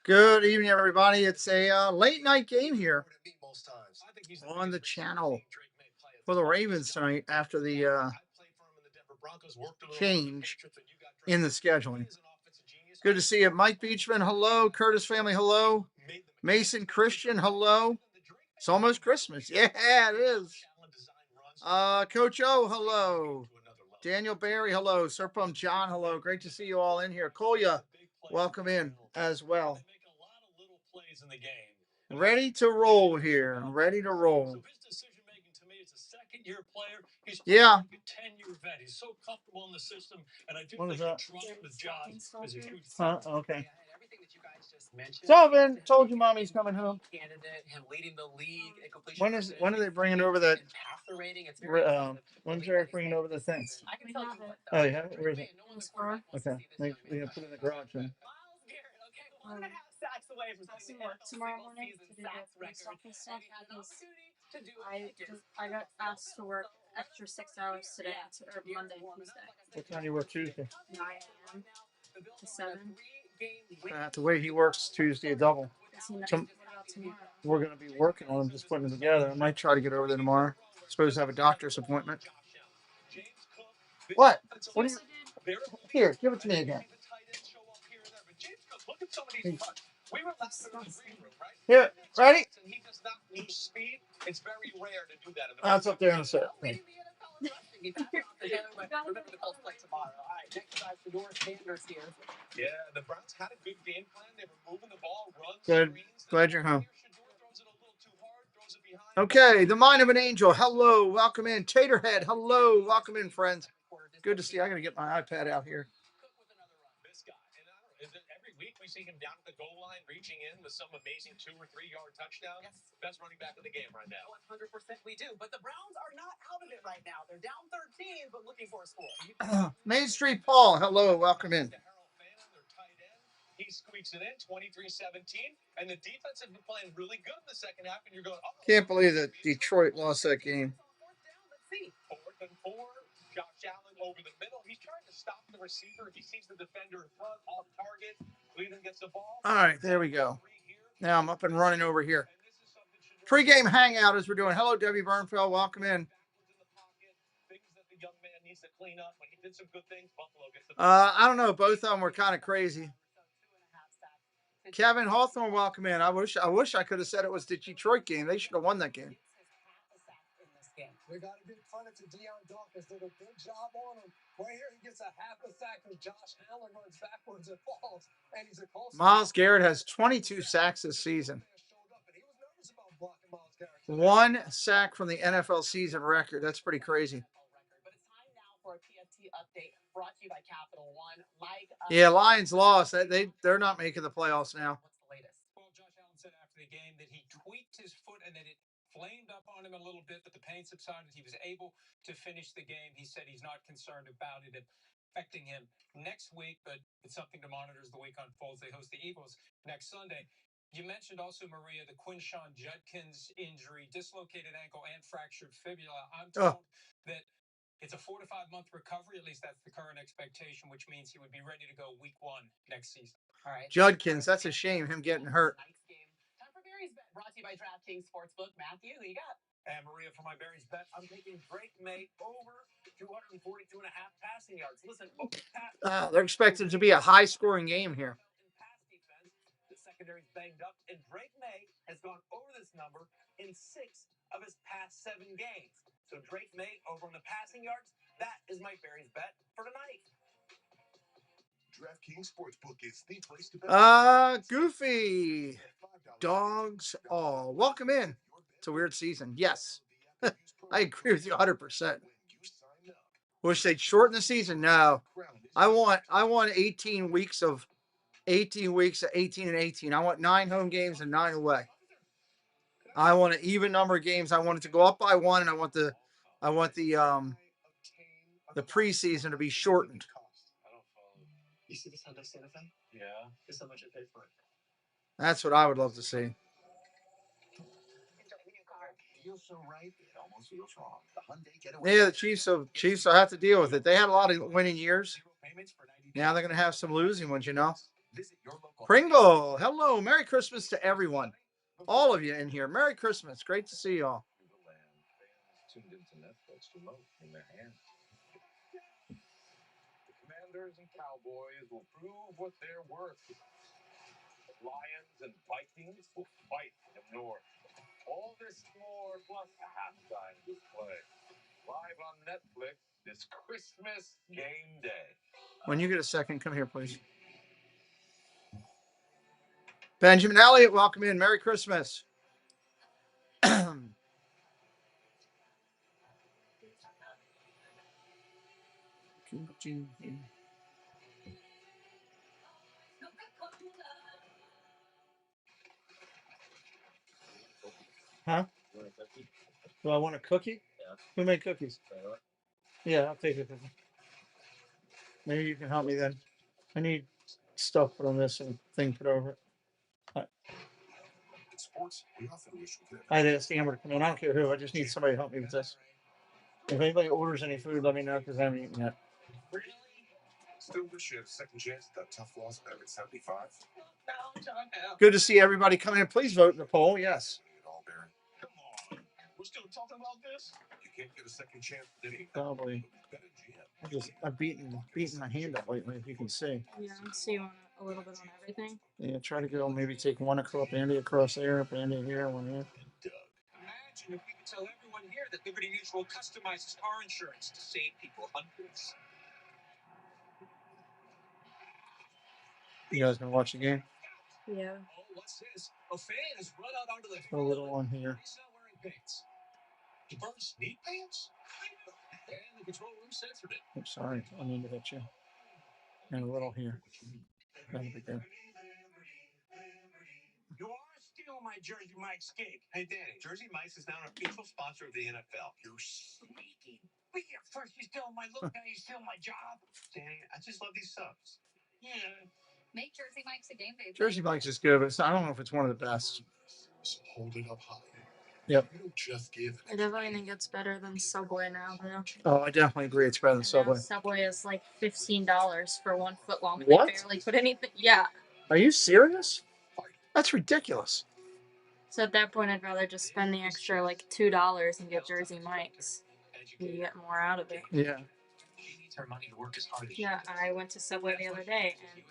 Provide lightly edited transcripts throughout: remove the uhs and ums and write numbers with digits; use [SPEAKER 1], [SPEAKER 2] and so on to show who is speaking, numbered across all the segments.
[SPEAKER 1] Good evening, everybody. It's a late night game here on the channel for the Ravens tonight after the change in the scheduling. Good to see you. Mike Beachman, hello. Curtis family, hello. Mason Christian, hello. It's almost Christmas. Yeah, it is. Coach O, hello. Daniel Barry, hello. Serpum John, hello. Great to see you all in here. Kolya, welcome in as well. Ready to roll here. Ready to roll. Yeah. What is that? Huh? Okay. Sullivan told you mommy's coming home. When are they bringing over that? When's Eric bringing over the thing? Oh, yeah. Where is it? Okay. They put it in the garage then.
[SPEAKER 2] Tomorrow morning to do the stuff and stuff because I got asked to work extra 6 hours today or Monday and Tuesday.
[SPEAKER 1] What time do you work Tuesday?
[SPEAKER 2] 9 a.m. to 7.
[SPEAKER 1] The way he works Tuesday, a double.
[SPEAKER 2] What about tomorrow?
[SPEAKER 1] We're going to be working on them, just putting them together. I might try to get over there tomorrow. Supposed to have a doctor's appointment. What? What do you? Here, give it to me again. Here, ready? That's up there in the set.
[SPEAKER 3] Yeah, the Browns had a good game plan. They were moving the ball, run
[SPEAKER 1] Good. Glad you're home. Okay, the mind of an angel. Hello, welcome in. Taterhead, hello, welcome in, friends. Good to see you. I got to get my iPad out here.
[SPEAKER 3] Every week we see him down at the goal line, reaching in with some amazing 2 or 3 yard touchdown. Yes. Best running back in the game right now.
[SPEAKER 4] 100% we do. But the Browns are not out of it right now. They're down 13, but looking for a score.
[SPEAKER 1] Main Street Paul, hello, welcome in.
[SPEAKER 3] He squeaks it in, 23-17, and the defense has been playing really good in the second half, and you're going, oh.
[SPEAKER 1] Can't believe that Detroit lost that game.
[SPEAKER 3] 4th and 4. Josh Allen over the middle. He's trying to stop the receiver. He sees the defender in front, off target. Cleveland gets the ball.
[SPEAKER 1] All right, there we go. Now I'm up and running over here. Pre-game hangout as we're doing. Hello, Debbie Bernfeld. Welcome in. I don't know. Both of them were kind of crazy. Kevin Hawthorne, welcome in. I wish I could have said it was the Detroit game. They should have won that game.
[SPEAKER 5] We got to give credit to Deion Dawkins. Did a good job on him. Right here, he gets a half a sack from Josh Allen, runs backwards and falls. And he's a close.
[SPEAKER 1] Myles Garrett has 22 sacks this season. 1 sack from the NFL season record. That's pretty crazy.
[SPEAKER 4] But it's time now for a PFT update brought to you by Capital One.
[SPEAKER 1] Yeah, Lions lost. They're not making the playoffs now.
[SPEAKER 4] What's the latest?
[SPEAKER 3] Well, Josh Allen said after the game that he tweaked his foot and that it flamed up on him a little bit, but the pain subsided. He was able to finish the game. He said he's not concerned about it affecting him next week, but it's something to monitor as the week unfolds. They host the Eagles next Sunday. You mentioned also, Maria, the Quinshon Judkins injury, dislocated ankle and fractured fibula. I'm told that it's a 4 to 5 month recovery. At least that's the current expectation, which means he would be ready to go week 1 next season.
[SPEAKER 4] All right.
[SPEAKER 1] Judkins, that's a shame, him getting hurt.
[SPEAKER 4] Time for Barry's Bet, brought to you by DraftKings Sportsbook. Matthew, who you got?
[SPEAKER 3] And Maria, for my Barry's Bet, I'm taking Drake May over 242.5 passing yards. Listen,
[SPEAKER 1] they're expecting to be a high-scoring game here.
[SPEAKER 3] The secondary's banged up, and Drake May has gone over this number in 6 of his past 7 games. So Drake May over on the passing yards. That is my Barry's Bet for tonight.
[SPEAKER 5] DraftKings Sportsbook is the place to bet.
[SPEAKER 1] Goofy. Dogs all. Welcome in. It's a weird season. Yes. I agree with you 100%. Wish they'd shorten the season. No. I want 18 weeks of 18 and 18. I want 9 home games and 9 away. I want an even number of games. I want it to go up by 1, and I want the preseason to be shortened.
[SPEAKER 5] You see this Hyundai Santa Fe?
[SPEAKER 3] Yeah.
[SPEAKER 5] Guess how much I paid for it?
[SPEAKER 1] That's what I would love to see.
[SPEAKER 5] Enjoy the new car. Feels so right, it almost feels wrong. The Hyundai Getaway.
[SPEAKER 1] Yeah, the Chiefs will have to deal with it. They had a lot of winning years. Now they're going to have some losing ones, you know. Pringle, hello. Merry Christmas to everyone. All of you in here. Merry Christmas. Great to see y'all.
[SPEAKER 5] Tuned into Netflix remote in their hands. The Commanders and Cowboys will prove what they're worth. Lions and Vikings will fight in the North. All this and more, plus a halftime display. Live on Netflix this Christmas game day.
[SPEAKER 1] When you get a second, come here, please. Benjamin Elliott, welcome in. Merry Christmas. Huh? Do I want a cookie? Yeah. Who made cookies? Yeah, I'll take a cookie. Maybe you can help me then. I need stuff put on this and thing put over it. I asked Amber to come in. I don't care who. I just need somebody to help me with this. If anybody orders any food, let me know because I haven't eaten yet.
[SPEAKER 5] Still wish you had a second chance at that tough loss back at 75.
[SPEAKER 1] Good to see everybody coming in. Please vote in the poll. Yes.
[SPEAKER 5] Come on. We're still talking about this? You can't get a second chance.
[SPEAKER 1] Probably. I've beaten my hand up lately, if you can see.
[SPEAKER 2] Yeah, so you want a little bit on everything?
[SPEAKER 1] Yeah, try to go maybe take one across, Andy across there, Andy here, one here.
[SPEAKER 3] Imagine if we could tell everyone here that Liberty Mutual customizes car insurance to save people hundreds.
[SPEAKER 1] You guys gonna watch the game?
[SPEAKER 2] Yeah.
[SPEAKER 3] Oh, what's this? A fan has run out onto the
[SPEAKER 1] A little one here.
[SPEAKER 3] He's not wearing pants. BALvsNE pants? And the control room censored it.
[SPEAKER 1] I'm sorry, I need to hit you. And a little here. That'll be good.
[SPEAKER 3] You are stealing my Jersey Mike's cake. Hey, Danny, Jersey Mike's is now an official sponsor of the NFL. You sneaky bitch. First you steal my look, now you steal my job. Danny, I just love these subs. Yeah.
[SPEAKER 2] Make Jersey Mike's a game day.
[SPEAKER 1] Jersey Mike's is good, but I don't know if it's one of the best.
[SPEAKER 5] Hold it up high.
[SPEAKER 1] Yep.
[SPEAKER 5] You don't just give
[SPEAKER 2] I definitely think it's better than Subway now, though.
[SPEAKER 1] Oh, I definitely agree. It's better than Subway.
[SPEAKER 2] Subway is like $15 for 1 foot long.
[SPEAKER 1] What?
[SPEAKER 2] They barely put anything. Yeah.
[SPEAKER 1] Are you serious? That's ridiculous.
[SPEAKER 2] So at that point, I'd rather just spend the extra like $2 and get Jersey Mike's. You get more out of it.
[SPEAKER 1] Yeah.
[SPEAKER 3] Her money to work as hard as
[SPEAKER 2] Yeah, I went to Subway the other day, and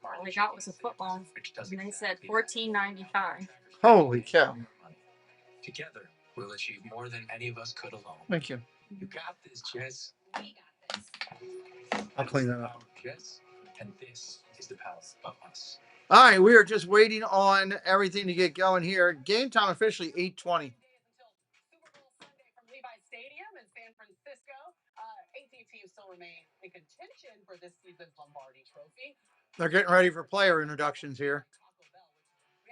[SPEAKER 2] all I got was a foot long, and they said $14.95.
[SPEAKER 1] Holy cow!
[SPEAKER 3] Together, we'll achieve more than any of us could alone.
[SPEAKER 1] Thank you.
[SPEAKER 3] You got this, Jess.
[SPEAKER 1] I'll clean that up.
[SPEAKER 3] Jess, and this is the power of us.
[SPEAKER 1] All right, we are just waiting on everything to get going here. Game time officially 8:20.
[SPEAKER 4] Super Bowl Sunday from Levi's Stadium in San Francisco. 18 teams still remain in contention for this season's Lombardi Trophy.
[SPEAKER 1] They're getting ready for player introductions here.
[SPEAKER 4] We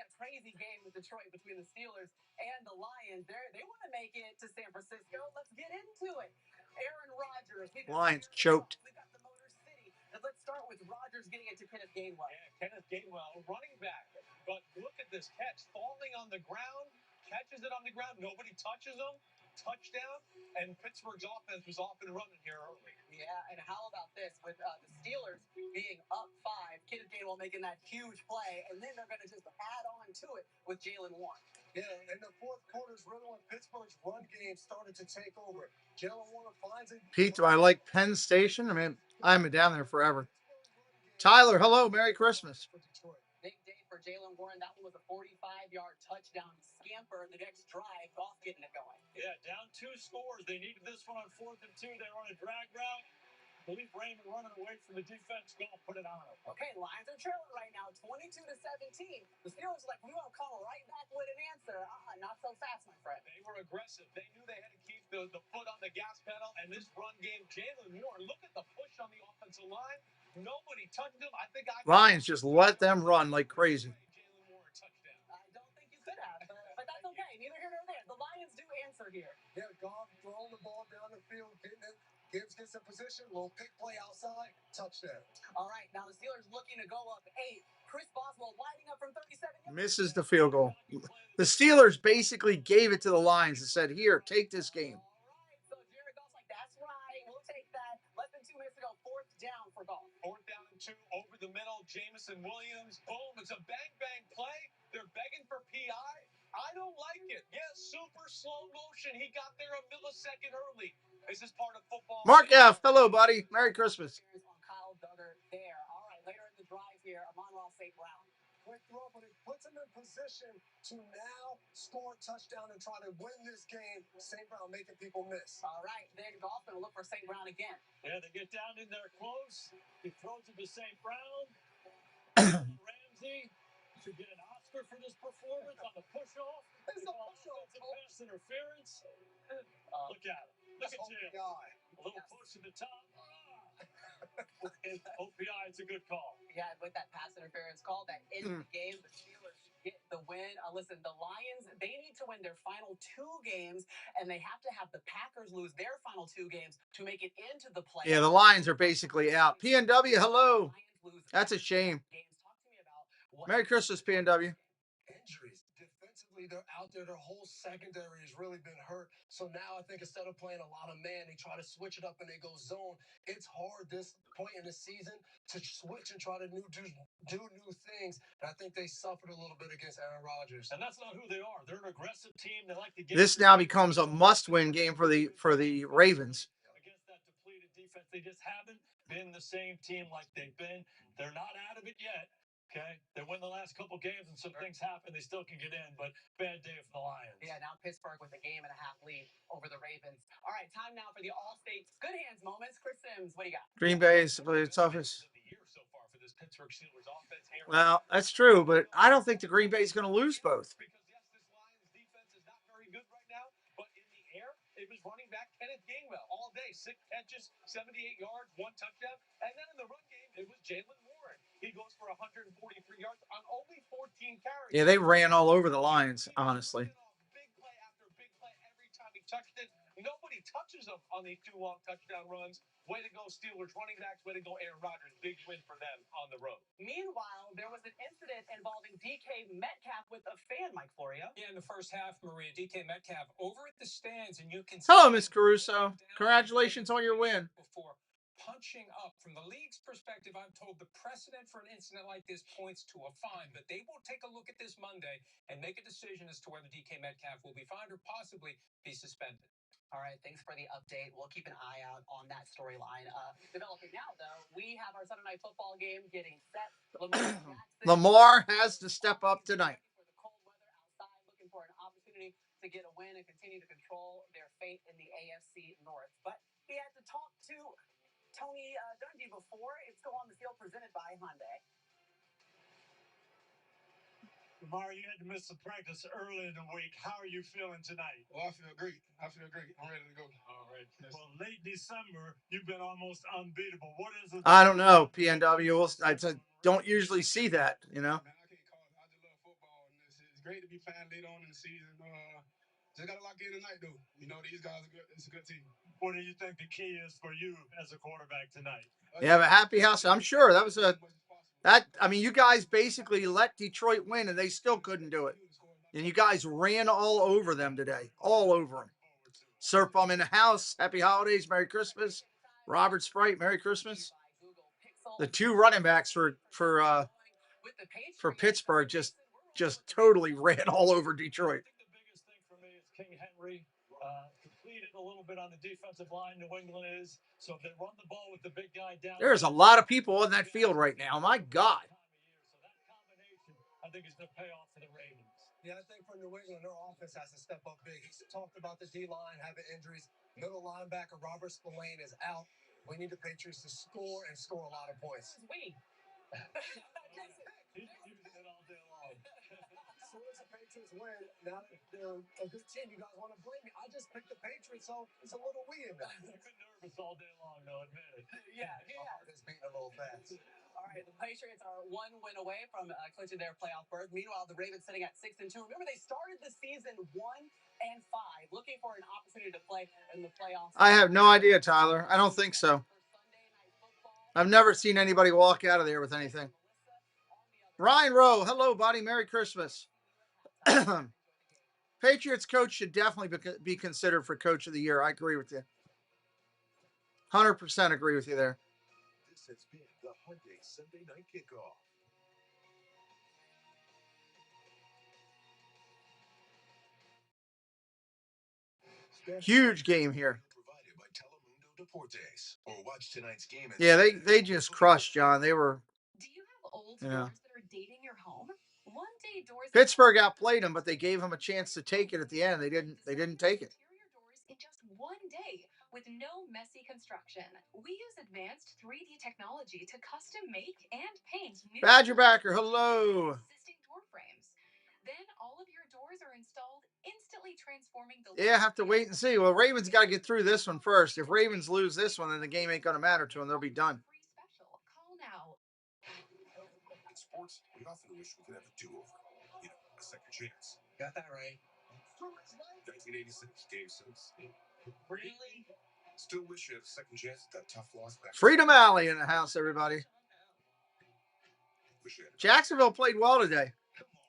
[SPEAKER 4] had a crazy game with Detroit between the Steelers and the Lions. They want to make it to San Francisco. Let's get into it. Aaron Rodgers.
[SPEAKER 1] Lions choked.
[SPEAKER 4] We got the Motor City. And let's start with Rodgers getting it to Kenneth Gainwell.
[SPEAKER 3] Yeah, Kenneth Gainwell, running back. But look at this catch. Falling on the ground. Catches it on the ground. Nobody touches him. Touchdown. And Pittsburgh's offense was off and running here early.
[SPEAKER 4] Yeah, and how about this? With the Steelers being up 5, Kenneth Gainwell making that huge play, and then they're going to just add on to it with Jalen Warren.
[SPEAKER 5] Yeah, and the fourth quarter's really when Pittsburgh's run game started to take over. Jalen Warren finds it.
[SPEAKER 1] Pete, do I like Penn Station? I mean, I've been down there forever. Tyler, hello. Merry Christmas.
[SPEAKER 4] Big day for Jalen Warren. That one was a 45-yard touchdown scamper. The next drive, Goff getting it going.
[SPEAKER 3] Yeah, down 2 scores. They needed this one on 4th and 2. They run a drag route. I believe Raymond running away from the defense. Goff put it on him.
[SPEAKER 4] Okay, Lions are trailing right now, 22-17. The Steelers are like, we want to come right back with an answer. Not so fast, my friend.
[SPEAKER 3] They were aggressive. They knew they had to keep the foot on the gas pedal. And this run game, Jalen Warren, look at the push on the offensive line. Nobody touched him. I think
[SPEAKER 1] Lions just let them run like crazy.
[SPEAKER 4] Jalen Warren touchdown. I don't think you could have, but that's okay. Neither here nor there. The Lions do answer here.
[SPEAKER 5] Yeah, Goff throwing the ball down the field, getting it. Gibbs gets in position, little pick play outside, touchdown.
[SPEAKER 4] All right, now the Steelers looking to go up 8. Chris Boswell lining up from 37 yards.
[SPEAKER 1] Misses the field goal. The Steelers basically gave it to the Lions and said, here, take this game.
[SPEAKER 4] All right, so Jared Goff's like, that's right, we'll take that. Less than 2 minutes to go, 4th down for Goff.
[SPEAKER 3] 4th down and
[SPEAKER 5] 2 over the middle. Jameson Williams. Boom. It's a bang play. They're begging for PI. I don't like it. Yes, super slow motion. He got there a millisecond early. Is this part of football?
[SPEAKER 1] Mark F. Hello, buddy. Merry Christmas.
[SPEAKER 4] On Kyle Duggar there. All right, later in the drive here, Amon-Ra St. Brown.
[SPEAKER 6] Quick throw, but it puts him in position to now score a touchdown and try to win this game. St. Brown making people miss.
[SPEAKER 4] All right, they're golf going to look for St. Brown again.
[SPEAKER 5] Yeah, they get down in there close. He throws it to St. Brown. Ramsey should get an Oscar for this performance on the push-off.
[SPEAKER 6] It's a push-off.
[SPEAKER 5] Pass interference. Look at him. Look at Jalen. A little push at the top. OPI, it's a good call.
[SPEAKER 4] Yeah, with that pass interference call, that ends the game. The Steelers get the win. Listen, the Lions, they need to win their final 2 games, and they have to have the Packers lose their final 2 games to make it into the playoffs.
[SPEAKER 1] Yeah, the Lions are basically out. PNW, hello. That's a shame. Merry Christmas, PNW.
[SPEAKER 6] Injuries. Defensively, they're out there. Their whole secondary has really been hurt. So now I think instead of playing a lot of man, they try to switch it up and they go zone. It's hard this point in the season to switch and try to do new things. And I think they suffered a little bit against Aaron Rodgers.
[SPEAKER 5] And that's not who they are. They're an aggressive team. They like to get
[SPEAKER 1] This now becomes a must-win game for the Ravens.
[SPEAKER 5] Against that depleted defense. They just haven't been the same team like they've been. They're not out of it yet. Okay, they win the last couple games and some things happen. They still can get in, but bad day for the Lions.
[SPEAKER 4] Yeah, now Pittsburgh with a 1.5 game lead over the Ravens. All right, time now for the All-State Good Hands moments. Chris Sims, what do you got?
[SPEAKER 1] Green Bay is the toughest.
[SPEAKER 5] Of the year so far for this Pittsburgh Steelers offense.
[SPEAKER 1] Well, that's true, but I don't think the Green Bay is going to lose both.
[SPEAKER 5] Because yes, this Lions defense is not very good right now, but in the air, it was running back Kenneth Gainwell all day. 6 catches, 78 yards, 1 touchdown. And then in the run game, it was Jalen Warren. He goes for 143 yards on only 14 carries.
[SPEAKER 1] Yeah, they ran all over the Lions, honestly.
[SPEAKER 5] Big play after big play every time he touched it. Nobody touches him on these 2 long touchdown runs. Way to go, Steelers running backs. Way to go, Aaron Rodgers. Big win for them on the road.
[SPEAKER 4] Meanwhile, there was an incident involving DK Metcalf with a fan, Mike Florio.
[SPEAKER 3] Yeah, in the first half, Maria, DK Metcalf over at the stands, and you can
[SPEAKER 1] Hello, Miss Caruso. Congratulations on your win.
[SPEAKER 3] Before punching up. From the league's perspective, I'm told the precedent for an incident like this points to a fine, but they will take a look at this Monday and make a decision as to whether DK Metcalf will be fined or possibly be suspended.
[SPEAKER 4] All right, thanks for the update. We'll keep an eye out on that storyline. Developing now, though, we have our Sunday Night Football game getting set.
[SPEAKER 1] Lamar has to step up tonight.
[SPEAKER 4] For the cold weather outside, looking for an opportunity to get a win and continue to control their fate in the AFC North. But he had to talk to Tony Dungy before. It's Go on the Field presented by Hyundai.
[SPEAKER 5] Lamar, you had to miss some practice early in the week. How are you feeling tonight?
[SPEAKER 6] Well, I feel great. I'm ready to go.
[SPEAKER 5] All right. Well, late December, you've been almost unbeatable. What is it?
[SPEAKER 1] I don't know, PNW. I don't usually see that, you know.
[SPEAKER 6] Man, I can't call it. I just love football. And it's great to be playing late on in the season. Just got to lock in tonight, though. You know, these guys are good. It's a good team.
[SPEAKER 5] What do you think the key is for you as a quarterback tonight?
[SPEAKER 1] You have a happy house. I'm sure that was you guys basically let Detroit win and they still couldn't do it. And you guys ran all over them today. All over them. Surf Bum in the house. Happy holidays. Merry Christmas. Robert Sprite. Merry Christmas. The 2 running backs for Pittsburgh just totally ran all over Detroit.
[SPEAKER 5] I think the biggest thing for me is King Henry completed a little bit on the defensive line. New England is. So if they run the ball with the big guy down.
[SPEAKER 1] There's a lot of people on that field right now. My God.
[SPEAKER 5] So that combination, I think, is going to pay off for the Ravens.
[SPEAKER 6] Yeah, I think for New England, their offense has to step up big. He's talked about the D-line having injuries. Middle linebacker Robert Spillane is out. We need the Patriots to score and score a lot of points.
[SPEAKER 4] We.
[SPEAKER 5] He's using it all day long.
[SPEAKER 6] As soon as the Patriots win, now that they're a good team, you guys want to blame me. I just picked the Patriots, so it's a little we in there.
[SPEAKER 5] You've been nervous all day long, though, admit it.
[SPEAKER 4] Yeah.
[SPEAKER 6] My heart is beating a little fast.
[SPEAKER 4] All right, the Patriots are 1 win away from clinching their playoff berth. Meanwhile, the Ravens sitting at 6-2. Remember, they started the season 1-5, looking for an opportunity to play in the playoffs.
[SPEAKER 1] I have no idea, Tyler. I don't think so. I've never seen anybody walk out of there with anything. Ryan Rowe, hello, buddy. Merry Christmas. Patriots coach should definitely be considered for coach of the year. I agree with you. 100% agree with you there.
[SPEAKER 5] This has been the Hyundai Sunday Night Kickoff.
[SPEAKER 1] Huge game here.
[SPEAKER 5] Provided by Telemundo Deportes. Or watch tonight's game.
[SPEAKER 1] Yeah, they just crushed, John. They were.
[SPEAKER 4] Do you have old doors that are dating your home? One day doors.
[SPEAKER 1] Pittsburgh outplayed them, but they gave them a chance to take it at the end. They didn't take it.
[SPEAKER 4] Interior doors in just one day with no messy construction. We use advanced 3D technology to custom make and paint new
[SPEAKER 1] Badgerbacker, hello.
[SPEAKER 4] existing door frames. Then all of your doors are installed, instantly transforming the.
[SPEAKER 1] Yeah, have to wait and see. Well, Ravens got to get through this one first. If Ravens lose this one, then the game ain't going to matter to them. They'll be done.
[SPEAKER 4] Free special. Call now.
[SPEAKER 5] In sports, we often wish we could have a do-over. You know, a second chance.
[SPEAKER 6] Got that right.
[SPEAKER 5] 1986, Game 6. Really? Still wish you had a second chance at that tough loss back.
[SPEAKER 1] Freedom Alley in the house, everybody.
[SPEAKER 5] Wish you had a
[SPEAKER 1] Jacksonville played well today.
[SPEAKER 5] Come on.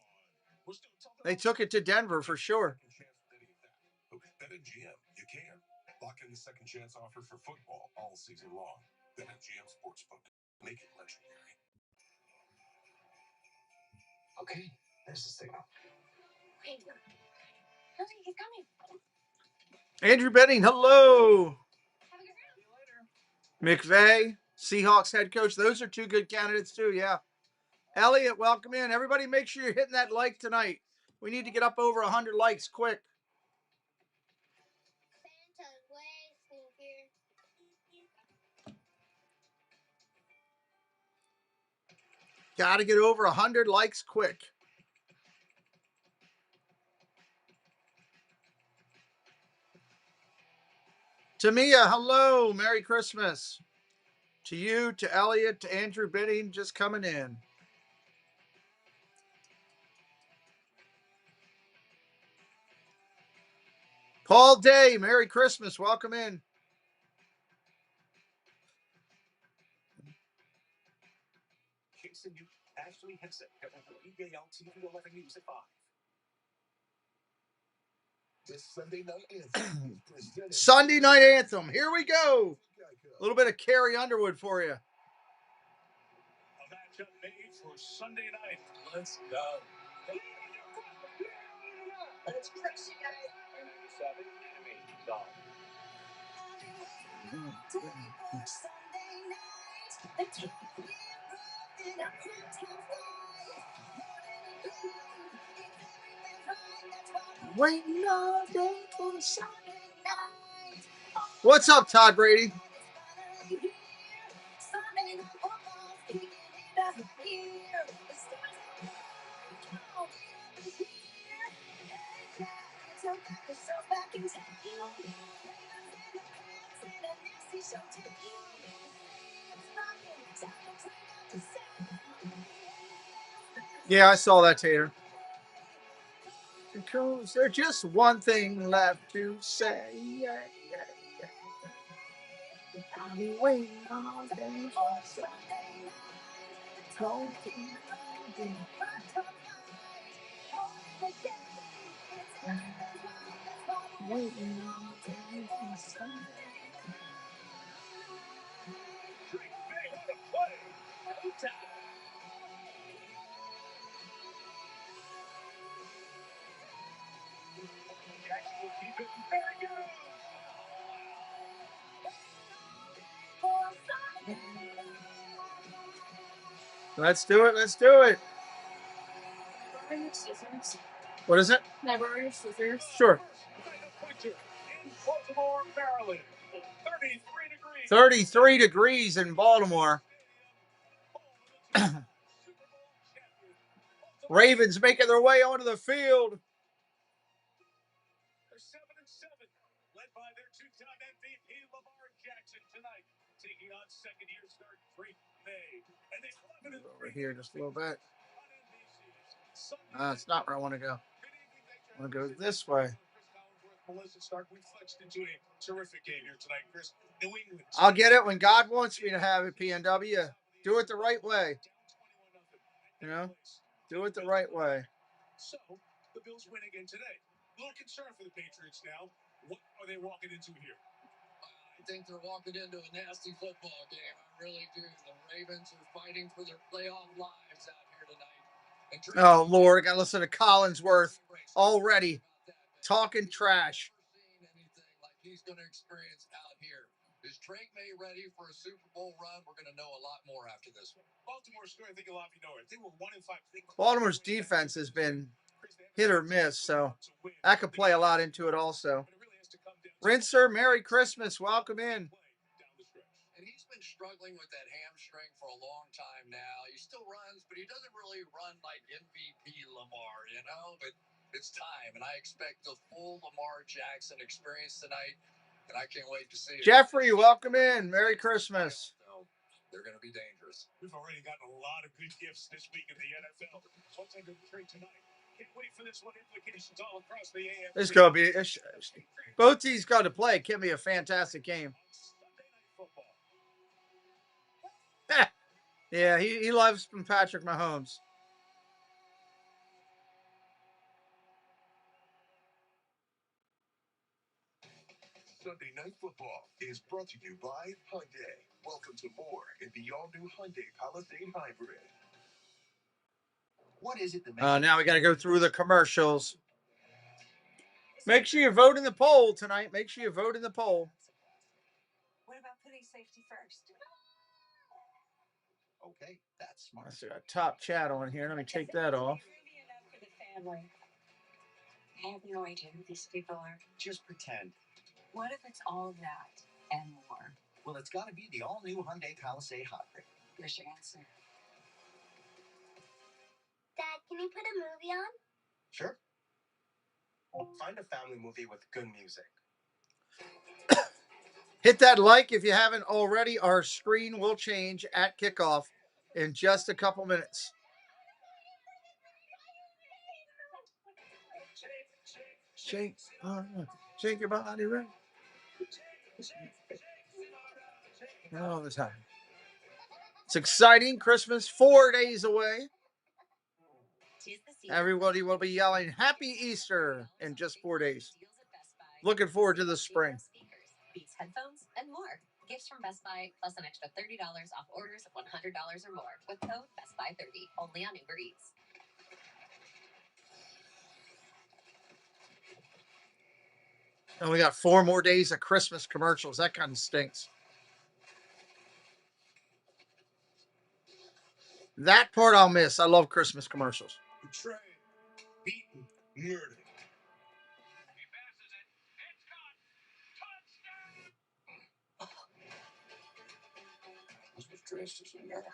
[SPEAKER 5] We're still talking
[SPEAKER 1] They
[SPEAKER 5] about
[SPEAKER 1] took it to Denver for sure.
[SPEAKER 5] second chance with any of that. Okay, BetMGM, you can. Lock in the second chance offer for football all season long. BetMGM Sportsbook. Make it legendary.
[SPEAKER 6] Okay, there's the signal.
[SPEAKER 4] Wait. Hurry, he's coming.
[SPEAKER 1] Andrew Benning, hello.
[SPEAKER 4] Have a good round.
[SPEAKER 1] McVay, Seahawks head coach. Those are two good candidates too, yeah. Elliot, welcome in. Everybody make sure you're hitting that like tonight. We need to get up over 100 likes quick.
[SPEAKER 7] Santa's way sneakier.
[SPEAKER 1] Got to get over 100 likes quick. Tamia, hello. Merry Christmas. To you, to Elliot, to Andrew Benning, just coming in. Paul Day, Merry Christmas. Welcome in.
[SPEAKER 5] Jason, you Ashley Henson, BALTV 11 News at 5. This Sunday night anthem.
[SPEAKER 1] Sunday night anthem. Here we go. A little bit of Carrie Underwood for you.
[SPEAKER 5] A matchup made for Sunday night. Let's go. That's Chris, guys. 7 enemy zone.
[SPEAKER 1] Waiting all day for Sunday night. What's up, Todd Brady? Yeah, I saw that, Tater. Because there's just one thing left to say. Yeah, yeah, yeah. I'll be waiting all day for Sunday night. Waiting all day for Sunday. Let's do it. Let's do it. What is it?
[SPEAKER 2] Can I borrow your scissors?
[SPEAKER 1] Sure.
[SPEAKER 5] In Baltimore, Maryland. 33 degrees.
[SPEAKER 1] 33 degrees in Baltimore. Ravens making their way onto the field.
[SPEAKER 5] They're 7-7, led by their two-time MVP Lamar Jackson tonight, taking on second-year start Drake May. And they
[SPEAKER 1] Over here just a little bit. It's not where I want to go. I want to go this way.
[SPEAKER 5] Melissa Stark, we flexed into a terrific game here tonight, Chris. New England.
[SPEAKER 1] I'll get it when God wants me to have it, PNW. Do it the right way. You know? Do it the right way.
[SPEAKER 5] So, the Bills win again today. A little concern for the Patriots now. What are they walking into here?
[SPEAKER 6] I think they're walking into a nasty football game. really do. The Ravens are fighting for their playoff lives out here tonight.
[SPEAKER 1] Oh, Lord, I got to listen to Collinsworth already talking trash.
[SPEAKER 6] Anything like he's going to experience out here. Is Drake May ready for a Super Bowl run? We're going to know a lot more after this one.
[SPEAKER 5] Baltimore scored, I think, a lot of you know it. They were 1-5.
[SPEAKER 1] Baltimore's defense has been hit or miss, so that could play a lot into it also. Rinser, Merry Christmas. Welcome in.
[SPEAKER 6] And he's been struggling with that hamstring for a long time now. He still runs, but he doesn't really run like MVP Lamar, you know? But it's time, and I expect the full Lamar Jackson experience tonight, and I can't wait to see it.
[SPEAKER 1] Jeffrey, welcome in. Merry Christmas.
[SPEAKER 6] They're going to be dangerous.
[SPEAKER 5] We've already gotten a lot of good gifts this week in the NFL. What's under the tree tonight? Can't wait for this one. Implications all across the AFC.
[SPEAKER 1] It's going to be, both teams got to play. It can be a fantastic game. Yeah, he loves Patrick Mahomes.
[SPEAKER 5] Sunday Night Football is brought to you by Hyundai. Welcome to more in the all-new Hyundai Palisade Hybrid. What is it that makes
[SPEAKER 1] now we got to go through the commercials. Make sure you vote in the poll tonight. Make sure you vote in the poll.
[SPEAKER 4] What about putting safety first?
[SPEAKER 5] Okay, that's smart.
[SPEAKER 1] I see a top chat on here. Let me take that off.
[SPEAKER 4] Enough for the family. I have no idea who these people are.
[SPEAKER 8] Just pretend.
[SPEAKER 4] What if it's all that and more?
[SPEAKER 8] Well, it's got to be the all-new Hyundai Palisade Hybrid.
[SPEAKER 4] Here's your answer.
[SPEAKER 7] Dad, can you put a movie on?
[SPEAKER 8] Sure. Find a family movie with good music.
[SPEAKER 1] Hit that like if you haven't already. Our screen will change at kickoff in just a couple minutes. Shake your body right. All the time. It's exciting. Christmas 4 days away. Everybody will be yelling Happy Easter in just 4 days. Looking forward to the spring.
[SPEAKER 9] Beats headphones and more. Gifts from Best Buy plus an extra $30 off orders of $100 or more with code BESTBUY30 only on Uber Eats.
[SPEAKER 1] And we got 4 more days of Christmas commercials. That kind of stinks. That part I'll miss. I love Christmas commercials.
[SPEAKER 5] Betrayed, beaten, murdered. He passes it. It's caught. Touchdown!
[SPEAKER 6] I was dressed as a murderer.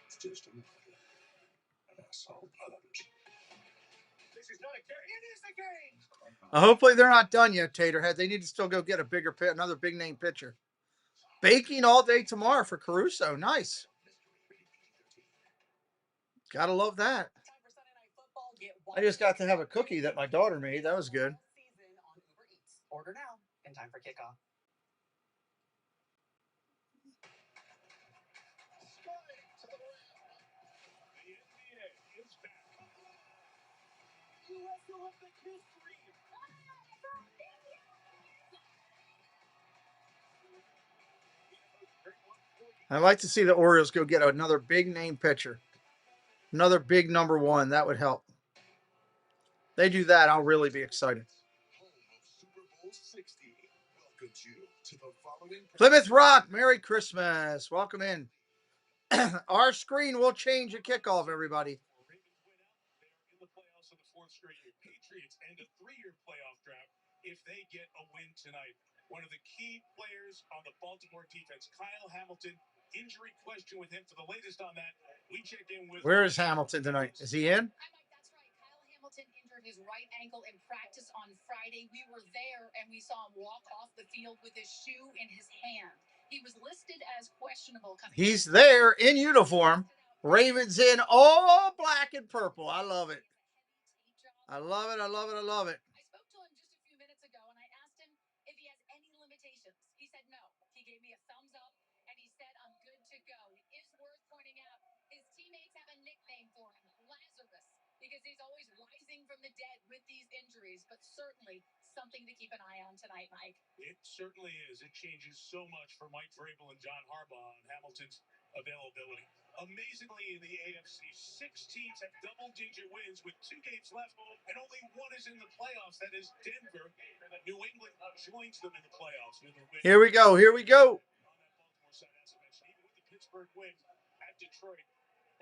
[SPEAKER 6] It's just a murder. And I saw blood.
[SPEAKER 5] This is not a game. It is a game.
[SPEAKER 1] Hopefully they're not done yet, Taterhead. They need to still go get a bigger pit, another big name pitcher. Baking all day tomorrow for Caruso. Nice. Gotta love that. I just got to have a cookie that my daughter made. That was good.
[SPEAKER 8] Order now in time for kickoff.
[SPEAKER 5] The NBA is back. US Olympic history.
[SPEAKER 1] I'd like to see the Orioles go get another big name pitcher. Another big number one. That would help. They do that, I'll really be excited.
[SPEAKER 5] Super Bowl 60 welcomes you to the following.
[SPEAKER 1] Plymouth Rock, Merry Christmas. Welcome in. Our screen will change at kickoff, everybody.
[SPEAKER 5] Ravens win out. They are in the playoffs for the 4th straight year. Patriots end a 3-year playoff drought if they get a win tonight. One of the key players on the Baltimore defense, Kyle Hamilton, injury question with him. For the latest on that, we checked in with.
[SPEAKER 1] Where is Hamilton tonight? Is he in?
[SPEAKER 10] That's right. Kyle Hamilton injured his right ankle in practice on Friday. We were there and we saw him walk off the field with his shoe in his hand. He was listed as questionable.
[SPEAKER 1] He's there in uniform. Ravens in all black and purple. I love it. I love it. I love it. I love it.
[SPEAKER 10] I spoke to him just a few minutes ago and I asked him if he has any limitations. He said no. He gave me a thumbs up and he said I'm good to go. It is worth pointing out his teammates have a nickname for him, Lazarus, because he's always rising from the dead with these injuries, but certainly something to keep an eye on tonight, Mike.
[SPEAKER 5] It certainly is. It changes so much for Mike Vrabel and John Harbaugh. And consultant availability. Amazingly, in the AFC, 6 teams have double-digit wins with 2 games left, and only one is in the playoffs. That is Denver. New England joins them in the playoffs with a win.
[SPEAKER 1] Here we go. Here we go.
[SPEAKER 5] On that Baltimore side, as I mentioned, even with the Pittsburgh win at Detroit,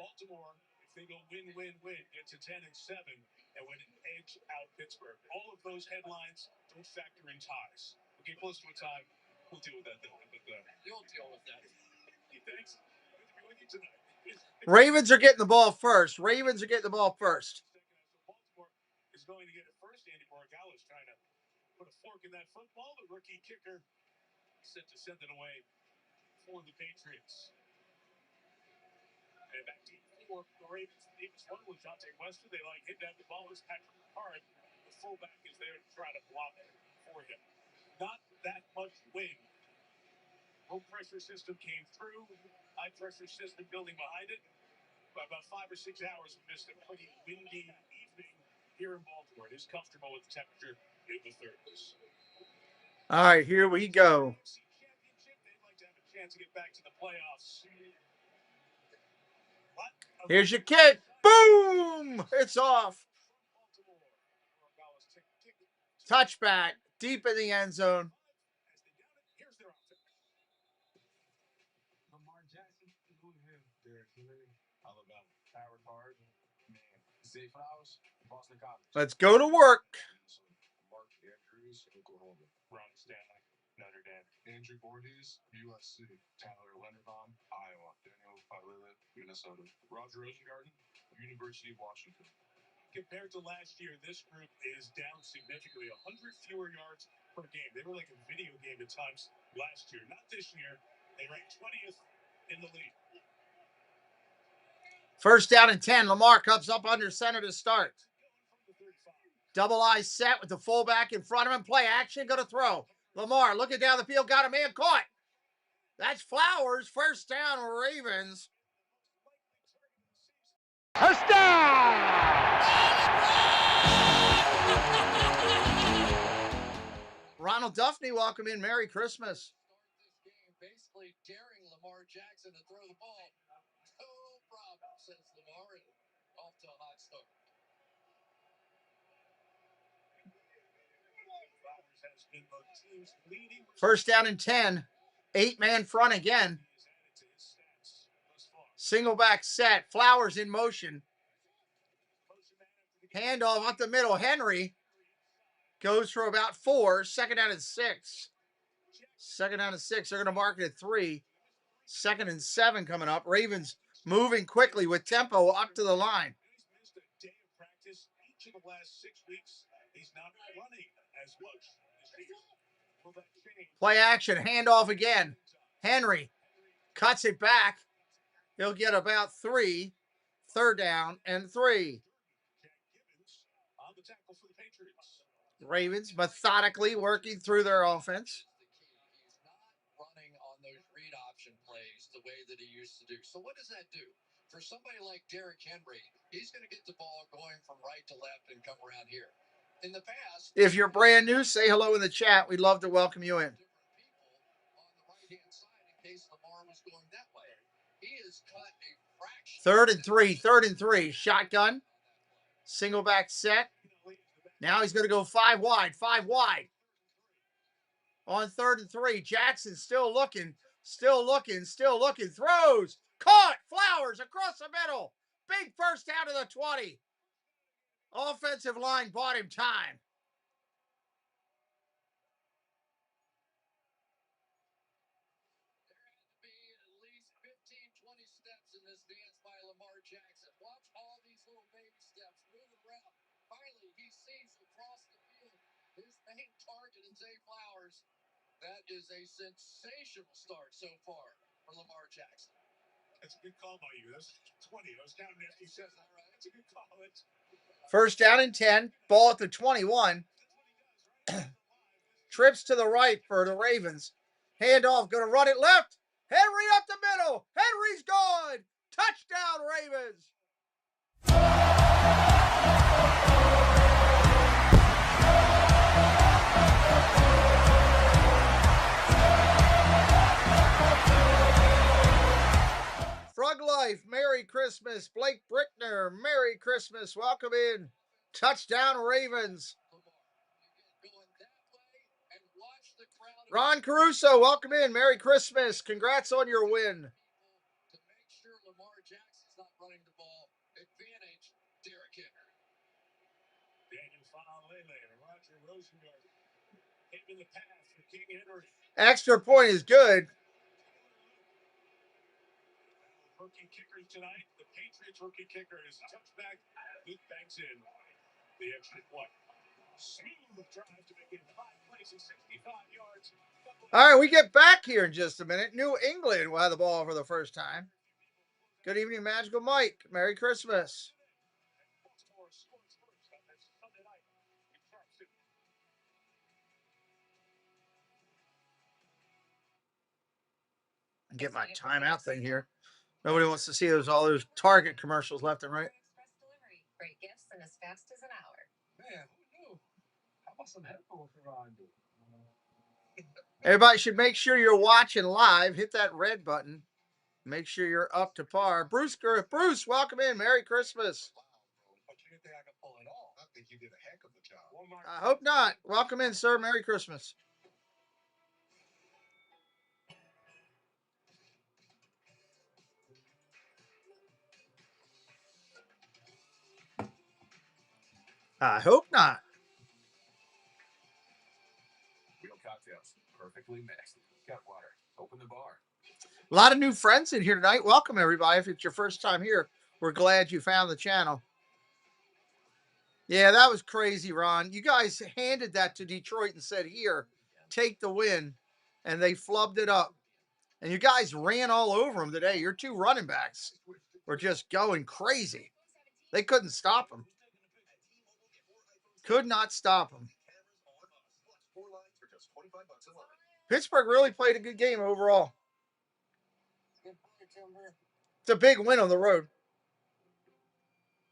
[SPEAKER 5] Baltimore, if they go win-win-win, get to 10-7 and win an edge out Pittsburgh. All of those headlines don't factor in ties. We'll get close to a tie. We'll deal with that though. But you'll deal with that. Thanks. Good to be with you tonight.
[SPEAKER 1] Ravens are getting the ball first. Ravens are getting the ball first.
[SPEAKER 5] Baltimore is going to get it first. Andy Borregales is trying to put a fork in that football. The rookie kicker set to send it away for the Patriots. And back deep for the Ravens. The deepest one was Jonte Wester. They like hitting down the ball. It's Patrick Ricard. The fullback is there to try to block it for him. Not that much wind. Low pressure system came through. High pressure system building behind it. By about 5 or 6 hours, we missed a pretty windy evening here in Baltimore. It is comfortable with the temperature in the 30s.
[SPEAKER 1] All right, here we go.
[SPEAKER 5] They'd like to have a chance to get back to the playoffs.
[SPEAKER 1] Here's your kick. Boom! It's off. Touchback deep in the end zone.
[SPEAKER 5] Here's their offense.
[SPEAKER 6] Lamar Jackson, who him? Derrick Henry, Alabama. Howard Hard, man. Zay Flowers, Boston College.
[SPEAKER 1] Let's go to work.
[SPEAKER 6] Mark Andrews, Oklahoma. Ron Stanley, Notre Dame. Andrew Borges, USC. Tyler Linderbaum, Iowa. Daniel Falele, Minnesota. Roger Rosengarten, University of Washington.
[SPEAKER 5] Compared to last year, this group is down significantly. 100 fewer yards per game. They were like a video game at times last year. Not this year. They ranked 20th in the league.
[SPEAKER 1] First down and 10. Lamar comes up under center to start. Double I set with the fullback in front of him. Play action. Going to throw. Lamar looking down the field. Got a man caught. That's Flowers. First down, Ravens.
[SPEAKER 3] First down!
[SPEAKER 1] Ronald Duffney, welcome in. Merry Christmas.
[SPEAKER 11] Start this game basically daring Lamar Jackson to throw the ball. No problem, says Lamar, and off to a hot start.
[SPEAKER 1] First down and 10. 8-man front again. Single back set. Flowers in motion. Handoff up the middle. Henry goes for about 4. Second down and 6. Second down and 6. They're going to mark it at 3. Second and 7 coming up. Ravens moving quickly with tempo up to the line.
[SPEAKER 5] He's missed a day of practice each of the last 6 weeks. He's not running as much this year. Will that change?
[SPEAKER 1] Play action. Handoff again. Henry cuts it back. He'll get about 3. Third down and 3.
[SPEAKER 5] On the tackle for the Patriots.
[SPEAKER 1] Ravens methodically working through their offense.
[SPEAKER 11] He's not running on those read option plays the way that he used to do. So what does that do? For somebody like Derrick Henry, he's going to get the ball going from right to left and come around here. In the past,
[SPEAKER 1] If you're brand new, say hello in the chat. We'd love to welcome you in.
[SPEAKER 11] different people on the right-hand side in case Lamar was going that way. He has cut a fraction.
[SPEAKER 1] Third and 3. Third and 3. Shotgun. Single back set. Now he's going to go 5 wide. 5 wide. On third and 3. Jackson still looking. Still looking. Still looking. Throws. Caught. Flowers across the middle. Big first down to the 20. Offensive line bought him time.
[SPEAKER 11] There had to be at least 15, 20 steps in this dance by Lamar Jackson. Watch all these little baby steps moving around. Finally, he sees across the field his main target in Zay Flowers. That is a sensational start so far for Lamar Jackson.
[SPEAKER 5] That's a good call by you. That's 20. I was counting after you said that. Right? That's a good call.
[SPEAKER 1] First down and 10. Ball at the 21. Trips to the right for the Ravens. Handoff. Going to run it left. Henry up the middle. Henry's gone. Touchdown, Ravens. life. Merry Christmas. Blake Brickner, Merry Christmas. Welcome in. Touchdown Ravens. Ron Caruso, welcome in. Merry Christmas. Congrats on your win.
[SPEAKER 11] To make sure Lamar Jackson's not running the ball. Advantage, Derrick Henry.
[SPEAKER 5] Daniel Falele and Roger Rosenberg came in the pass for King Henry.
[SPEAKER 1] Extra point is good.
[SPEAKER 5] Rookie kickers tonight. The Patriots rookie kicker is touchback. Luke banks in the extra point. Smooth drive to make it 5 plays and 65 yards.
[SPEAKER 1] All right, we get back here in just a minute. New England will have the ball for the first time. Good evening, Magical Mike. Merry Christmas. Get my timeout thing here. Nobody wants to see all those Target commercials left and right.
[SPEAKER 9] Express delivery. Great gifts in as fast as an hour.
[SPEAKER 11] Man, who knew? How about some headphones for Ron?
[SPEAKER 1] Everybody should make sure you're watching live. Hit that red button. Make sure you're up to par. Bruce, welcome in. Merry Christmas.
[SPEAKER 6] But you didn't think I could pull it off. I think you did a heck of a job.
[SPEAKER 1] I hope not. Welcome in, sir. Merry Christmas. I hope not.
[SPEAKER 5] Real cocktails, perfectly mixed. Got water. Open the bar.
[SPEAKER 1] A lot of new friends in here tonight. Welcome, everybody. If it's your first time here, we're glad you found the channel. Yeah, that was crazy, Ron. You guys handed that to Detroit and said, here, take the win. And they flubbed it up. And you guys ran all over them today. Your two running backs were just going crazy. They couldn't stop them. Could not stop them. Pittsburgh really played a good game overall. It's a big win on the road.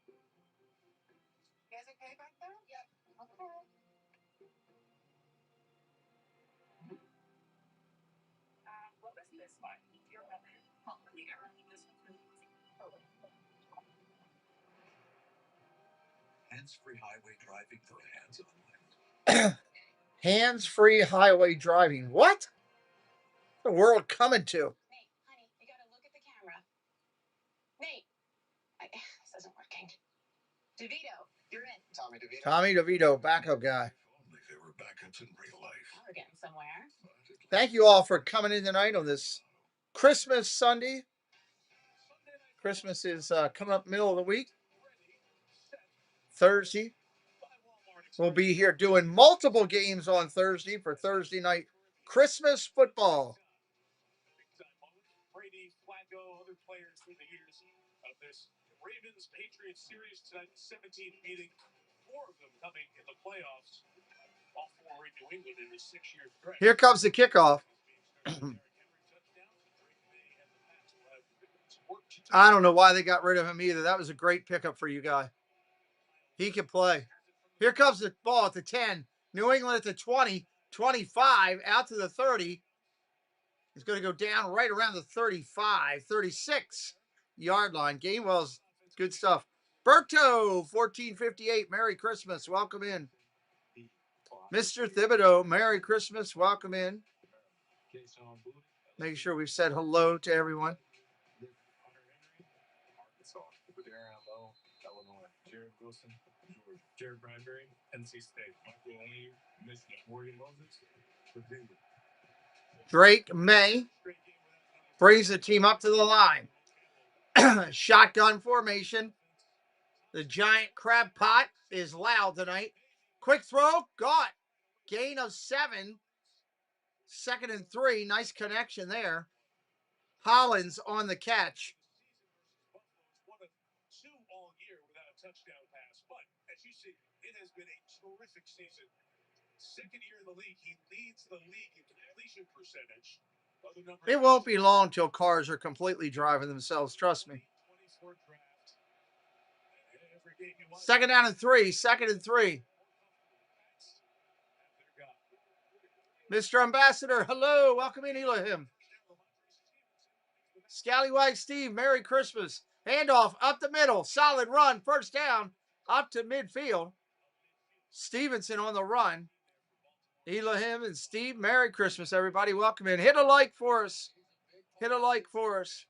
[SPEAKER 10] You guys okay back there? Yeah. Okay. What was this one? Your brother called me early. This was really easy.
[SPEAKER 11] Hands-free highway driving for hands-on.
[SPEAKER 1] Hands-free highway driving. What? The world coming to?
[SPEAKER 10] Nate, honey, you gotta look at the camera. Nate, this isn't working. DeVito, you're in.
[SPEAKER 6] Tommy DeVito.
[SPEAKER 1] Tommy DeVito, backup guy.
[SPEAKER 11] Only they were backups in real life.
[SPEAKER 10] We're getting somewhere.
[SPEAKER 1] Thank you all for coming in tonight on this Christmas Sunday. Christmas is coming up middle of the week. Thursday. We'll be here doing multiple games on Thursday for Thursday night Christmas football.
[SPEAKER 5] Brady, Flacco, other players through the years of this Ravens Patriots series tonight, 17th meeting, 4 of them coming in the playoffs. All 4 in New England in a 6-year stretch.
[SPEAKER 1] Here comes the kickoff. I don't know why they got rid of him either. That was a great pickup for you guy. He can play. Here comes the ball at the 10. New England at the 20, 25, out to the 30. He's going to go down right around the 35, 36 yard line. Gainwell's good stuff. Berto, 1458. Merry Christmas. Welcome in. Mr. Thibodeau, Merry Christmas. Welcome in. Make sure we've said hello to everyone.
[SPEAKER 5] Jared Wilson, Georgia. Jared Bradbury, NC State. Michael Lee, Michigan. Morgan Moses, Virginia.
[SPEAKER 1] Drake May brings the team up to the line. Shotgun formation. The giant crab pot is loud tonight. Quick throw, got. Gain of 7. 2nd and 3. Nice connection there. Hollins on the catch.
[SPEAKER 5] One of 2 all year without a touchdown pass, but as you see, it has been a terrific season. 2nd year in the league, he leads the league in completion percentage.
[SPEAKER 1] It won't be long till cars are completely driving themselves, trust me. 2nd down and 3. 2nd and 3. Mr. Ambassador, hello. Welcome in, Elohim. Scallywag Steve, Merry Christmas. Handoff up the middle. Solid run. First down. Up to midfield. Stevenson on the run. Elohim and Steve, Merry Christmas, everybody. Welcome in. Hit a like for us. Hit a like for us.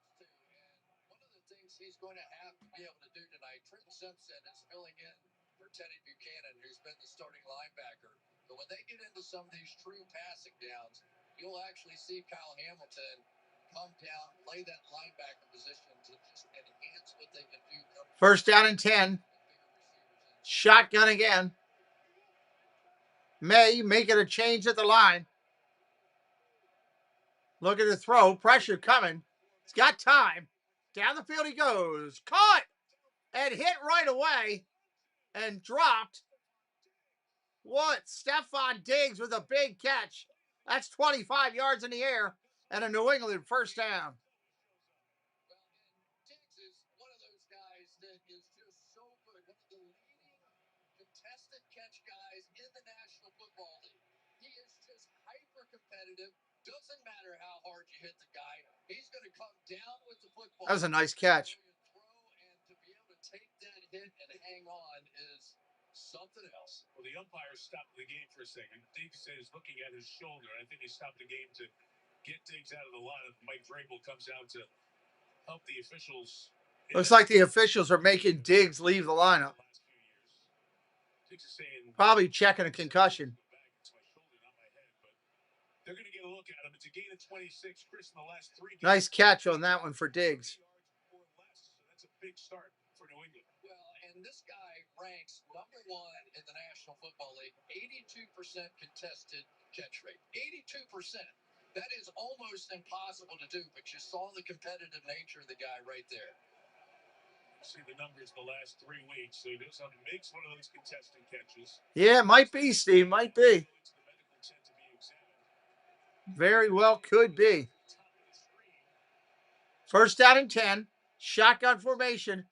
[SPEAKER 11] One of the things he's going to have to be able to do tonight, Trent Simpson is filling in for Teddy Buchanan, who's been the starting linebacker. But when they get into some of these true passing downs, you'll actually see Kyle Hamilton come down, play that linebacker position to just enhance what they can do.
[SPEAKER 1] First down and 10. Shotgun again. May making a change at the line. Looking to throw. Pressure coming. He's got time. Down the field he goes. Caught and hit right away and dropped. What? Stephon Diggs with a big catch. That's 25 yards in the air and a New England first down.
[SPEAKER 11] Diggs is one of those guys that is just so good. One of the leading contested catch guys in the National Football League. He is just hyper competitive. Doesn't matter how hard you hit the guy. He's going to come down with the football.
[SPEAKER 1] That was a nice catch.
[SPEAKER 11] And to be able to take that hit and hang on is something else.
[SPEAKER 5] Well, the umpire stopped the game for a second. Diggs is looking at his shoulder. I think he stopped the game to get Diggs out of the lineup. Mike Vrabel comes out to help the officials.
[SPEAKER 1] Looks like the officials are making Diggs leave the lineup. Probably checking a concussion.
[SPEAKER 5] They're going to get a look at him. It's a gain of 26. Chris, in the last 3 games.
[SPEAKER 1] Nice catch on that one for Diggs.
[SPEAKER 5] That's a big start for New England.
[SPEAKER 11] Well, and this guy ranks #1 in the National Football League, 82% contested catch rate. 82%. That is almost impossible to do, but you saw the competitive nature of the guy right there.
[SPEAKER 5] See the numbers the last 3 weeks. So he goes out and makes one of those contested catches.
[SPEAKER 1] Yeah, it might be, Steve. Might be. Very well could be. First down and 10. Shotgun formation.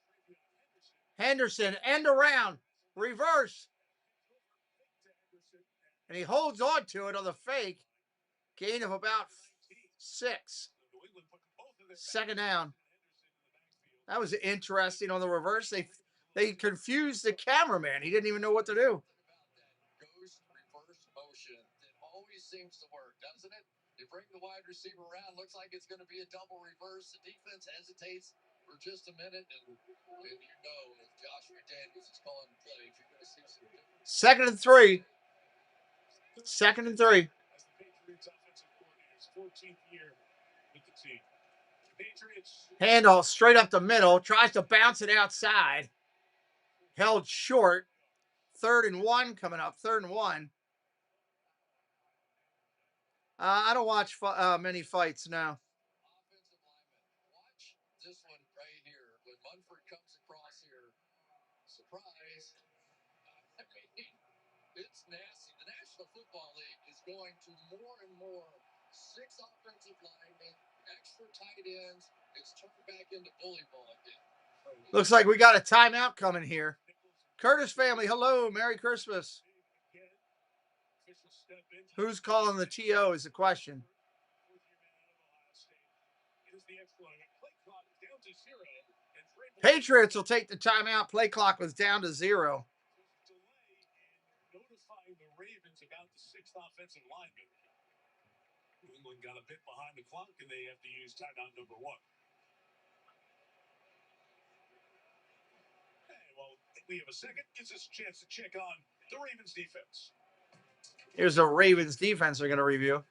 [SPEAKER 1] Henderson, end around. Reverse. And he holds on to it on the fake. Gain of about 6. Second down. That was interesting on the reverse. They confused the cameraman. He didn't even know what to do.
[SPEAKER 11] Ghost reverse motion that always seems to work, doesn't it? You bring the wide receiver around, looks like it's going to be a double reverse. The defense hesitates for just a minute, and if Josh McDaniels is calling the plays, you're going to see some difference.
[SPEAKER 1] Second and 3. Second and 3.
[SPEAKER 5] As the Patriots offensive coordinator's 14th year with the team. Patriots.
[SPEAKER 1] Handoff straight up the middle. Tries to bounce it outside. Held short. 3rd and 1 coming up. 3rd and 1. I don't watch many fights now.
[SPEAKER 11] Offensive lineman. Watch this one right here. When Munford comes across here, surprise. It's nasty. The National Football League is going to more and more 6 offensive linemen, extra tight ends. It's turned back into bully ball again.
[SPEAKER 1] Looks like we got a timeout coming here. Curtis family, hello. Merry Christmas. Who's calling the TO is the question. Patriots will take the timeout. Play clock was down to 0.
[SPEAKER 5] Notifying the Ravens about the 6th offensive lineman. New England got a bit behind the clock, and they have to use timeout number 1. Hey, well, we have a second. Gives us a chance to check on the Ravens defense.
[SPEAKER 1] Here's the Ravens defense we're going to review.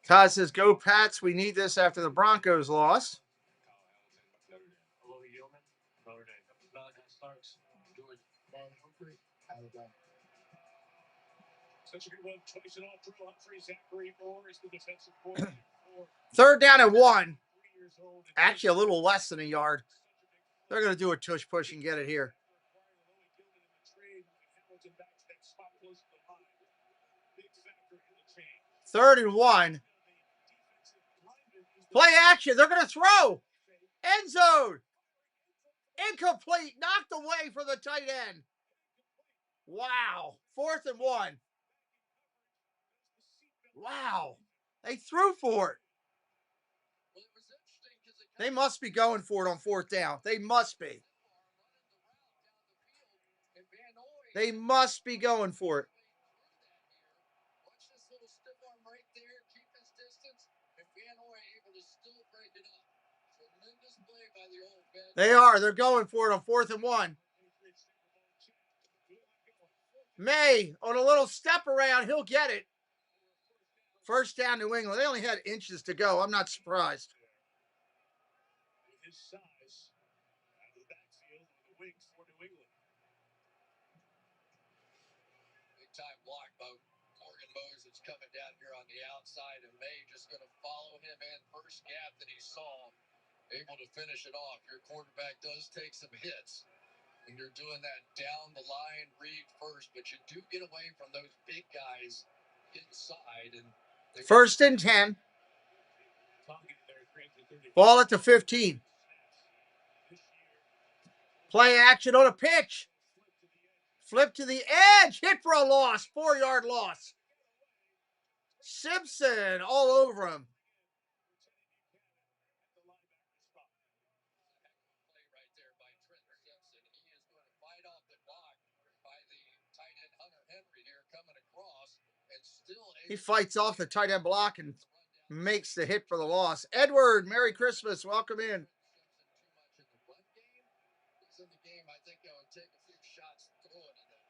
[SPEAKER 1] Todd says, go Pats. We need this after the Broncos lost.
[SPEAKER 5] Such a good one. Twice and all through Humphrey. Zachary Moore is the defensive coordinator.
[SPEAKER 1] 3rd down and 1. Actually, a little less than a yard. They're going to do a tush push and get it here. 3rd and 1. Play action. They're going to throw. End zone. Incomplete. Knocked away for the tight end. Wow. 4th and 1. Wow. They threw for it. They must be going for it on fourth down. They must be. They must be going for it.
[SPEAKER 11] Watch this little stiff arm right there. Keep his distance. And Van Noy able to still break it up. Tremendous play by the old vet.
[SPEAKER 1] They are. They're going for it on 4th and 1. May on a little step around. He'll get it. First down, New England. They only had inches to go. I'm not surprised.
[SPEAKER 5] With his size out of the backfield in the wings for New England.
[SPEAKER 11] Big time block by Morgan Moses coming down here on the outside, and May just going to follow him in. First gap that he saw, able to finish it off. Your quarterback does take some hits when you're doing that down the line read first, but you do get away from those big guys inside. And
[SPEAKER 1] 1st and 10. Ball at the 15. Play action on a pitch. Flip to the edge. Hit for a loss. 4-yard loss. Simpson all over him.
[SPEAKER 11] Play right there by Trent Simpson. He is going to fight off the block by the tight end Hunter Henry here coming across, and still
[SPEAKER 1] He fights off the tight end block and makes the hit for the loss. Edward, Merry Christmas. Welcome in.
[SPEAKER 11] In the game, I think I would take a few shots throwing in there.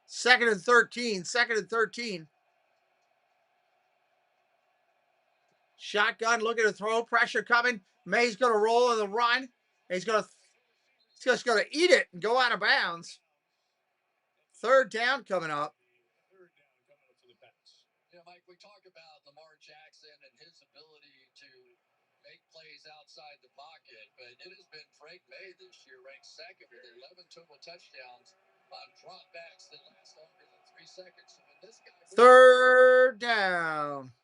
[SPEAKER 1] 2nd and 13. 2nd and 13. Shotgun looking to throw. Pressure coming. May's going to roll on the run. He's just going to eat it and go out of bounds. 3rd down coming up.
[SPEAKER 11] Yeah, Mike, we talk about Lamar Jackson and his ability to make plays outside the pocket, but it has been Frank May this year ranked 2nd with 11 total touchdowns on dropbacks that last longer than 3 seconds. So when this guy
[SPEAKER 1] 3rd down.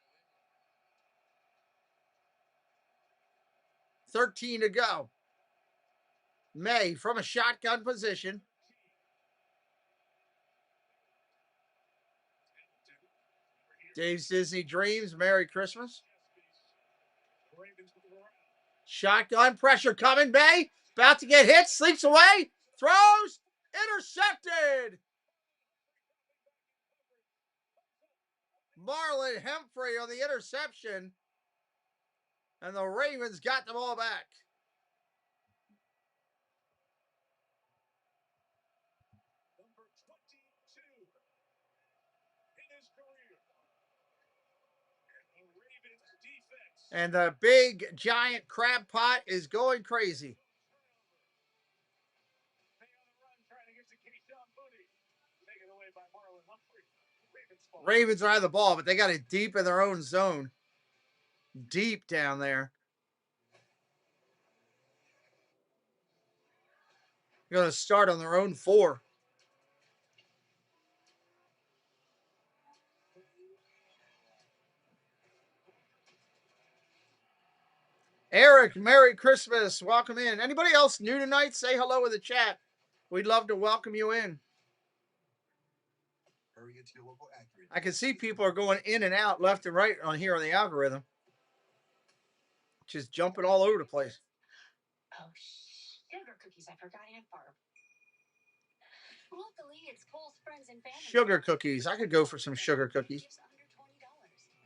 [SPEAKER 1] 13 to go. May from a shotgun position. Dave's Disney Dreams. Merry Christmas. Shotgun pressure coming. May about to get hit. Sleeps away. Throws. Intercepted. Marlon Humphrey on the interception. And the Ravens got the ball back.
[SPEAKER 5] Number 22 in his career. And the Ravens defense.
[SPEAKER 1] And the big giant crab pot is going crazy.
[SPEAKER 5] May on the run trying to get to Keyshawn Mooney. Taken away by Marlon Humphrey.
[SPEAKER 1] Ravens are out of the ball, but they got it deep in their own zone. Deep down there. They're going to start on their own 4. Eric, Merry Christmas. Welcome in. Anybody else new tonight? Say hello in the chat. We'd love to welcome you in. I can see people are going in and out left and right on here on the algorithm. Just jumping all over the place.
[SPEAKER 9] Oh, sugar cookies. I forgot Aunt Barb. Luckily, it's Cole's friends and family.
[SPEAKER 1] Sugar cookies. I could go for some sugar cookies.
[SPEAKER 9] Under $20.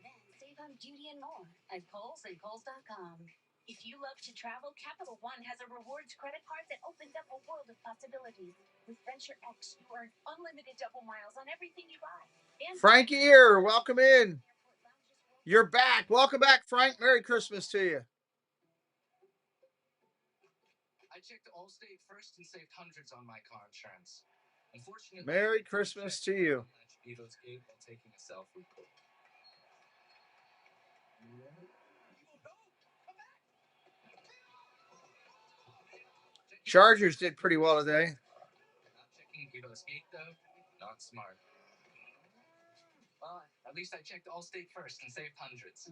[SPEAKER 9] Then save on beauty and more at Kohl's and Kohl's.com. If you love to travel, Capital One has a rewards credit card that opens up a world of possibilities. With Venture X, you earn unlimited double miles on everything you buy. And
[SPEAKER 1] Frankie here, welcome in. You're back. Welcome back, Frank. Merry Christmas to you.
[SPEAKER 12] I checked Allstate first and saved hundreds on my car insurance. Unfortunately,
[SPEAKER 1] Merry Christmas to you.
[SPEAKER 12] BALvsNE while taking a selfie.
[SPEAKER 1] Chargers did pretty well today.
[SPEAKER 12] Not checking BALvsNE though, not smart. Well, at least I checked Allstate first and saved hundreds.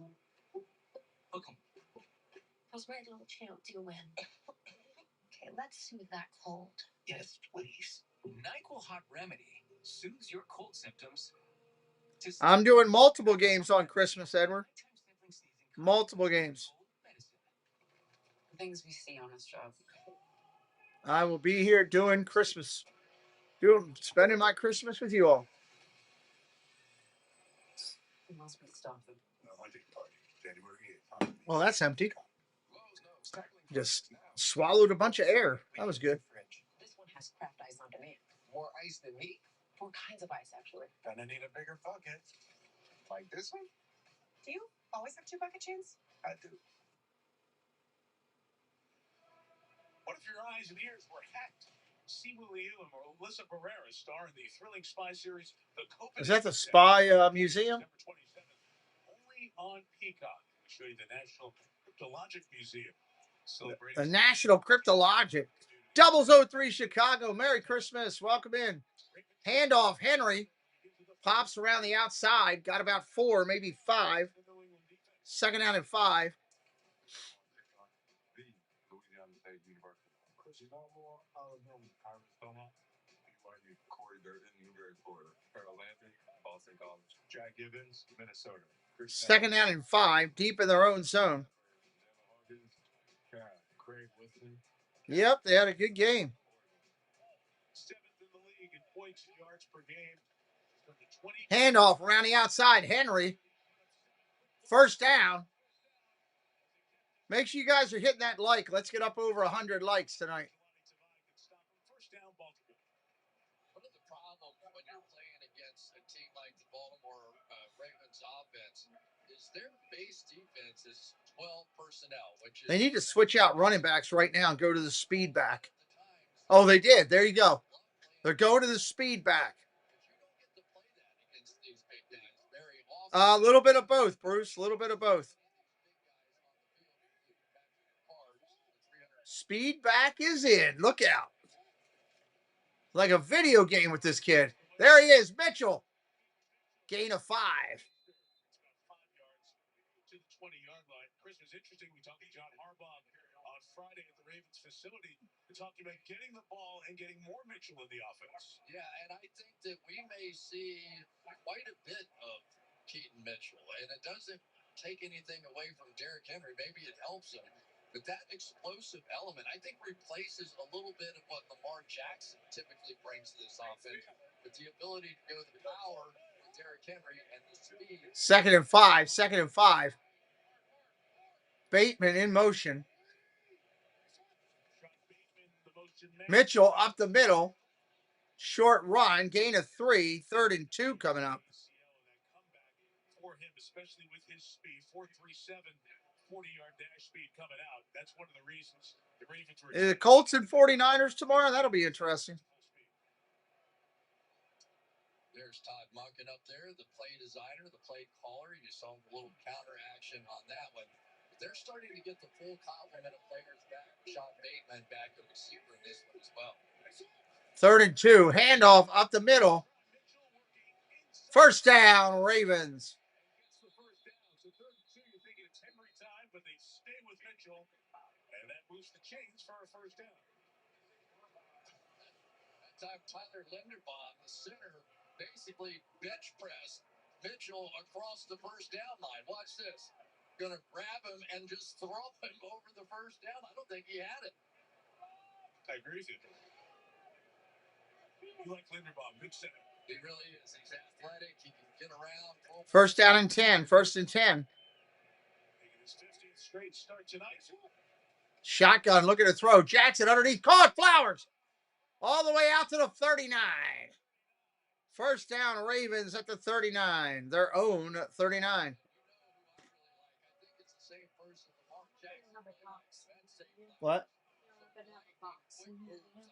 [SPEAKER 12] Hook 'em.
[SPEAKER 9] Those weird little channels do win. Okay, let's soothe that cold.
[SPEAKER 12] Yes, please. NyQuil Hot Remedy soothes your cold symptoms
[SPEAKER 1] I'm doing multiple games on Christmas, Edward. Multiple games.
[SPEAKER 4] Things we see on this job.
[SPEAKER 1] I will be here doing Christmas. Spending my Christmas with you all.
[SPEAKER 4] Must be stuff.
[SPEAKER 1] Well, that's empty. Just swallowed a bunch of air. That was good.
[SPEAKER 4] This one has craft ice on demand.
[SPEAKER 6] More ice than me.
[SPEAKER 4] 4 kinds of ice, actually.
[SPEAKER 8] Gonna need a bigger bucket. Like this one?
[SPEAKER 4] Do you always have 2 bucket chains?
[SPEAKER 8] I do.
[SPEAKER 5] What if your eyes and ears were hacked? Simu Liu and Melissa Barrera star in the thrilling spy series The Copenhagen.
[SPEAKER 1] Is that the Spy Museum?
[SPEAKER 5] September 27th, only on Peacock. We show you the National Cryptologic Museum.
[SPEAKER 1] The National Cryptologic. Doubles 03 Chicago. Merry Christmas. Welcome in. Handoff. Henry pops around the outside. Got about 4, maybe 5. Second down and 5.
[SPEAKER 5] Jack Gibbons, Minnesota.
[SPEAKER 1] Second down and 5, deep in their own zone. Yep, they had a good game.
[SPEAKER 5] 7th in the league in points and yards per game.
[SPEAKER 1] Handoff around the outside. Henry. First down. Make sure you guys are hitting that like. Let's get up over 100 likes tonight.
[SPEAKER 5] First down, Baltimore.
[SPEAKER 11] One of the problems when you're playing against a team like the Baltimore Ravens offense is their base defense is 12 personnel, which is
[SPEAKER 1] They need to switch out running backs right now and go to the speed back. Oh, they did. There you go. They're going to the speed back. A little bit of both, Bruce. A little bit of both. Speed back is in. Look out. Like a video game with this kid. There he is, Mitchell. Gain of 5.
[SPEAKER 5] To the 20-yard line. Chris, was interesting. We talked to John Harbaugh on Friday at the Ravens facility. We're talking about getting the ball and getting more Mitchell in the offense.
[SPEAKER 11] Yeah, and I think that we may see quite a bit of Keaton Mitchell, and it doesn't take anything away from Derrick Henry. Maybe it helps him. But that explosive element, I think, replaces a little bit of what Lamar Jackson typically brings to this offense. With the ability to go to the power with Derrick Henry and the speed.
[SPEAKER 1] Second and 5. Second and 5. Bateman in motion. Mitchell up the middle. Short run. Gain of 3. 3rd and 2 coming up.
[SPEAKER 5] For him, especially with his speed, 4.37, 40-yard dash speed coming out. That's one of the reasons the Ravens were.
[SPEAKER 1] The Colts and 49ers tomorrow. That'll be interesting.
[SPEAKER 11] There's Todd Monken up there, the play designer, the play caller. You saw a little counter action on that one. But they're starting to get the full complement of players back. Sean Bateman back, the receiver in this one as well.
[SPEAKER 1] 3rd and 2. Handoff up the middle. First down, Ravens.
[SPEAKER 5] So 3rd and 2, you're thinking it's Henry time, but they stay with Mitchell, and that moves the chains for a first down.
[SPEAKER 11] That time, Tyler Linderbaum, the center, basically bench press Mitchell across the first down line. Watch this. Going to grab him and just throw him over the first down. I don't think he had it.
[SPEAKER 5] I agree with you. You like Linderbaum, good center.
[SPEAKER 11] He really is. He's athletic. He can get around.
[SPEAKER 1] First down and 10. 1st and 10.
[SPEAKER 5] His 15th straight start tonight.
[SPEAKER 1] Shotgun looking to throw. Jackson underneath. Caught. Flowers. All the way out to the 39. First down, Ravens at the 39. Their own 39. What?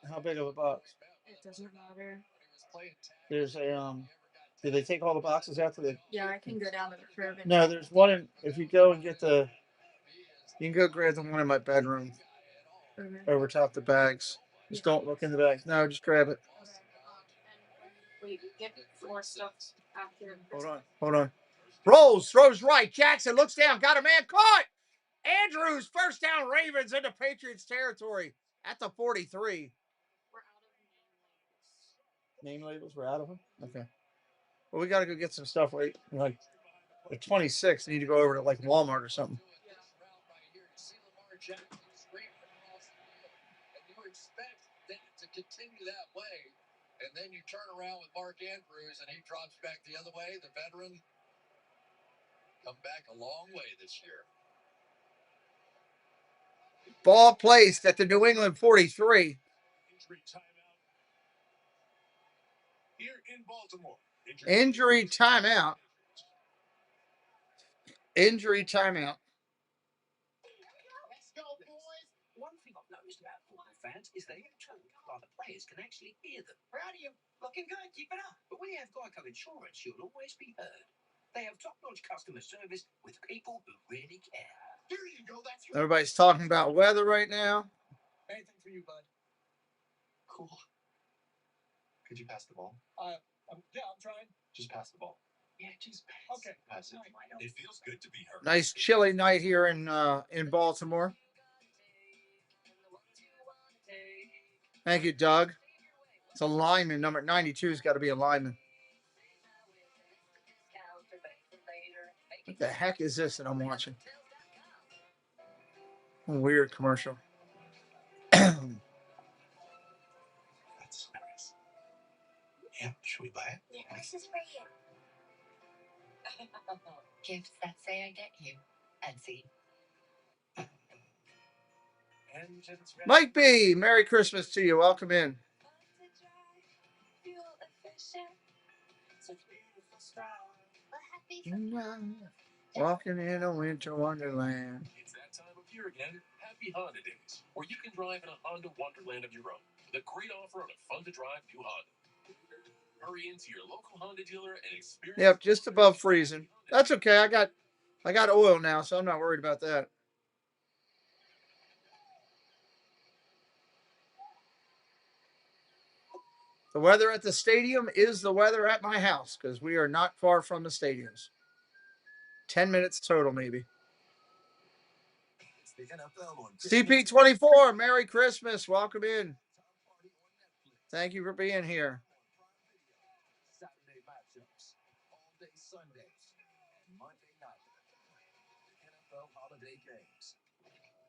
[SPEAKER 1] How big of a box?
[SPEAKER 2] It doesn't matter.
[SPEAKER 1] There's a did they take all the boxes out to the?
[SPEAKER 2] Yeah, I can go down to the crib.
[SPEAKER 1] No, there's one in. If you go and get the, you can go grab the one in my bedroom. Over top the bags. Just don't look in the bags. No, just grab it.
[SPEAKER 2] Okay. And wait, get more stuff after.
[SPEAKER 1] Hold on. Rolls, throws right. Jackson looks down. Got a man caught. Andrews, first down, Ravens into Patriots territory at the 43.
[SPEAKER 2] We're out of
[SPEAKER 1] name labels. We're out of them? Okay. Well, we got to go get some stuff. Like the 26th, I need to go over to like Walmart or something.
[SPEAKER 11] And you expect that to continue that way. And then you turn around with Mark Andrews and he drops back the other way. The veteran come back a long way this year.
[SPEAKER 1] Ball placed at the New England 43.
[SPEAKER 5] Injury timeout here in Baltimore.
[SPEAKER 1] Injury timeout. Injury timeout.
[SPEAKER 12] Let's go, boys. One thing I've noticed about football fans is they tune while the players can actually hear them. Proud of you. Looking good. Keep it up. But when you have Geico Insurance, you'll always be heard. They have top-notch customer service with people who really care.
[SPEAKER 11] Here you go. That's right.
[SPEAKER 1] Everybody's talking about weather right now.
[SPEAKER 6] Anything for you, bud.
[SPEAKER 8] Cool. Could you pass the ball?
[SPEAKER 6] Yeah, I'm trying.
[SPEAKER 8] Just pass the ball.
[SPEAKER 12] Yeah, just pass.
[SPEAKER 6] Okay.
[SPEAKER 8] Pass it.
[SPEAKER 5] It feels good to be heard.
[SPEAKER 1] Nice chilly night here in Baltimore. Thank you, Doug. It's a lineman. Number 92's got to be a lineman. What the heck is this that I'm watching? A weird commercial.
[SPEAKER 8] That's nice. Yeah, should we buy it?
[SPEAKER 7] Yeah, this is for you.
[SPEAKER 9] Gifts that say I get you. Etsy.
[SPEAKER 1] Mike B, Merry Christmas to you. Welcome in. Walking in a winter wonderland.
[SPEAKER 5] It's that time of year again. Happy Honda Days, where you can drive in a Honda Wonderland of your own with a great offer on a fun-to-drive new Honda. Hurry into your local Honda dealer and experience.
[SPEAKER 1] Yep, just above freezing. That's okay. I got oil now, so I'm not worried about that. The weather at the stadium is the weather at my house because we are not far from the stadiums. 10 minutes total, maybe. CP24, Merry Christmas. Welcome in. Thank you for being here.
[SPEAKER 11] Saturday matchups, all day Sundays, and Monday night. NFL holiday games.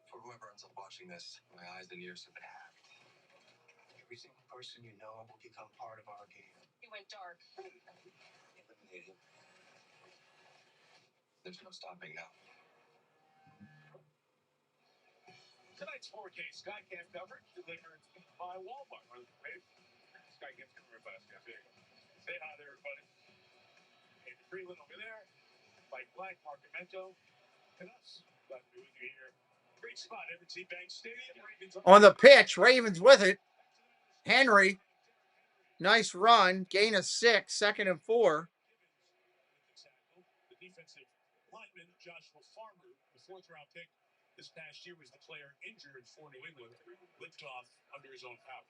[SPEAKER 8] For whoever ends up watching this, my eyes and ears have been hacked. Every single person you know will become part of our game.
[SPEAKER 9] He went dark.
[SPEAKER 8] Eliminated. There's no stopping now.
[SPEAKER 5] Tonight's 4K Skycam coverage delivered by Walmart. Skycam's covered by us. There you go. Say hi there, everybody. And Freeland over there, Mike Black, Mark Demento, and us. Glad to be with you here. Great spot, M&T Bank Stadium. Ravens
[SPEAKER 1] On the pitch, Ravens with it. Henry, nice run, gain of 6, 2nd and 4.
[SPEAKER 5] The defensive lineman, Joshua Farmer, the 4th-round pick this past year, was the player injured for New England, lift off under his own power.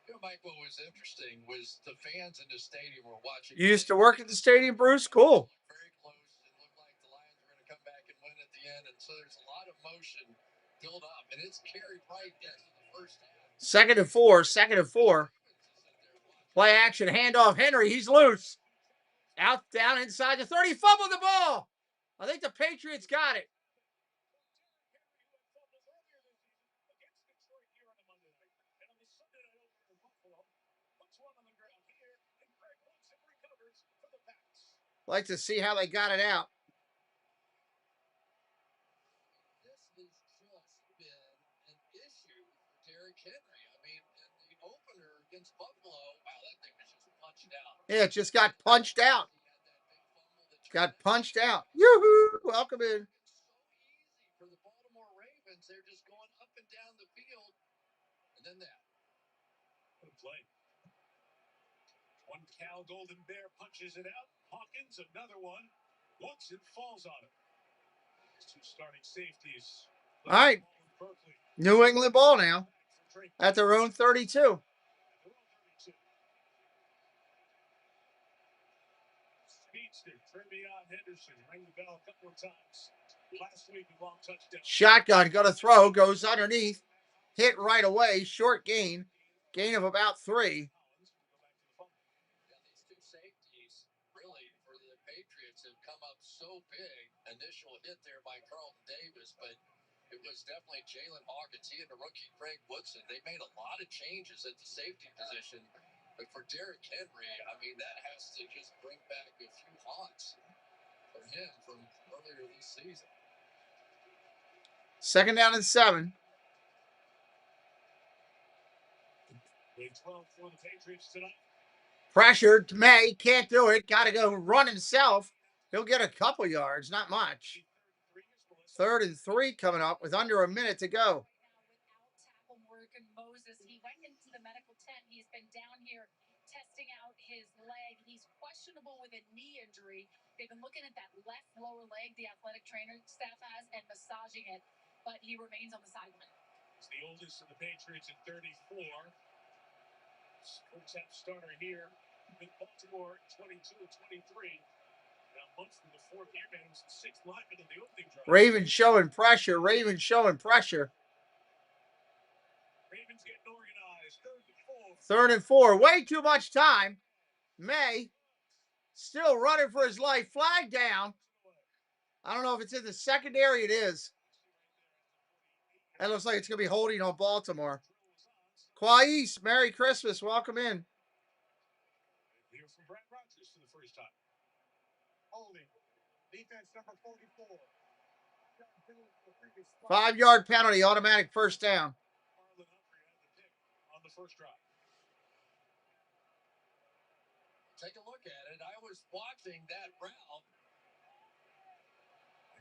[SPEAKER 11] You know, Mike, what was interesting was the fans in the stadium were watching.
[SPEAKER 1] You used to work at the stadium, Bruce? Cool.
[SPEAKER 11] Very close. It looked like the Lions were going to come back and win at the end, and so there's a lot of motion built up, and it's carried right into the first half.
[SPEAKER 1] 2nd and 4, 2nd and 4. Play action, handoff, Henry, he's loose. Out, down inside the 30, fumbled the ball. I think the Patriots got it. Like to see how they got it out.
[SPEAKER 11] This has just been an issue for Derrick Henry. I mean, in the opener against Buffalo, wow, that thing was just punched out.
[SPEAKER 1] Yeah, it just got punched out. Got punched out. Yoo-hoo! Welcome in.
[SPEAKER 11] It's so easy for the Baltimore Ravens. They're just going up and down the field. And then that.
[SPEAKER 5] Good play. One Cal Golden Bear punches it out. Hawkins, another one. Looks and falls on him. Two starting safeties.
[SPEAKER 1] All right. New England ball now. At their own 32. Shotgun, got to throw, goes underneath. Hit right away, short gain. Gain of about 3.
[SPEAKER 11] Yeah, these two safeties really so big. Initial hit there by Carlton Davis, but it was definitely Jalen Hawkins. He and the rookie Greg Woodson. They made a lot of changes at the safety position. But for Derrick Henry, I mean, that has to just bring back a few haunts from him from earlier this season.
[SPEAKER 1] 2nd down and 7.
[SPEAKER 5] Big 12 for the Patriots tonight.
[SPEAKER 1] Pressured. May can't do it. Got to go run himself. He'll get a couple yards, not much. 3rd and 3 coming up with under a minute to go.
[SPEAKER 10] Tackle Morgan Moses. He went into the medical tent. He's been down here testing out his leg. He's questionable with a knee injury. They've been looking at that left lower leg the athletic trainer staff has and massaging it, but he remains on the sideline.
[SPEAKER 5] He's the oldest of the Patriots at 34. First half starter here with Baltimore 22-23. Now months from the 4th year, man, it was the 6th lineman in the opening drive.
[SPEAKER 1] Ravens showing pressure. Ravens showing pressure.
[SPEAKER 5] Ravens getting organized. 3rd and 4.
[SPEAKER 1] 3rd and 4. Way too much time. May still running for his life. Flag down. I don't know if it's in the secondary. It is. That looks like it's going to be holding on Baltimore. Quais, Merry Christmas. Welcome in.
[SPEAKER 5] Here from Brad Rogers for the first time.
[SPEAKER 6] Holding. Defense number 44.
[SPEAKER 1] 5-yard penalty, automatic first down.
[SPEAKER 5] Marlon Humphrey had the pick on the first drive.
[SPEAKER 11] Take a look at it. I was watching that route.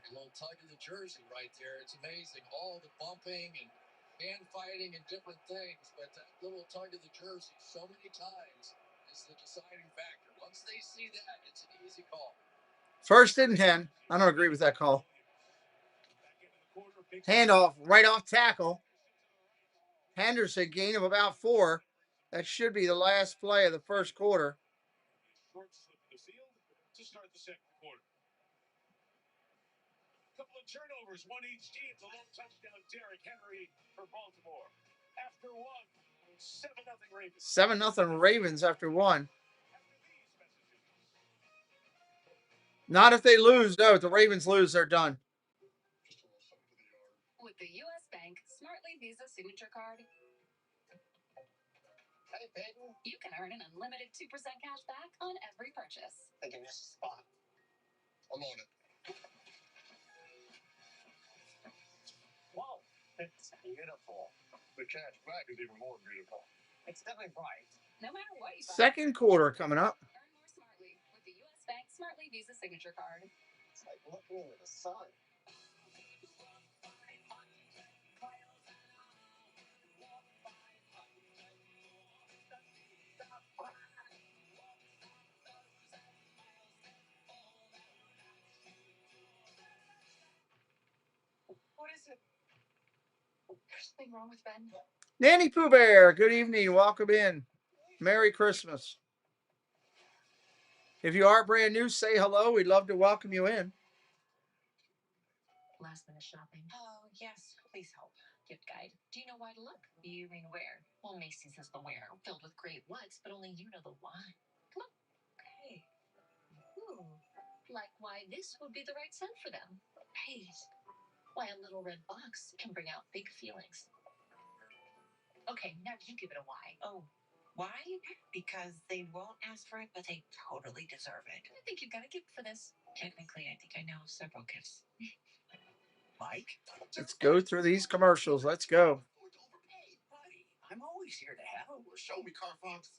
[SPEAKER 11] A little tug of the jersey right there. It's amazing. All the bumping and hand fighting and different things. But that little tug of the jersey so many times is the deciding factor. Once they see that, it's an easy call.
[SPEAKER 1] 1st and 10. I don't agree with that call. Handoff, right off tackle. Henderson, gain of about 4. That should be the last play of the first quarter.
[SPEAKER 5] Short slip of the field to start the 2nd quarter. Couple of turnovers, one each team. The long touchdown, Derrick Henry for Baltimore. After 1, 7-0 Ravens.
[SPEAKER 1] 7-0 Ravens after 1. Not if they lose. No, if the Ravens lose, they're done.
[SPEAKER 9] With the U.S. Bank Smartly Visa Signature Card,
[SPEAKER 6] Hey, Peyton.
[SPEAKER 9] you can earn an unlimited 2% cash back on every purchase.
[SPEAKER 6] I think this spot. I'm on it.
[SPEAKER 12] Whoa, it's beautiful.
[SPEAKER 5] The cash back is even more beautiful.
[SPEAKER 12] It's definitely bright.
[SPEAKER 9] No matter what you buy.
[SPEAKER 1] 2nd quarter coming up.
[SPEAKER 9] Earn more smartly with the U.S. Bank Smartly Visa Signature Card.
[SPEAKER 6] It's like looking into the sun.
[SPEAKER 12] What is it?
[SPEAKER 9] Something wrong with Ben?
[SPEAKER 1] Nanny Pooh Bear, good evening. Welcome in. Merry Christmas. If you are brand new, say hello. We'd love to welcome you in.
[SPEAKER 9] Last minute shopping.
[SPEAKER 12] Oh, yes. Please help.
[SPEAKER 9] Gift guide. Do you know why to look? You mean where? Well, Macy's is the where, filled with great whats, but only you know the why. Come on.
[SPEAKER 12] Okay.
[SPEAKER 9] Ooh. Like why this would be the right scent for them. Right. Why a little red box can bring out big feelings. Okay, now you give it a why.
[SPEAKER 12] Oh, why? Because they won't ask for it, but they totally deserve it.
[SPEAKER 9] I think you've got a gift for this.
[SPEAKER 12] Technically, I think I know several gifts.
[SPEAKER 8] Mike?
[SPEAKER 1] Let's go through these commercials. Let's go.
[SPEAKER 8] Hey, buddy. I'm always here to help. Show me, Carfax.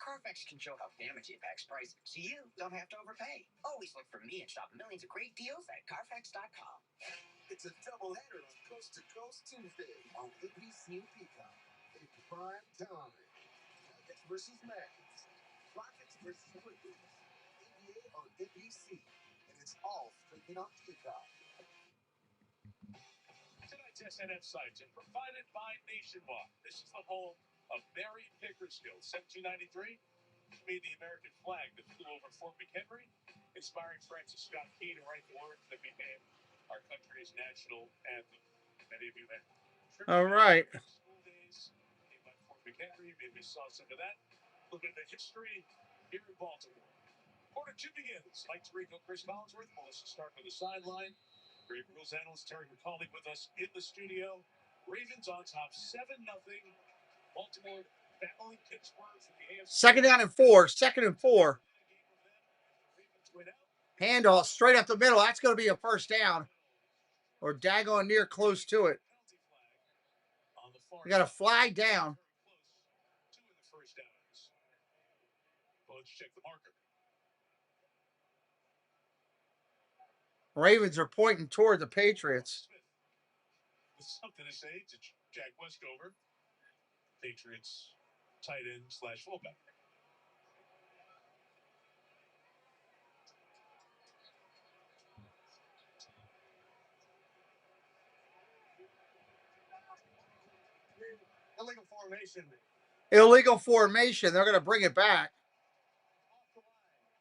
[SPEAKER 8] Carfax can show how damage impacts price, so you don't have to overpay. Always look for me and shop millions of great deals at Carfax.com. It's a doubleheader on Coast to Coast Tuesday on NBC Peacock. In prime time. Nuggets versus Mags. Rockets versus Clippers. NBA on NBC. And it's all streaming on Peacock.
[SPEAKER 5] Tonight's SNF sites are provided by Nationwide. This is the home of Mary Pickersgill, 1793. Made the American flag that flew over Fort McHenry, inspiring Francis Scott Key to write the words that became our country's national anthem. Many of you had
[SPEAKER 1] All right.
[SPEAKER 5] school days came by Fort McHenry. Maybe saw some of that. A little bit of the history here in Baltimore. Quarter two begins. Mike Tirico, Chris Collinsworth, Melissa Stark on the sideline. Great rules analyst Terry McCauley with us in the studio. Ravens on top 7-0. Baltimore battling Pittsburgh for the AFC.
[SPEAKER 1] Second down and 4. Second and 4. Handoff straight up the middle. That's going to be a first down. Or daggone near close to it. We got a flag down.
[SPEAKER 5] Check the marker.
[SPEAKER 1] Ravens are pointing toward the Patriots.
[SPEAKER 5] With something to say to Jack Westover, Patriots tight end / fullback. Illegal formation.
[SPEAKER 1] Illegal formation. They're going to bring it back.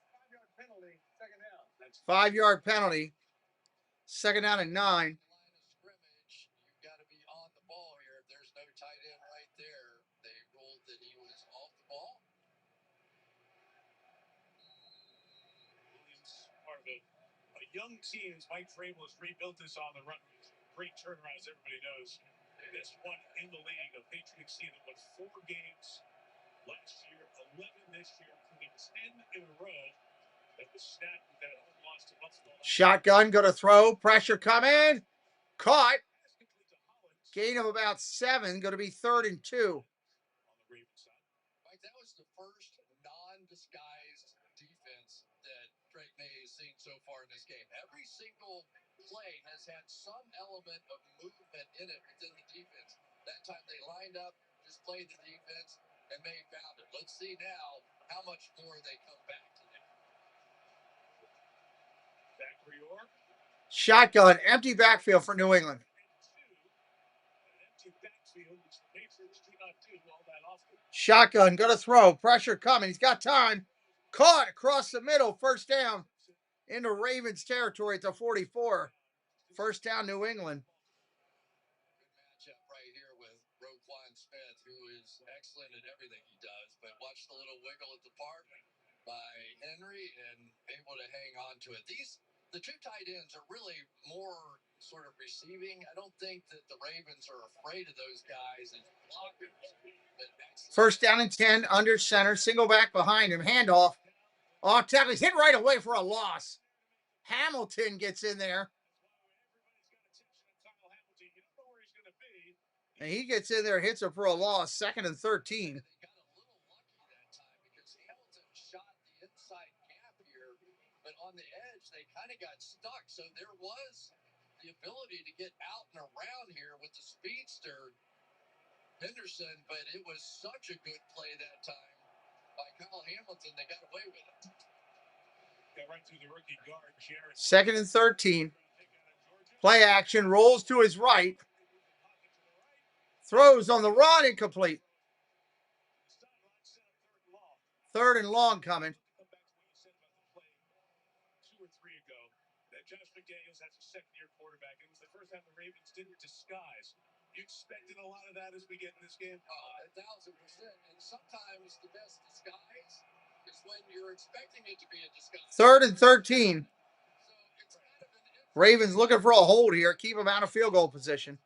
[SPEAKER 5] 5-yard penalty, second down.
[SPEAKER 1] 5-yard penalty. Second down and 9.
[SPEAKER 11] Line of scrimmage, you've got to be on the ball here. If there's no tight end right there, they ruled that he was off the ball.
[SPEAKER 5] Williams, part of a young team. Mike Vrabel has rebuilt this on the run. Great turnaround, as everybody knows. Best one in the league. A Patriots team that won 4 games last year, 11 this year, including 10 in a row. That was snapped with that home loss to Buffalo.
[SPEAKER 1] Shotgun, go to throw. Pressure coming. Caught. Gain of about 7. Going to be 3rd and 2.
[SPEAKER 5] On the Ravens side.
[SPEAKER 11] Mike, that was the first non-disguised defense that Drake May has seen so far in this game. Every single play has had some element of movement in it within the defense. That time they lined up, just played the defense, and May found it. Let's see now how much more they come back today.
[SPEAKER 5] Zachary Orr.
[SPEAKER 1] Shotgun, empty backfield for New England. Shotgun, go to throw. Pressure coming. He's got time. Caught across the middle. First down into Ravens territory at the 44. First down, New England.
[SPEAKER 11] Good matchup right here with Roquan Smith, who is excellent at everything he does. But watch the little wiggle at the park by Henry and able to hang on to it. The 2 tight ends are really more sort of receiving. I don't think that the Ravens are afraid of those guys as blockers.
[SPEAKER 1] First down and 10, under center, single back behind him, handoff. Off tackle, he's hit right away for a loss. Hamilton gets in there. And he gets in there, hits him for a loss, 2nd and 13.
[SPEAKER 11] They got a little lucky that time because Hamilton shot the inside gap here, but on the edge, they kind of got stuck. So there was the ability to get out and around here with the speedster Henderson, but it was such a good play that time by Kyle Hamilton. They got away with it.
[SPEAKER 5] Got right through the rookie guard, Jared.
[SPEAKER 1] 2nd and 13. Play action, rolls to his right. Throws on the run, incomplete. 3rd and long coming.
[SPEAKER 5] Come back to what you said about the play 2 or 3 ago. That Josh McDaniels has a second-year quarterback. It was the first time the Ravens didn't disguise. You expected a lot of that as we get in this game?
[SPEAKER 11] 1,000%. And sometimes the best disguise is when you're expecting it to be a disguise.
[SPEAKER 1] 3rd and 13.
[SPEAKER 11] So it's kind of an
[SPEAKER 1] Ravens looking for a hold here. Keep him out of field goal position.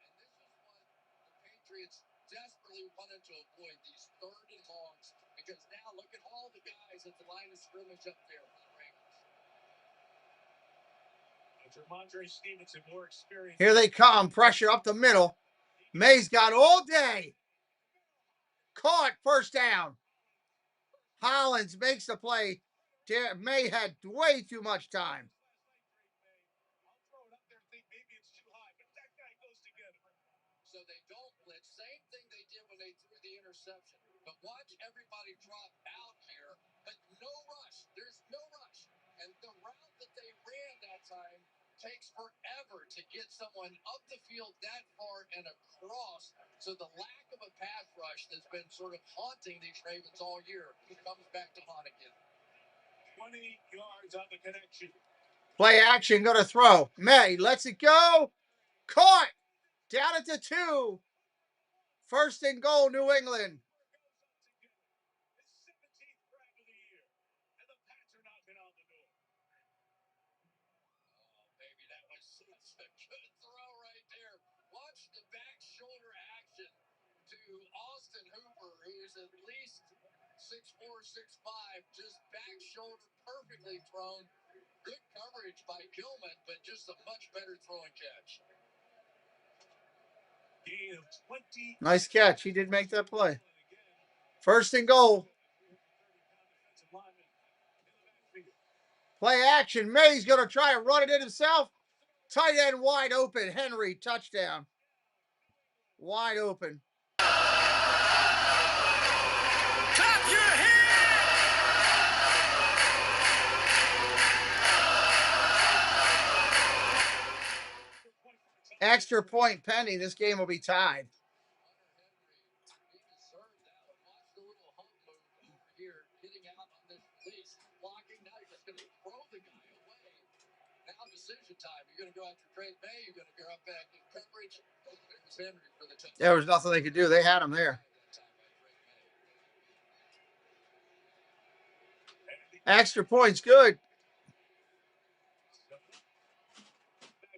[SPEAKER 11] and this is what the Patriots desperately wanted to avoid, these 3rd and longs, because now look at all the guys at the line of scrimmage up there for the Ravens.
[SPEAKER 5] Jermondre Stevenson, more experience.
[SPEAKER 1] Here they come. Pressure up the middle. May's got all day. Caught. First down. Hollins makes the play. May had way too much time.
[SPEAKER 5] I'll throw it up there and think maybe it's too high, but that guy goes together.
[SPEAKER 11] So they don't blitz. Same thing they did when they threw the interception. But watch everybody drop out here, but no rush. There's no rush. And the route that they ran that time takes forever to get someone up the field that far and across. So the lack of a pass rush that's been sort of haunting these Ravens all year comes back to haunt again.
[SPEAKER 5] 20 yards on the connection.
[SPEAKER 1] Play action, go to throw. May lets it go. Caught. Down at the 2. 1st and goal, New England.
[SPEAKER 5] His 17th grab of the year. And the Pats are
[SPEAKER 11] Good throw right there. Watch the back shoulder action to Austin Hooper, who's at least 6'4", 6'5", just back shoulder perfectly thrown. Good coverage by Gilman, but just a much better throw and catch.
[SPEAKER 1] Nice catch. He did make that play. First and goal. Play action. May's going to try and run it in himself. Tight end wide open. Henry, touchdown. Wide open.
[SPEAKER 13] Clap your
[SPEAKER 1] Extra point pending. This game will be tied.
[SPEAKER 11] He deserved that. Watch the little hump move over here, getting out on this release, blocking. Now you're just going to throw the guy away. Now decision time. You're going to go after Drake May. You're going to go up back in coverage. There's Henry for the touchdown.
[SPEAKER 1] There was nothing they could do. They had him there. Extra points, good.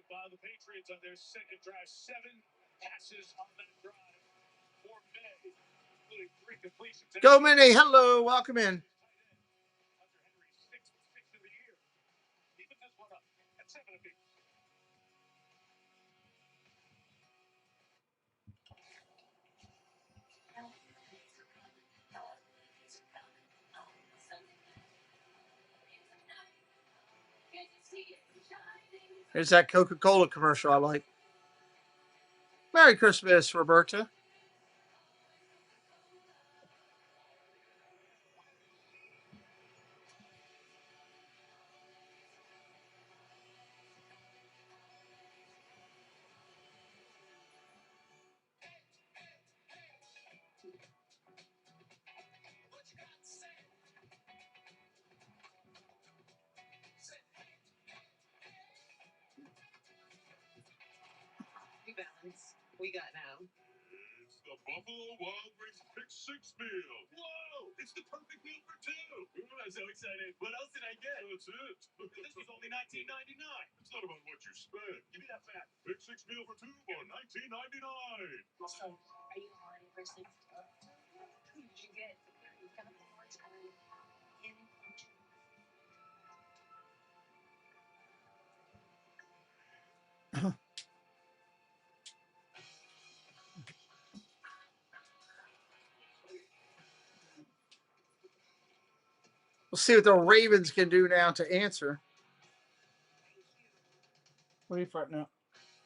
[SPEAKER 5] By the Patriots on their second drive, 7 passes on that drive for May, including 3 completions.
[SPEAKER 1] Go Minnie, hello, welcome in.
[SPEAKER 5] Hunter Henry, 6 of the year. Even this one up at 7 apiece.
[SPEAKER 1] There's that Coca-Cola commercial I like. Merry Christmas, Roberta.
[SPEAKER 4] Balance. We got now.
[SPEAKER 5] It's the Buffalo Wild Wings Pick 6 meal. Whoa! It's the perfect meal for 2. Ooh, I'm so excited. What else did I get? That's it. This was only $19.99. It's not about what you spend. Give me that fat. Pick 6 meal for 2 for $19.99.
[SPEAKER 9] So, are you a holiday person? Who did you get? You got the orange color in
[SPEAKER 1] We'll see what the Ravens can do now to answer. What are you farting out?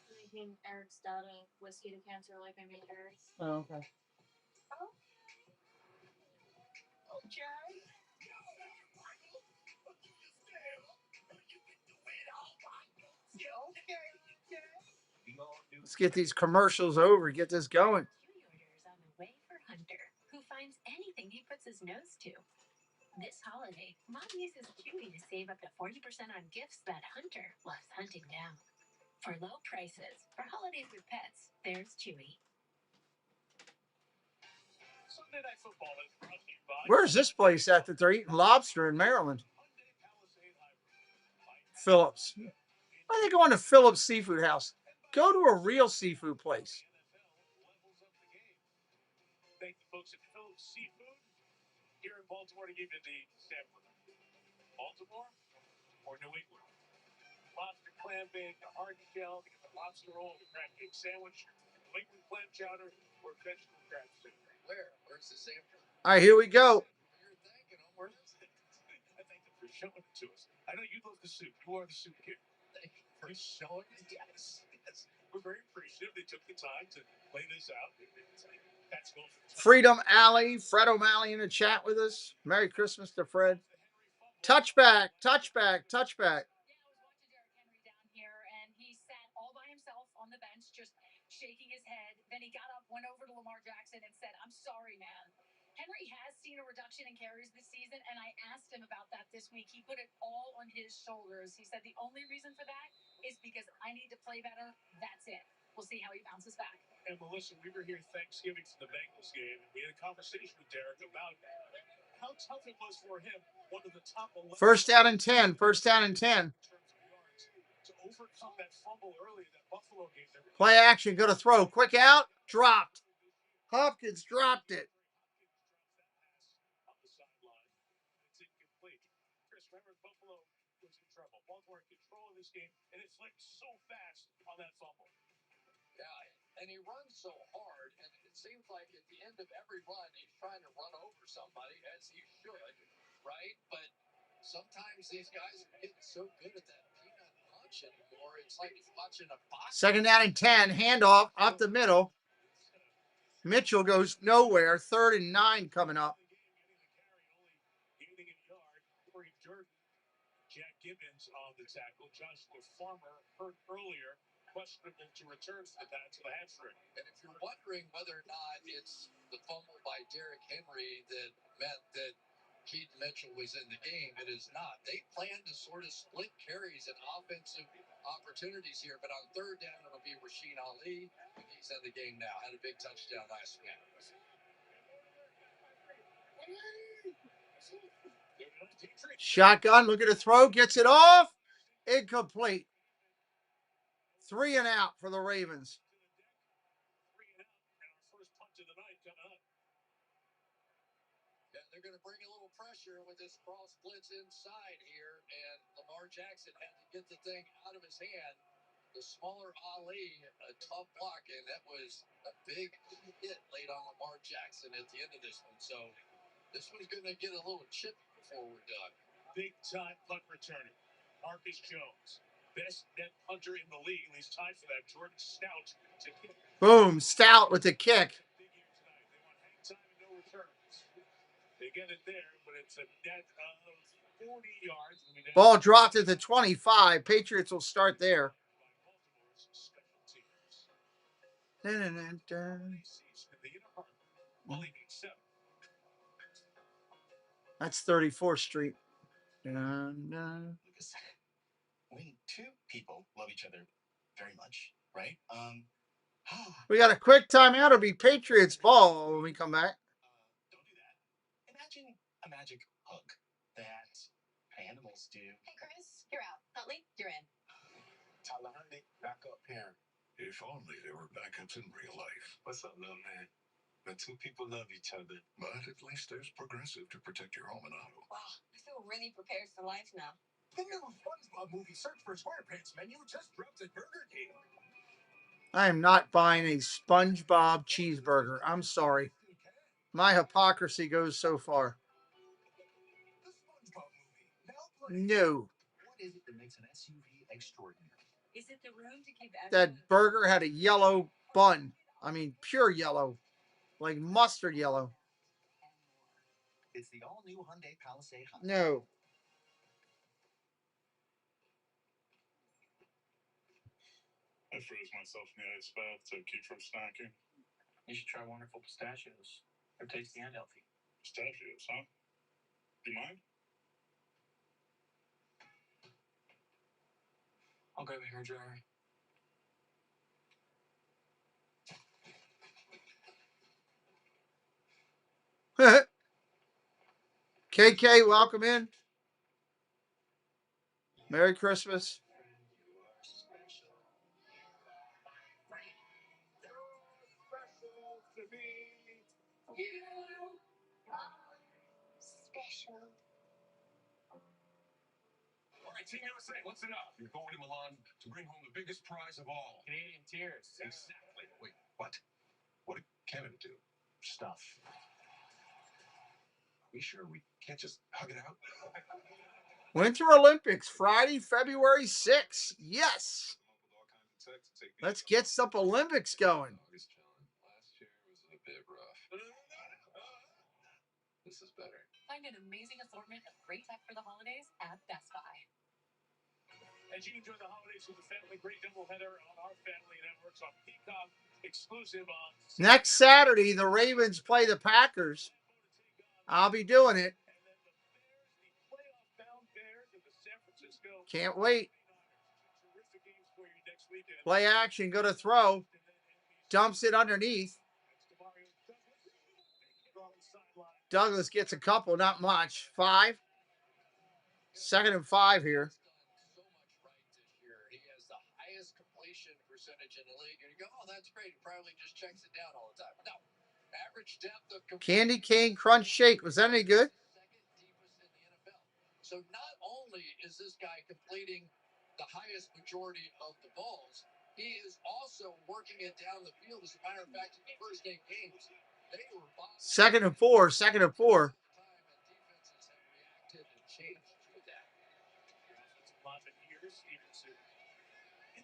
[SPEAKER 2] Making Eric's dad a whiskey to cancer like I made Eric's.
[SPEAKER 1] Oh, okay. Let's get these commercials over. Get this going.
[SPEAKER 9] Chewy orders on the way for Hunter, who finds anything he puts his nose to. This holiday, Mom uses Chewy to save up to 40% on gifts that Hunter loves hunting down. For low prices, for holidays with pets, there's Chewy.
[SPEAKER 5] Sunday Night Football is brought to you by...
[SPEAKER 1] Where's this place at that they're eating lobster in Maryland? Phillips. Why are they going to Phillips Seafood House? Go to a real seafood place.
[SPEAKER 5] Thank the folks at Phillips Seafood here in Baltimore to give you the sample. Baltimore or New England? Lobster clam bake, the hard shell, the lobster roll, the crab cake sandwich, New England clam chowder, or vegetable crab soup.
[SPEAKER 11] Where's the sample?
[SPEAKER 1] All right, here we go.
[SPEAKER 11] You're thanking them. Where's
[SPEAKER 5] I thank them for showing it to us. I know you love the soup. You are the soup kid.
[SPEAKER 11] Thank you for showing it.
[SPEAKER 5] Yes. We're very appreciative. They took the time to lay this out. That's cool.
[SPEAKER 1] Freedom Alley, Fred O'Malley in the chat with us. Merry Christmas to Fred. Touchback, touchback, touchback.
[SPEAKER 10] Yeah, I was watching Derrick Henry down here, and he sat all by himself on the bench, just shaking his head. Then he got up, went over to Lamar Jackson, and said, "I'm sorry, man." Henry has seen a reduction in carries this season, and I asked him about that this week. He put it all on his shoulders. He said the only reason for that is because I need to play better. That's it. We'll see how he bounces back.
[SPEAKER 5] And Melissa, we were here Thanksgiving for the Bengals game, and we had a conversation with Derrick about how tough it was for him. One of the top 11.
[SPEAKER 1] First down and 10. First down and 10.
[SPEAKER 5] In terms of yards to overcome that fumble early in that Buffalo game.
[SPEAKER 1] Play action, go to throw. Quick out, dropped. Hopkins dropped it.
[SPEAKER 5] On the sideline. It's incomplete. Chris, remember Buffalo was in trouble. Baltimore in control of this game, and it flipped so fast on that fumble.
[SPEAKER 11] Yeah, and he runs so hard, and it seems like at the end of every run, he's trying to run over somebody, as he should, right? But sometimes these guys are getting so good at that peanut punch anymore. It's like watching a box.
[SPEAKER 1] 2nd down and 10, handoff up the middle. Mitchell goes nowhere. 3rd and 9 coming up.
[SPEAKER 5] Gaining a yard. Corey Jordan, Jack Gibbons on the tackle. Joshua Farmer hurt earlier. Questionable to return to the hamstring.
[SPEAKER 11] And if you're wondering whether or not it's the fumble by Derrick Henry that meant that Keith Mitchell was in the game, it is not. They plan to sort of split carries and offensive opportunities here, but on 3rd down, it'll be Rasheen Ali, and he's in the game now. Had a big touchdown last week.
[SPEAKER 1] Shotgun, look at the throw, gets it off. Incomplete. 3 and out for the Ravens.
[SPEAKER 5] 3 and out, and our first punt of the night coming up.
[SPEAKER 11] Yeah, they're going to bring a little pressure with this cross blitz inside here, and Lamar Jackson had to get the thing out of his hand. The smaller Ali, a tough block, and that was a big hit late on Lamar Jackson at the end of this one. So this one's going to get a little chippy before we're done.
[SPEAKER 5] Big time punt returner, Marcus Jones, best net punter in the league, and he's tied for that. Jordan Stout to kick.
[SPEAKER 1] Boom, Stout with the kick.
[SPEAKER 5] Big year tonight. They want hang time and no returns. They get it there, but it's a net of 40 yards.
[SPEAKER 1] Ball dropped at the 25. Patriots will start there.
[SPEAKER 5] Baltimore's special teams.
[SPEAKER 1] Dun, dun, dun, dun. That's 34th Street. Dun, dun.
[SPEAKER 8] When two people love each other very much, right?
[SPEAKER 1] We got a quick timeout. It'll be Patriots ball when we come back.
[SPEAKER 8] Don't do that. Imagine a magic hug that animals do.
[SPEAKER 9] Hey, Chris, you're out. Huntley, you're in.
[SPEAKER 8] Talahani, backup parent.
[SPEAKER 14] If only there were backups in real life.
[SPEAKER 8] What's up, little man? When two people love each other.
[SPEAKER 14] But at least there's Progressive to protect your home and auto.
[SPEAKER 9] Wow, I feel really prepared for life now.
[SPEAKER 8] The new SpongeBob movie Search for SquarePants menu just dropped at Burger King.
[SPEAKER 1] I am not buying a SpongeBob cheeseburger. I'm sorry. My hypocrisy goes so far.
[SPEAKER 8] The SpongeBob movie. Now playing.
[SPEAKER 1] No.
[SPEAKER 8] What is it that makes an SUV extraordinary?
[SPEAKER 9] Is it the room to keep
[SPEAKER 1] That burger had a yellow bun. I mean, pure yellow. Like mustard yellow.
[SPEAKER 8] It's the all-new Hyundai Palisade.
[SPEAKER 1] No.
[SPEAKER 14] I froze myself in the ice bath to keep from snacking.
[SPEAKER 8] You should try wonderful pistachios. They're tasty and healthy.
[SPEAKER 14] Pistachios, huh? Do you mind?
[SPEAKER 8] I'll grab a hairdryer.
[SPEAKER 1] KK, welcome in. Merry Christmas.
[SPEAKER 7] Special.
[SPEAKER 5] All right, Team USA, what's it up?
[SPEAKER 14] You're going to Milan to bring home the biggest prize of all.
[SPEAKER 5] Canadian tears.
[SPEAKER 14] Exactly. Wait, what? What did Canada do?
[SPEAKER 8] Stuff.
[SPEAKER 14] Are we sure we can't just hug it out?
[SPEAKER 1] Winter Olympics, Friday, February 6th. Yes. Let's get some Olympics going.
[SPEAKER 14] Last year was a bit rough. This is better.
[SPEAKER 10] Find an amazing assortment of great tech for the holidays at Best Buy.
[SPEAKER 5] As you enjoy the holidays with the family, great doubleheader on our family networks on Peacock, exclusive on
[SPEAKER 1] Next Saturday, the Ravens play the Packers. I'll be doing it. Can't wait. Play action, go to throw. Dumps it underneath. Douglas gets a couple, not much. 5. 2nd and 5 here.
[SPEAKER 11] So much right this year. He the highest completion percentage in the league. And you go, oh, that's great. He probably just checks it down all the time. No. Average depth of
[SPEAKER 1] Candy cane crunch shake. Was that any good?
[SPEAKER 11] Second deepest in the NFL. So not only is this guy completing the highest majority of the balls, he is also working it down the field. As a matter of fact, in the first 8 games, they were
[SPEAKER 1] second and 4. Second and 4.
[SPEAKER 11] time, and defenses have reacted and changed to that.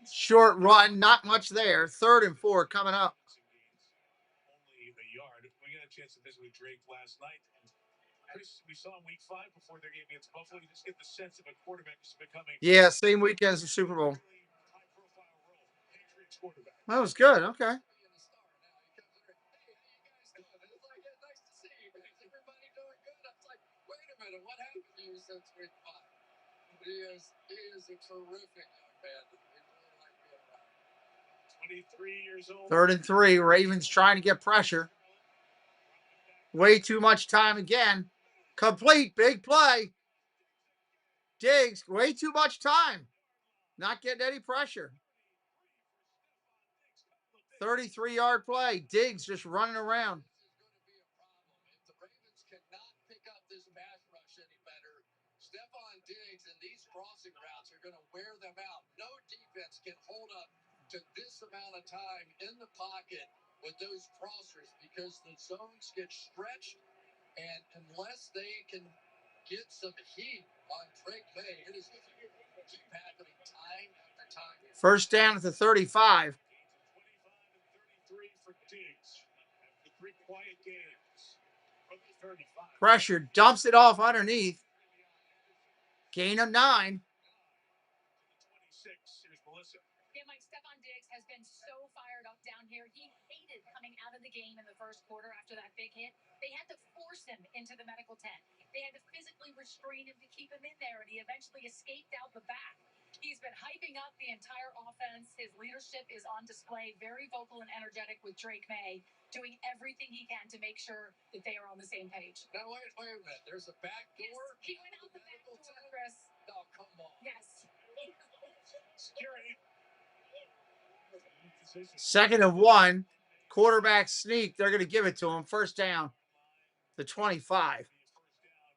[SPEAKER 1] Short run, not much there. 3rd and 4 coming up.
[SPEAKER 5] Only a yard. We got a chance to visit with Drake last night. Chris, we saw him week 5 before their game against Buffalo. You just get the sense of a quarterback is becoming.
[SPEAKER 1] Yeah, same weekend as the Super Bowl.
[SPEAKER 5] High-profile role. Patriots quarterback.
[SPEAKER 1] That was good. Okay.
[SPEAKER 11] Nice to see you guys. Everybody doing good. I was like, wait a minute, what happened to you since week 5? He is a terrific young man. We really like being around.
[SPEAKER 5] 23 years old.
[SPEAKER 1] 3rd and 3. Ravens trying to get pressure. Way too much time again. Complete. Big play. Diggs. Way too much time. Not getting any pressure. 33-yard play. Diggs just running around.
[SPEAKER 11] This is going to be a problem. If the Ravens cannot pick up this pass rush any better, Stephon Diggs and these crossing routes are going to wear them out. No defense can hold up to this amount of time in the pocket with those crossers because the zones get stretched, and unless they can get some heat on Drake May, it is going to keep happening time after time.
[SPEAKER 1] First down at the 35.
[SPEAKER 5] 25 and 33 for Diggs. After 3 quiet games from the 35.
[SPEAKER 1] Pressure. Dumps it off underneath. Gain of 9.
[SPEAKER 5] 26. Here's Melissa.
[SPEAKER 10] Yeah, Mike, Stephon Diggs has been so fired up down here. He hated coming out of the game in the first quarter after that big hit. They had to force him into the medical tent. They had to physically restrain him to keep him in there, and he eventually escaped out the back. He's been hyping up the entire offense. His leadership is on display, very vocal and energetic with Drake May, doing everything he can to make sure that they are on the same page.
[SPEAKER 11] Now, wait a minute. There's a back door.
[SPEAKER 10] Yes, he went out the back door, Chris.
[SPEAKER 11] Oh, come on.
[SPEAKER 10] Yes.
[SPEAKER 5] Security.
[SPEAKER 1] 2nd and 1. Quarterback sneak. They're going to give it to him. First down. The 25.
[SPEAKER 5] First down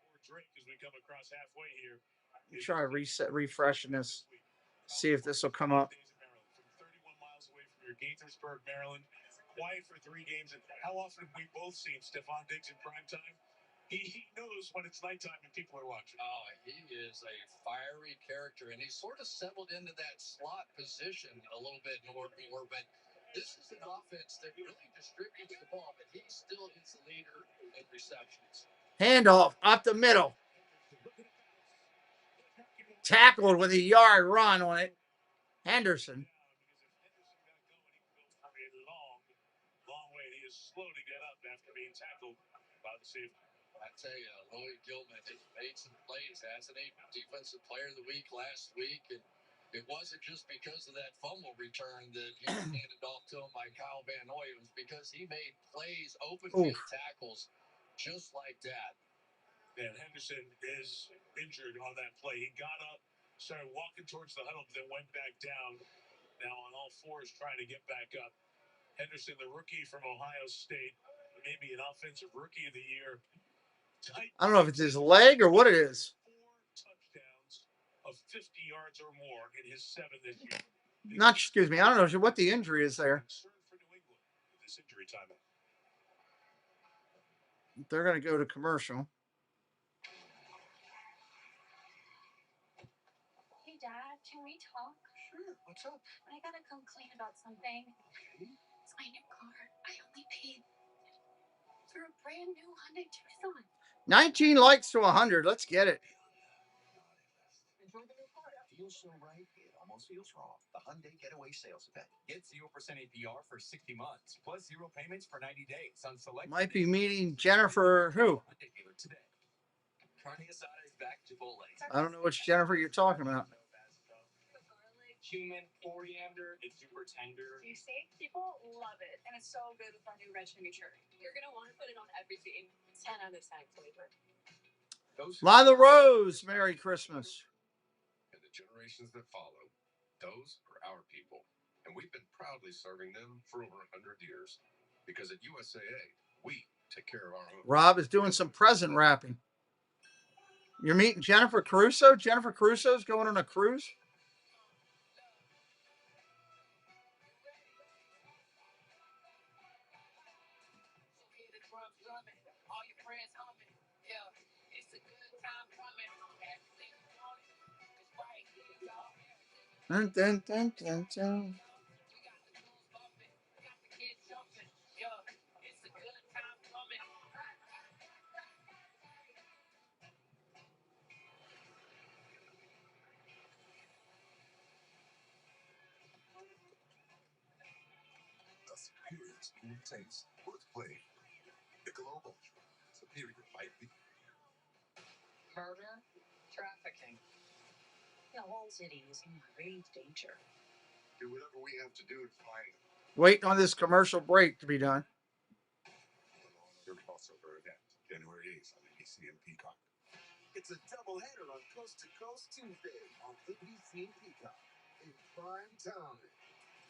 [SPEAKER 5] for Drake as we come across halfway here.
[SPEAKER 1] Try refreshing this. See if this will come up.
[SPEAKER 5] From 31 miles away from your Gaithersburg, Maryland. Quiet for 3 games. And how often have we both seen Stephon Diggs in prime time? He knows when it's nighttime and people are watching.
[SPEAKER 11] Oh, he is a fiery character, and he's sort of settled into that slot position a little bit more. But this is an offense that really distributes the ball, but he still is the leader in receptions.
[SPEAKER 1] Handoff up the middle. Tackled with a yard run on it. Henderson.
[SPEAKER 5] Long way. He is slow to get up after being tackled by the safety.
[SPEAKER 11] I tell you, Lloyd Gilman has made some plays, hasn't he? Defensive Player of the Week last week, and it wasn't just because of that fumble return that he was handed off to him by Kyle Van Noy. It was because he made plays, open field tackles, just like that.
[SPEAKER 5] And Henderson is injured on that play. He got up, started walking towards the huddle, then went back down. Now on all 4s trying to get back up. Henderson, the rookie from Ohio State, maybe an offensive rookie of the year.
[SPEAKER 1] I don't know if it's his leg or what it is.
[SPEAKER 5] 4 touchdowns of 50 yards or more in his 7 this year.
[SPEAKER 1] Excuse me. I don't know what the injury is there.
[SPEAKER 5] For New England with this injury timeout.
[SPEAKER 1] They're going to go to commercial.
[SPEAKER 2] Hey, Dad, can we talk?
[SPEAKER 11] Sure. What's up?
[SPEAKER 2] I gotta complain about something. It's my new car. I only paid for a brand new Hyundai Tucson.
[SPEAKER 1] 19 likes to 100. Let's get it.
[SPEAKER 8] Enjoy the new car. Feels so right, it almost feels wrong. The Hyundai Getaway Sales Event.
[SPEAKER 12] Get 0% APR for 60 months, plus 0 payments for 90 days on select.
[SPEAKER 1] Might be meeting Jennifer who?
[SPEAKER 12] Hyundai dealer today. Carne asada is back to Chipotle.
[SPEAKER 1] I don't know which Jennifer you're talking about.
[SPEAKER 2] The garlic.
[SPEAKER 12] Cumin, coriander, it's super tender.
[SPEAKER 2] You see? People love it. And it's so good with our new Red Chimichurri. You're gonna want to put it on everything. 10 out of 10 flavor.
[SPEAKER 1] Lila Rose, Merry Christmas.
[SPEAKER 11] And the generations that follow
[SPEAKER 5] Those are our people, and we've been proudly serving them for over 100 years. Because at USAA, we take care of our own.
[SPEAKER 1] Rob is doing some present wrapping. You're meeting Jennifer Caruso? Jennifer Caruso's going on a cruise? Dun, dun, dun, dun, dun.
[SPEAKER 5] A superior spoon taste worth playing. Michelob Ultra, superior bite.
[SPEAKER 4] Murder, trafficking. The whole city is in grave danger.
[SPEAKER 5] Do whatever we have to do to find them.
[SPEAKER 1] Waiting on this commercial break to be done.
[SPEAKER 5] The crossover event, January 8th on ABC and Peacock. It's a doubleheader on Coast to Coast Tuesday on ABC and Peacock in prime time.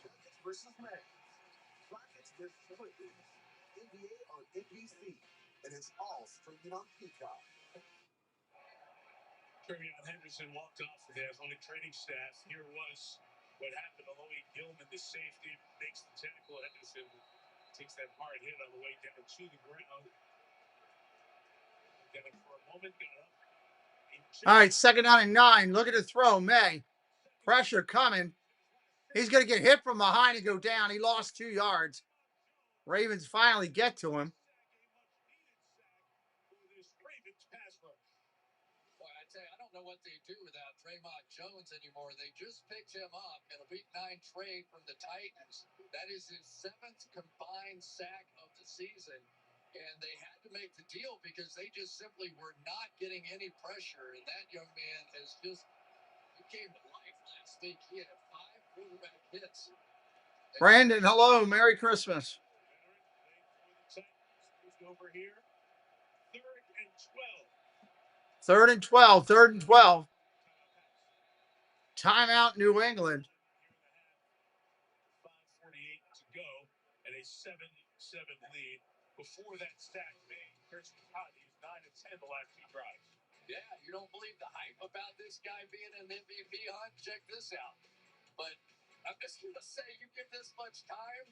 [SPEAKER 5] Rockets versus Mavs, Rockets versus Clippers, NBA on NBC, and it's all streaming on Peacock.
[SPEAKER 14] Trevion Henderson walked off of the athletic training staff. Here was what happened. Alohi Gilman, the safety, makes the tackle. Henderson takes that hard hit on the way down to the ground. Down for a moment, got up.
[SPEAKER 1] All right, 2nd down and 9. Look at the throw, May. Pressure coming. He's going to get hit from behind and go down. He lost 2 yards. Ravens finally get to him.
[SPEAKER 11] Boy, I tell you, I don't know what they do without Draymond Jones anymore. They just picked him up in a Week 9 trade from the Titans. That is his 7th combined sack of the season. And they had to make the deal because they just simply were not getting any pressure. And that young man has just, he came to life last week. He had 5 quarterback hits.
[SPEAKER 1] Brandon, hello. Merry Christmas.
[SPEAKER 14] Over here. 3rd and 12.
[SPEAKER 1] 3rd and 12. 3rd and 12. Timeout, New England.
[SPEAKER 14] 5:48 to go, and a 7-7 lead. Before that sack, Chris Hot, he's 9 and 10 the last 2 drives.
[SPEAKER 11] Yeah, you don't believe the hype about this guy being an MVP hunt? Check this out. But I'm just going to say, you give this much time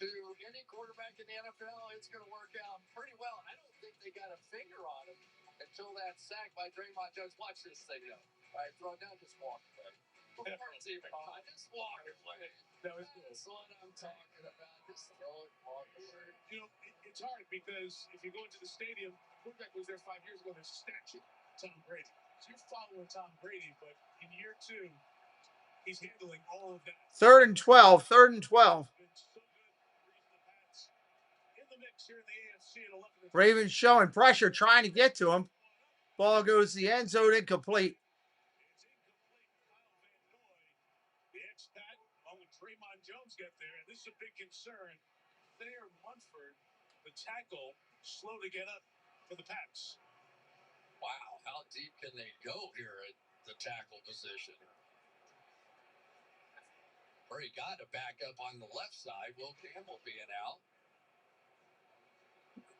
[SPEAKER 11] to any quarterback in the NFL, it's going to work out pretty well. I don't think they got a finger on him until that sack by Draymond Jones. Watch this thing, though. All right, throw it down, just walk away. Before it's even caught, just walk away.
[SPEAKER 14] That was good.
[SPEAKER 11] That's what I'm talking about. Just throw it, walk away.
[SPEAKER 14] You know, it's hard because if you go into the stadium, quarterback was there 5 years ago, there's a statue, Tom Brady. So you're following Tom Brady, but in year 2, he's handling all of that.
[SPEAKER 1] 3rd and 12. 3rd and 12. Ravens showing pressure, trying to get to him. Ball goes to the end zone, incomplete.
[SPEAKER 14] The ex-Pat, along with Draymond Jones, got there, and this is a big concern. Thayer Munford, the tackle, slow to get up for the Pats.
[SPEAKER 11] Wow, how deep can they go here at the tackle position? Or he got a backup on the left side, Will Campbell being out.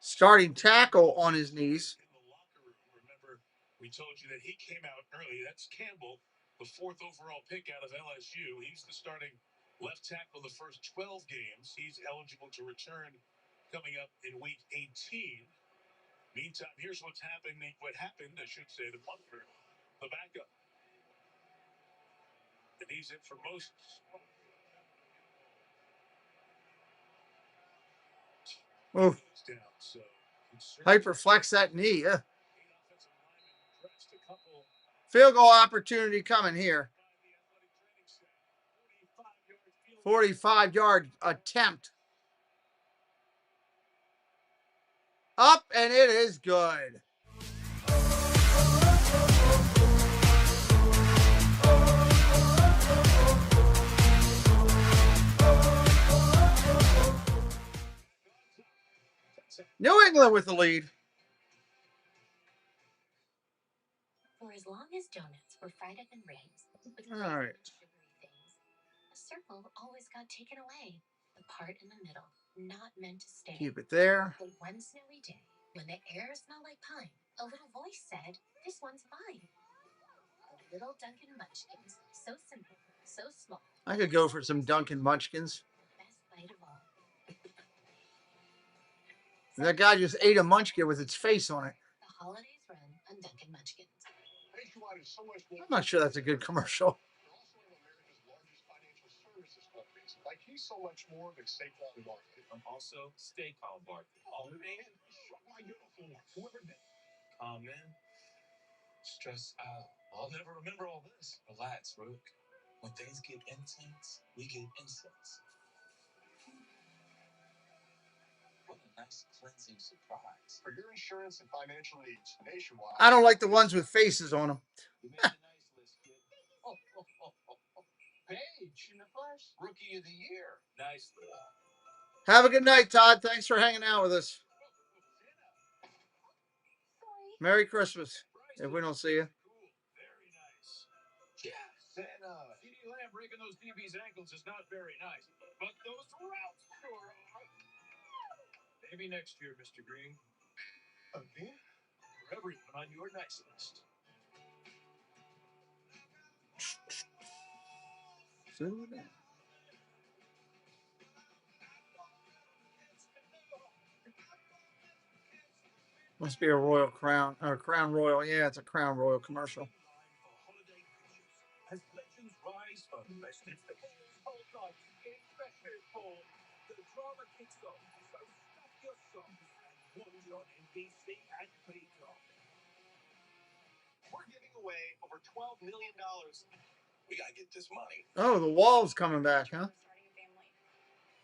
[SPEAKER 1] Starting tackle on his knees.
[SPEAKER 14] In the locker room, remember, we told you that he came out early. That's Campbell, the 4th overall pick out of LSU. He's the starting left tackle the first 12 games. He's eligible to return coming up in week 18. Meantime, here's what's happening. What happened, I should say, to Munford, the backup. And he's in for Moses.
[SPEAKER 1] Oh, hyperflex that knee. Field goal opportunity coming here. 45-yard attempt. Up, and it is good. New England with the lead.
[SPEAKER 9] For as long as donuts were fried up and raised with
[SPEAKER 1] All right.
[SPEAKER 9] sugary things, circle always got taken away. The part in the middle, not meant to stay.
[SPEAKER 1] Keep it there.
[SPEAKER 9] But one snowy day, when the air smelled like pine, a little voice said, "This one's mine." The little Duncan Munchkins, so simple, so small.
[SPEAKER 1] I could go for some Duncan Munchkins.
[SPEAKER 9] Best bite of all.
[SPEAKER 1] That guy just ate a munchkin with its face on it.
[SPEAKER 9] The holidays run on Duncan Munchkins.
[SPEAKER 1] I'm not sure that's a good commercial.
[SPEAKER 6] They're also one of America's largest financial services companies. Like, he's so much more than State Farm Market.
[SPEAKER 5] I'm also stay calm, Bart.
[SPEAKER 6] Oh, man, shut my uniform. Whoever did.
[SPEAKER 5] Calm in. Stress out. I'll never remember all this. Relax, Rook. When things get intense, we get incense. What a nice cleansing surprise.
[SPEAKER 6] For your insurance and financial needs nationwide.
[SPEAKER 1] I don't like the ones with faces on them.
[SPEAKER 5] You made the nice list, kid. Page in the flesh. Rookie of the year. Nicely.
[SPEAKER 1] Have a good night, Todd. Thanks for hanging out with us. Merry Christmas, if we don't see you.
[SPEAKER 5] Cool. Very nice. Yeah, Santa. CD Lamb breaking those DB's ankles is not very nice. But those routes sure are. Maybe next year, Mr. Green.
[SPEAKER 6] Again?
[SPEAKER 5] For everyone on your nice list.
[SPEAKER 1] Must be a Royal Crown or Crown Royal. Yeah, it's a Crown Royal commercial.
[SPEAKER 5] As legends rise from festive faces, hold on, get better for the drama kicks off. So stop your songs and watch on NBC and Peacock.
[SPEAKER 6] We're giving away over $12 million. We got to get this money.
[SPEAKER 1] Oh, the wall's coming back, huh?
[SPEAKER 2] Starting a family.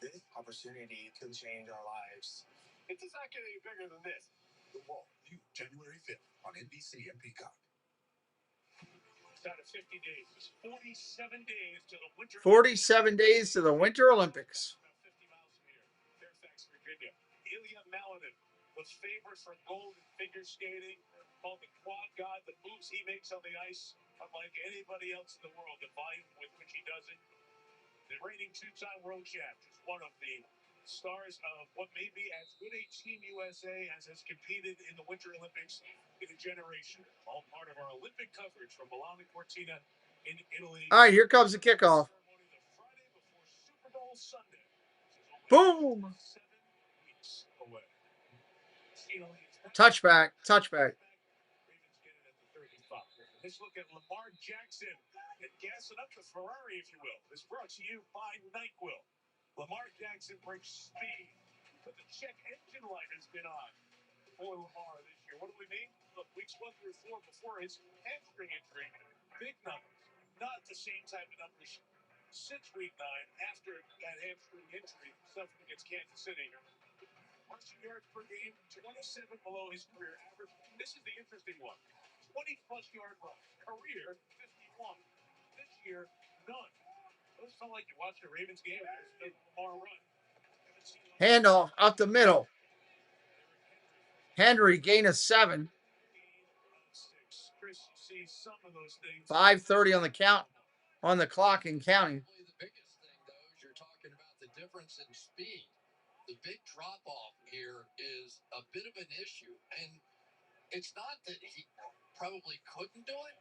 [SPEAKER 6] This opportunity could change our lives. It does not get any bigger than this. The Wall, due January 5th on NBC and Peacock.
[SPEAKER 5] It's out of 50 days. 47 days to the Winter
[SPEAKER 1] 47 days to the Winter Olympics.
[SPEAKER 5] About 50 miles from here. Fairfax, Virginia. Ilya Malinin was favored for gold in figure skating. Called the quad god. The moves he makes on the ice, unlike anybody else in the world. The volume with which he does it. The reigning two-time world champ, just one of the stars of what may be as good a Team USA as has competed in the Winter Olympics in a generation. All part of our Olympic coverage from Milan and Cortina in Italy.
[SPEAKER 1] All right, here comes the kickoff.
[SPEAKER 5] Ceremony the Friday before Super Bowl Sunday.
[SPEAKER 1] Boom!
[SPEAKER 5] 7 weeks away.
[SPEAKER 1] Touchback, touchback.
[SPEAKER 5] Ravens get it at the 35. Let's look at Lamar Jackson and gassing up the Ferrari, if you will. This brought to you by NyQuil. Lamar Jackson brings speed, but the check engine light has been on for Lamar this year. What do we mean? Look, weeks 1 through 4 before his hamstring injury, big numbers. Not the same type of numbers since week 9 after that hamstring injury suffered against Kansas City. Rushing yards per game, 27 below his career average. This is the interesting one. 20-plus yard rush. Career, 51. This year, none. Those felt like you watched a Ravens game and there's no Lamar run.
[SPEAKER 1] Handoff up the middle. Henry gain of 7. 5:30 on the count, on the clock and counting.
[SPEAKER 11] The biggest thing, though, is you're talking about the difference in speed. The big drop-off here is a bit of an issue. And it's not that he probably couldn't do it,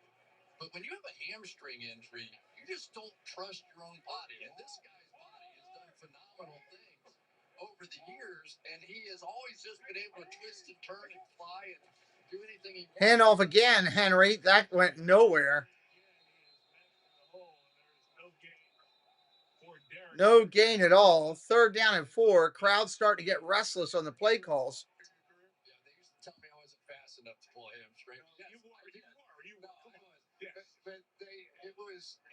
[SPEAKER 11] but when you have a hamstring injury, you just don't trust your own body. And this guy's body has done phenomenal things over the years, and he has always just been able to twist and turn and fly and do anything he wants.
[SPEAKER 1] Handoff again, Henry. That went nowhere. No gain at all. 3rd down and 4. Crowd's starting to get restless on the play calls.
[SPEAKER 11] Yeah, they used to tell me I wasn't fast enough to pull a hamstring. Yes, you were. But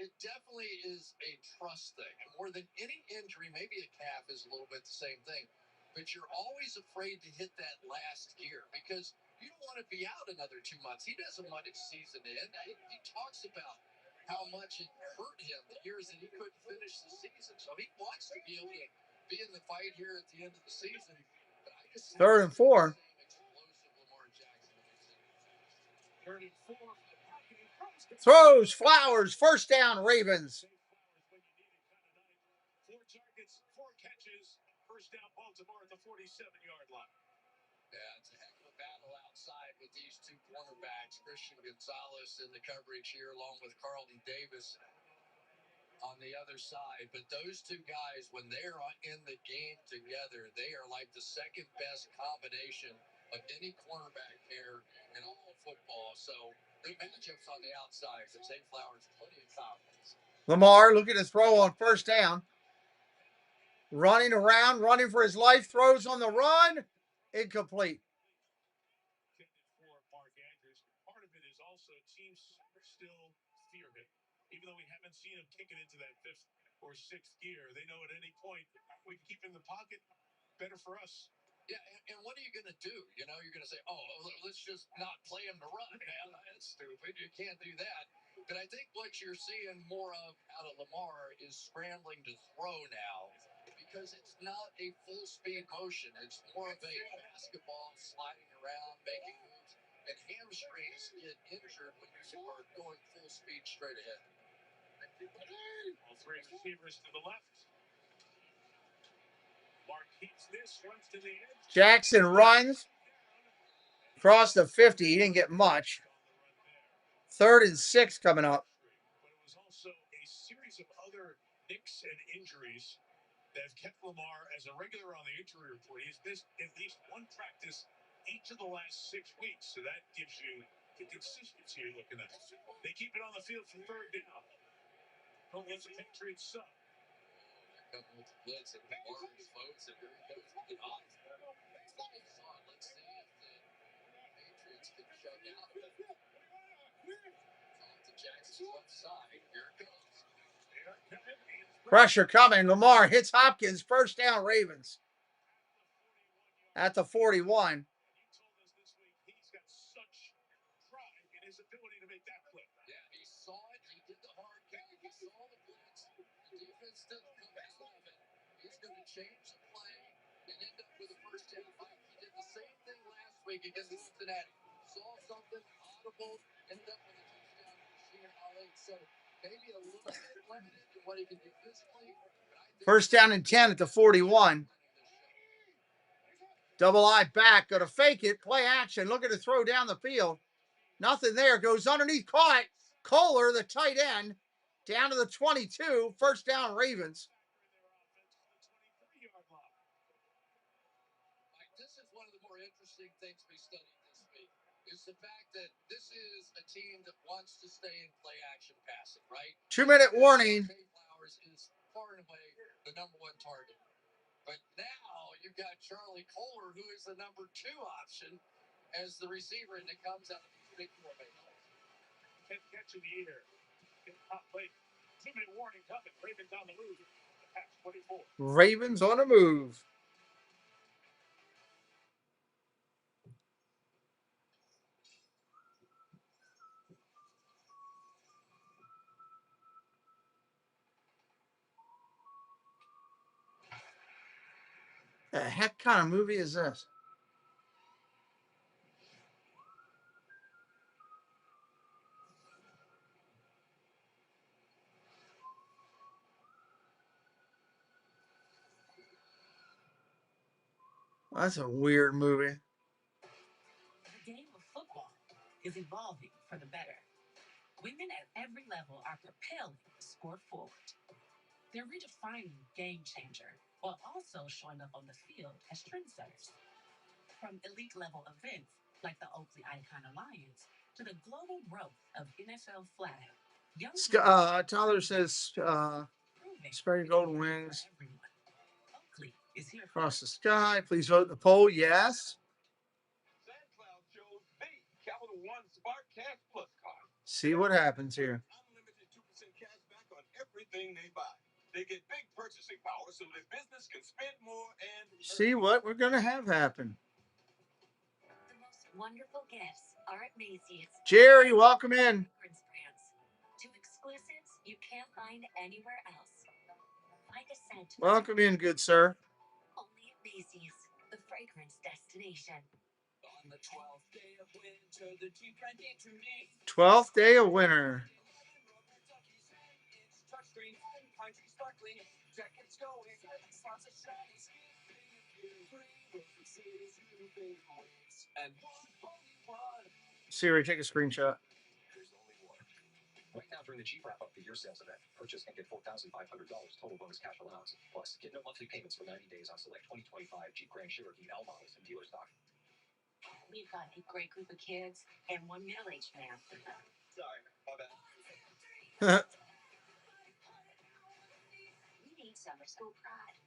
[SPEAKER 11] it definitely is a trust thing. More than any injury, maybe a calf is a little bit the same thing. But you're always afraid to hit that last gear because you don't want to be out another 2 months. He doesn't want his season to end. He talks about how much it hurt him the years that he couldn't finish the season. So he wants to be able to be in the fight here at the end of the season. But I just
[SPEAKER 1] 3rd and 4.
[SPEAKER 11] Explosive Lamar Jackson.
[SPEAKER 5] 3rd and 4.
[SPEAKER 1] Throws Flowers. 1st down, Ravens.
[SPEAKER 14] targets, 4 catches. First down, Baltimore at the 47-yard line.
[SPEAKER 11] Yeah, it's a heck of a battle outside with these two cornerbacks. Christian Gonzalez in the coverage here, along with Carlton Davis on the other side. But those two guys, when they're in the game together, they are like the second best combination of any cornerback pair in all of football. So good matchups on the outside for Zay Flowers, plenty of confidence.
[SPEAKER 1] Lamar looking to throw on first down. Running around, running for his life, throws on the run. Incomplete.
[SPEAKER 14] For Mark Andrews. Part of it is also teams still fear him. Even though we haven't seen him kick it into that 5th or 6th gear, they know at any point we can keep him in the pocket. Better for us.
[SPEAKER 11] Yeah, and what are you going to do? You know, you're going to say, oh, let's just not play him to run. Man, that's stupid. You can't do that. But I think what you're seeing more of out of Lamar is scrambling to throw now because it's not a full-speed motion. It's more of a basketball sliding around, making moves. And hamstrings get injured when you are going full speed straight ahead.
[SPEAKER 14] All 3 receivers to the left. Mark keeps this, runs to the edge.
[SPEAKER 1] Jackson runs across the 50. He didn't get much. 3rd and 6 coming up.
[SPEAKER 14] But it was also a series of other nicks and injuries that have kept Lamar as a regular on the injury report. He's missed at least 1 practice each of the last 6 weeks. So that gives you the consistency you're looking at. They keep it on the field for 3rd down. Don't let the Patriots suck.
[SPEAKER 11] Couple of blitz and Lamar explodes, and here he goes with an off. Let's see if the Patriots can shut down. Off to Jackson's left side. Here it goes.
[SPEAKER 1] Pressure coming. Lamar hits Hopkins. First down, Ravens. At the 41.
[SPEAKER 14] He told us this week he's got such pride in his ability to make that play.
[SPEAKER 11] Yeah, he saw it. He did the hard kick. He saw the blitz. The defense didn't come out of it. He's going to change the play and end up with a first down. He did the same thing last week against Cincinnati. Saw something audible, ended up with a touchdown to Rasheen Ali. So maybe a little bit limited to what he can do physically.
[SPEAKER 1] First down and 10 at the 41. Double I back. Going to fake it. Play action. Looking to throw down the field. Nothing there. Goes underneath. Caught. Kohler, the tight end. Down to the 22. First down, Ravens.
[SPEAKER 11] Mike, this is one of the more interesting things we studied this week, is the fact that this is a team that wants to stay in play action passing, right?
[SPEAKER 1] 2-minute warning.
[SPEAKER 11] Flowers is far and away the number 1 target. But now you've got Charlie Kohler, who is the number 2 option as the receiver, and it comes out of these big formations.
[SPEAKER 14] 10th catch in the air. Hot play. 2-minute warning coming. Ravens on the move. Pass 24.
[SPEAKER 1] Ravens on the move. The heck kind of movie is this? That's a weird movie.
[SPEAKER 4] The game of football is evolving for the better. Women at every level are propelling the sport forward. They're redefining game changer while also showing up on the field as trendsetters. From elite level events like the Oakley Icon Alliance to the global growth of NFL flag,
[SPEAKER 1] Tyler says, spare your golden wings.
[SPEAKER 4] Oakley is here
[SPEAKER 1] Across the sky. Please vote in the poll. Yes.
[SPEAKER 5] SandCloud chose the Capital One Spark Cash Plus card.
[SPEAKER 1] See what happens here.
[SPEAKER 5] Unlimited 2% cash back on everything they buy. They get big purchasing power so their business can spend more and
[SPEAKER 1] see what we're going to have happen.
[SPEAKER 9] The most wonderful gifts are at Macy's.
[SPEAKER 1] Jerry, welcome in.
[SPEAKER 9] To exclusives you can't find anywhere else. Find a scent.
[SPEAKER 1] Welcome in, good sir.
[SPEAKER 9] Only at Macy's, the fragrance destination.
[SPEAKER 12] On the 12th day of winter, the Jeep ran into me.
[SPEAKER 1] 12th day of winter.
[SPEAKER 12] Touchscreen
[SPEAKER 4] Pine tree sparkling, jackets going, lots of shiny. And only one.
[SPEAKER 1] Siri, take a screenshot.
[SPEAKER 3] There's only one. Right now during the Jeep Wrap Up the Year sales event, purchase and get $4,500 total bonus cash allowance. Plus, get no monthly payments for 90 days on select 2025 Jeep Grand Cherokee L models and dealer stock.
[SPEAKER 9] We've got a great group of kids and one middle-aged man.
[SPEAKER 3] Sorry, my bad.
[SPEAKER 9] We need summer school pride.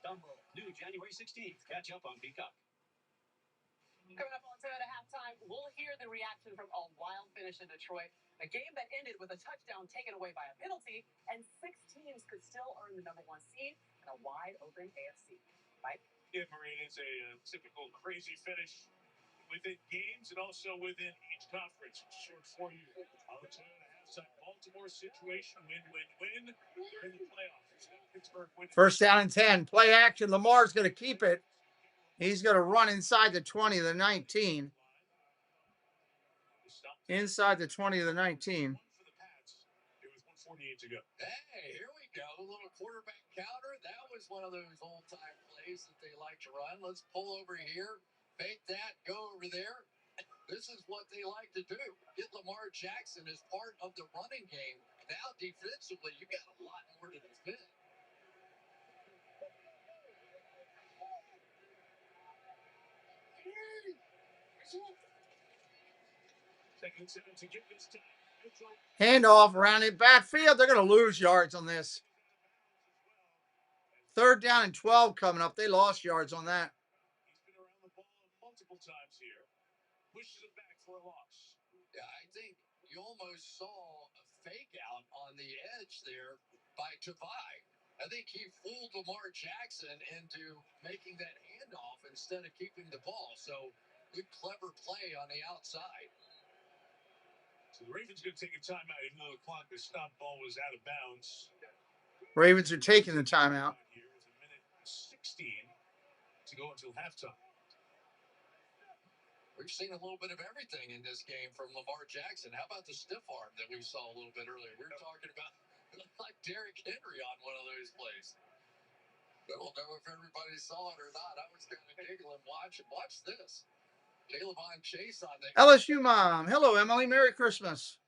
[SPEAKER 3] Stumble, new January 16th. Catch up on Peacock.
[SPEAKER 4] Coming up on 10 at halftime, we'll hear the reaction from a wild finish in Detroit. A game that ended with a touchdown taken away by a penalty, and 6 teams could still earn the number 1 seed in a wide-open AFC. Mike?
[SPEAKER 14] Yeah, Marine, it's a typical crazy finish within games and also within each conference. Short for you. On the halftime Baltimore situation, win-win-win in the playoffs. Pittsburgh win.
[SPEAKER 1] First down and 10. Play action. Lamar's going to keep it. He's going to run inside the 20 of the 19. Inside the 20 of the 19.
[SPEAKER 14] It was 148 to go.
[SPEAKER 11] Hey, here we go. A little quarterback counter. That was one of those old-time plays that they like to run. Let's pull over here, fake that, go over there. This is what they like to do. Get Lamar Jackson as part of the running game. Now, defensively, you got a lot more to defend.
[SPEAKER 14] To get this time.
[SPEAKER 1] Handoff around it. Backfield. They're going to lose yards on this. Third down and 12 coming up. They lost yards on that.
[SPEAKER 14] He's been around the ball multiple times here. Pushes it back for a loss.
[SPEAKER 11] Yeah, I think you almost saw a fake out on the edge there by Tavai. I think he fooled Lamar Jackson into making that handoff instead of keeping the ball. So good, clever play on the outside.
[SPEAKER 14] So the Ravens going to take a timeout, even though the clock, the stop ball was out of bounds.
[SPEAKER 1] Ravens are taking the timeout.
[SPEAKER 14] Here with a minute 16 to go until halftime.
[SPEAKER 11] We've seen a little bit of everything in this game from Lamar Jackson. How about the stiff arm that we saw a little bit earlier? We were talking about like Derrick Henry on one of those plays. I don't know if everybody saw it or not. I was kind of giggling. Watch this. Caleb on Chase on the
[SPEAKER 1] LSU mom. Hello, Emily. Merry Christmas.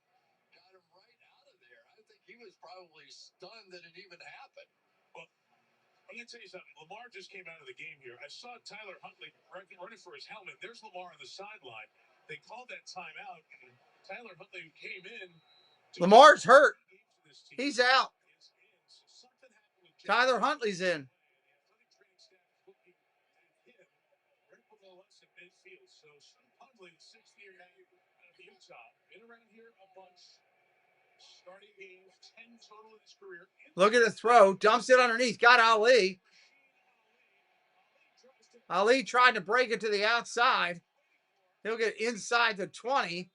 [SPEAKER 11] got him right out of there. I think he was probably stunned that it even happened.
[SPEAKER 14] Well, I'm going to tell you something. Lamar just came out of the game here. I saw Tyler Huntley running for his helmet. There's Lamar on the sideline. They called that timeout, and Tyler Huntley came in.
[SPEAKER 1] Lamar's hurt. He's out. Tyler Huntley's in.
[SPEAKER 14] So Huntley, 6th-year out of Utah, been around here a bunch. Starting games, 10 total in his career.
[SPEAKER 1] Look at the throw. Dumps it underneath. Got Ali. Ali tried to break it to the outside. He'll get inside the 20.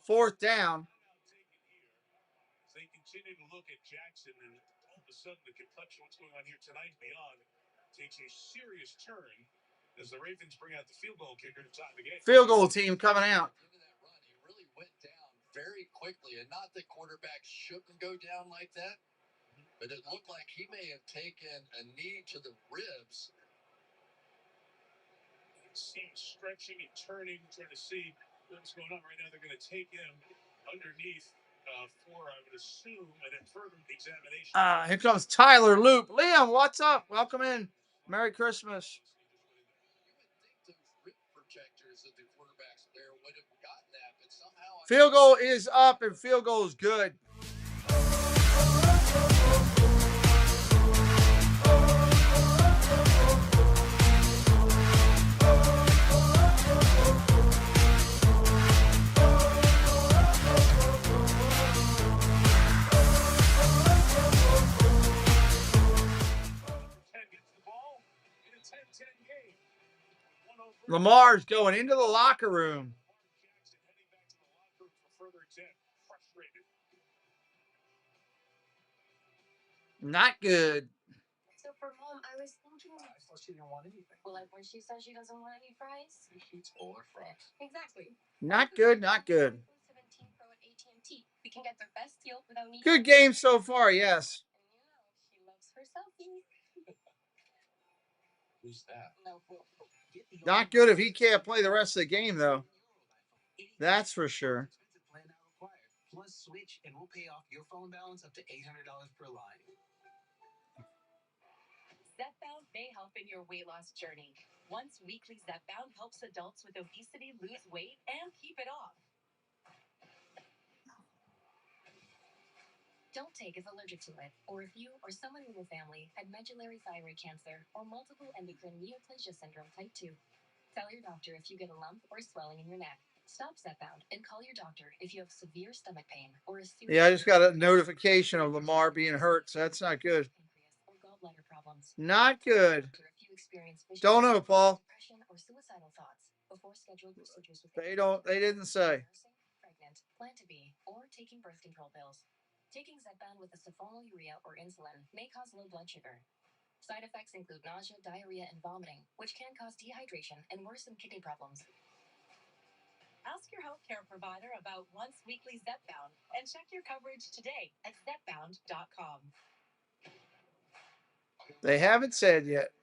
[SPEAKER 1] 4th down.
[SPEAKER 14] They continue to look at Jackson, and all of a sudden the complexion of what's going on here tonight and beyond takes a serious turn as the Ravens bring out the field goal kicker to tie the game.
[SPEAKER 1] Field goal team coming out.
[SPEAKER 11] Given that run, he really went down very quickly, and not that quarterbacks shouldn't go down like that, but it looked like he may have taken a knee to the ribs.
[SPEAKER 14] It seems stretching and turning, trying to see what's going on right now. They're going to take him underneath for, I would assume, an further examination.
[SPEAKER 1] Here comes Tyler Loop. Liam, what's up? Welcome in. Merry Christmas.
[SPEAKER 11] Projectors that the quarterbacks there would have gotten that, but somehow
[SPEAKER 1] Field goal is up and field goal is good. Lamar's going into the locker room. Not good.
[SPEAKER 9] So for Mom, I was thinking.
[SPEAKER 12] I thought she didn't want anything.
[SPEAKER 9] Well, like when she says she doesn't want any fries.
[SPEAKER 12] She eats all her fries.
[SPEAKER 9] Exactly.
[SPEAKER 1] Not good. Not good.
[SPEAKER 9] iPhone 17 Pro at AT&T because can get the best deal without needing
[SPEAKER 1] Good game so far, yes.
[SPEAKER 9] She loves her selfies.
[SPEAKER 12] Who's that?
[SPEAKER 9] No.
[SPEAKER 1] Not good if he can't play the rest of the game, though. That's for sure.
[SPEAKER 8] Plan not required. Plus, switch and we'll pay off your phone balance up to $800 per line.
[SPEAKER 9] ZepBound may help in your weight loss journey. Once weekly, ZepBound helps adults with obesity lose weight and keep it off. Don't take if allergic to it, or if you or someone in your family had medullary thyroid cancer or multiple endocrine neoplasia syndrome type 2. Tell your doctor if you get a lump or swelling in your neck. Stop ZepBound and call your doctor if you have severe stomach pain or a serious.
[SPEAKER 1] Yeah, I just got a notification of Lamar being hurt, so that's not good.
[SPEAKER 9] Pancreas or gallbladder problems.
[SPEAKER 1] Not good.
[SPEAKER 9] If you experience vision
[SPEAKER 1] Don't know, Paul.
[SPEAKER 9] depression or suicidal thoughts before scheduled procedures with
[SPEAKER 1] They didn't say.
[SPEAKER 9] nursing, pregnant, plan to be, or taking birth control pills. Taking ZepBound with a sulfonylurea or insulin may cause low blood sugar. Side effects include nausea, diarrhea, and vomiting, which can cause dehydration and worsen kidney problems. Ask your healthcare provider about once weekly ZepBound and check your coverage today at ZepBound.com.
[SPEAKER 1] They haven't said yet.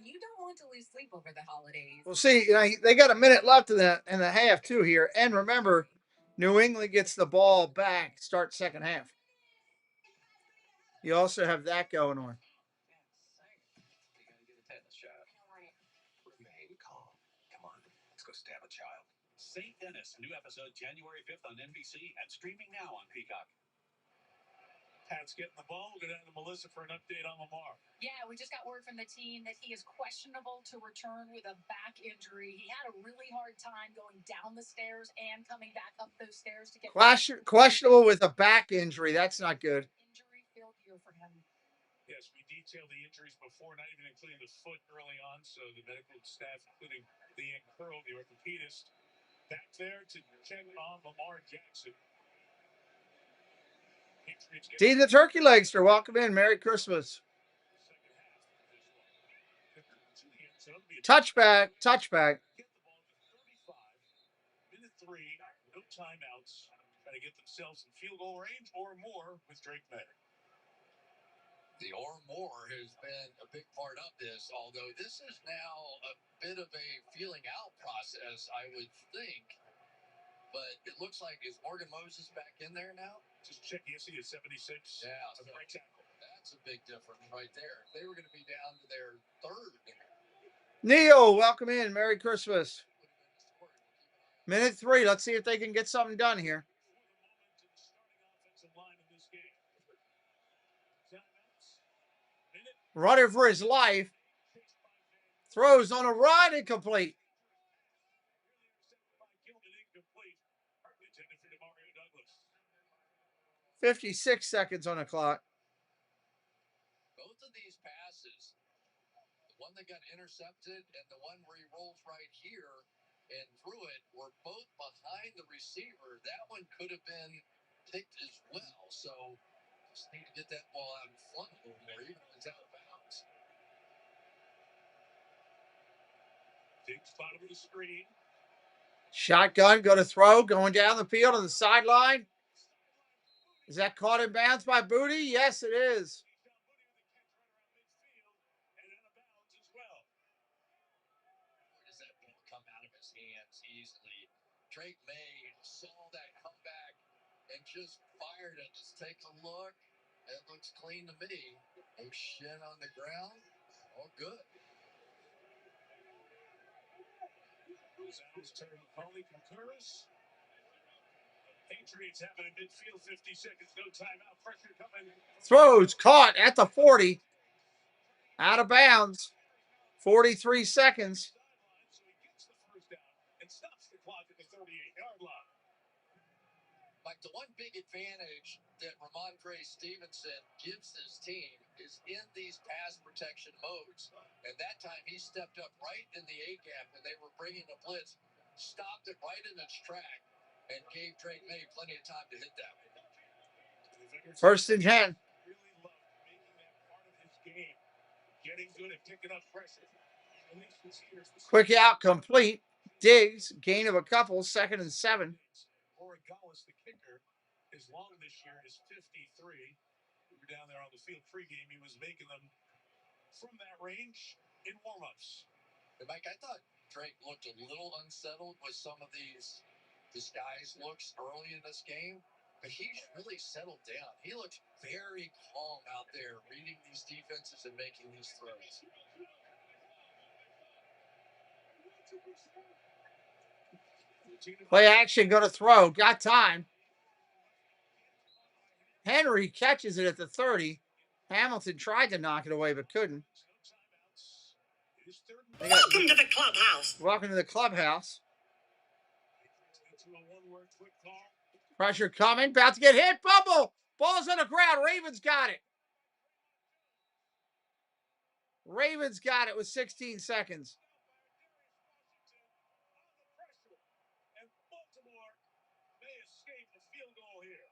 [SPEAKER 9] You don't want to lose sleep over the holidays.
[SPEAKER 1] We'll see. They got a minute left in the half too here, and remember, New England gets the ball back. Start second half. You also have that going on.
[SPEAKER 12] You gotta get a tetanus shot. Remain calm. Come on, let's go stab a child.
[SPEAKER 5] St. Dennis, new episode January 5th on NBC and streaming now on Peacock.
[SPEAKER 14] Pat's getting the ball. We'll go down to Melissa for an update on Lamar.
[SPEAKER 10] Yeah, we just got word from the team that he is questionable to return with a back injury. He had a really hard time going down the stairs and coming back up those stairs to get
[SPEAKER 1] Questionable with a back injury. That's not good.
[SPEAKER 10] Injury-filled year for him.
[SPEAKER 14] Yes, we detailed the injuries before, not even including the foot early on. So the medical staff, including Leanne Curl, the orthopedist, back there to check on Lamar Jackson.
[SPEAKER 1] Dean the Turkey Legster, welcome in. Merry Christmas. Touchback.
[SPEAKER 14] Get the ball to 35. Minute 3, no timeouts. Try to get themselves in field goal range or more with Drake May.
[SPEAKER 11] The or more has been a big part of this, although this is now a bit of a feeling out process, I would think. But it looks like, is Morgan Moses back in there now?
[SPEAKER 14] Just check, you see a 76.
[SPEAKER 11] Yeah,
[SPEAKER 14] so right tackle.
[SPEAKER 11] That's a big difference right there. If they were going to be down to their third.
[SPEAKER 1] Neil, welcome in. Merry Christmas. Minute 3. Let's see if they can get something done here. Running for his life. Throws on a run, incomplete. 56 seconds on the clock.
[SPEAKER 11] Both of these passes, the one that got intercepted and the one where he rolls right here and threw it, were both behind the receiver. That one could have been picked as well. So just need to get that ball out in front a little more, even if it's out of bounds.
[SPEAKER 14] Big spot over the screen.
[SPEAKER 1] Shotgun, go to throw, going down the field on the sideline. Is that caught in bounds by Booty? Yes, it is.
[SPEAKER 11] Where does that ball come out of his hands easily? Drake May saw that comeback and just fired it. Just take a look. It looks clean to me. No shin on the ground. All good.
[SPEAKER 14] Gonzalez turn Paulie concurs. Patriots have it in midfield, 50 seconds, no timeout, pressure coming.
[SPEAKER 1] Throws caught at the 40. Out of bounds. 43 seconds.
[SPEAKER 14] So he gets the first down and stops the clock at the 38-yard line.
[SPEAKER 11] Like the one big advantage that Ramondre Stevenson gives this team is in these pass protection modes. And that time he stepped up right in the A-gap and they were bringing the blitz, stopped it right in its track, and gave Drake May plenty of time to hit that one.
[SPEAKER 1] First and 10.
[SPEAKER 14] Really loved making that part of his game. Getting good at picking up pressure.
[SPEAKER 1] Quick out, complete. Diggs, gain of a couple, 2nd and 7.
[SPEAKER 14] Oregalis, the kicker, his long this year is 53. We were down there on the field pregame. He was making them from that range in warmups.
[SPEAKER 11] And Mike, I thought Drake looked a little unsettled with some of these disguise looks early in this game, but he's really settled down. He looked very calm out there, reading these defenses and making these throws.
[SPEAKER 1] Play action, going to throw. Got time. Henry catches it at the 30. Hamilton tried to knock it away, but couldn't.
[SPEAKER 15] Welcome to the clubhouse.
[SPEAKER 1] Welcome to the clubhouse. Pressure coming. About to get hit. Bubble. Ball's on the ground. Ravens got it. Ravens got it with 16 seconds.
[SPEAKER 14] And Baltimore may escape a field goal here.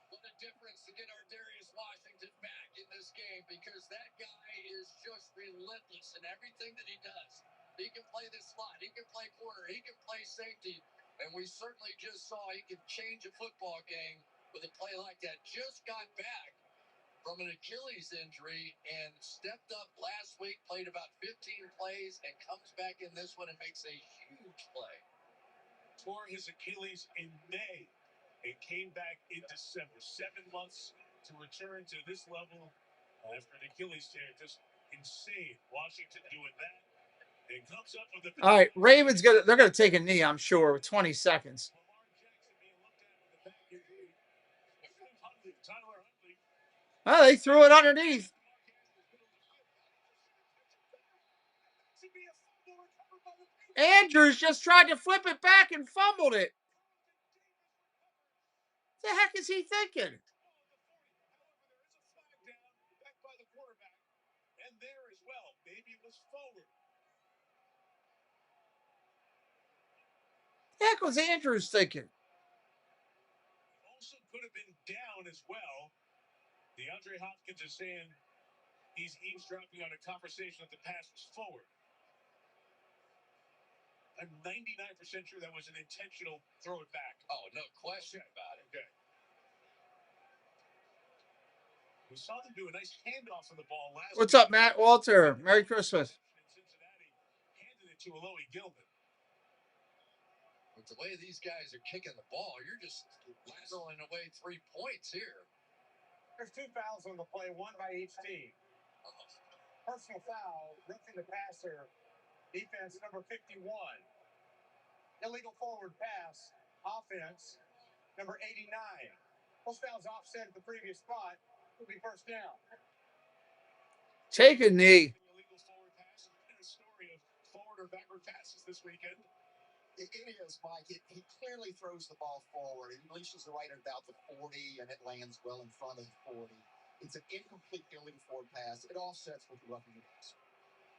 [SPEAKER 11] What a difference to get our Darius Washington back in this game, because that guy is just relentless in everything that he does. He can play the slot, he can play corner, he can play safety, and we certainly just saw he can change a football game with a play like that. Just got back from an Achilles injury and stepped up last week, played about 15 plays, and comes back in this one and makes a huge play.
[SPEAKER 14] Tore his Achilles in May and came back in December. 7 months to return to this level after an Achilles tear. Just insane. Washington doing that. And comes up with a...
[SPEAKER 1] All right, Ravens, they're going to take a knee, I'm sure, with 20 seconds. Oh, they threw it underneath. Andrews just tried to flip it back and fumbled it. What the heck is he thinking?
[SPEAKER 14] And there as well. Maybe it was forward.
[SPEAKER 1] The heck was Andrews thinking?
[SPEAKER 14] Also could have been down as well. DeAndre Hopkins is saying he's eavesdropping on a conversation that the pass was forward. I'm 99% sure that was an intentional throw it back.
[SPEAKER 11] Oh, no question about it.
[SPEAKER 14] Okay. We saw them do a nice handoff of the ball last
[SPEAKER 1] What's
[SPEAKER 14] week.
[SPEAKER 1] up, Matt Walter? Merry Christmas.
[SPEAKER 14] Cincinnati handed it to Alohi Gilman.
[SPEAKER 11] With the way these guys are kicking the ball, you're just lassoing away 3 points here.
[SPEAKER 3] There's 2 fouls on the play, 1 by each team. Personal foul, roughing the passer, defense number 51. Illegal forward pass, offense number 89. Those fouls offset at the previous spot, will be first down.
[SPEAKER 1] Take a knee.
[SPEAKER 14] Illegal forward pass. A story of forward or backward passes this weekend.
[SPEAKER 8] It is, Mike. He clearly throws the ball forward. He releases the right at about the 40, and it lands well in front of the 40. It's an incomplete illegal forward pass. It offsets with the roughing the passer.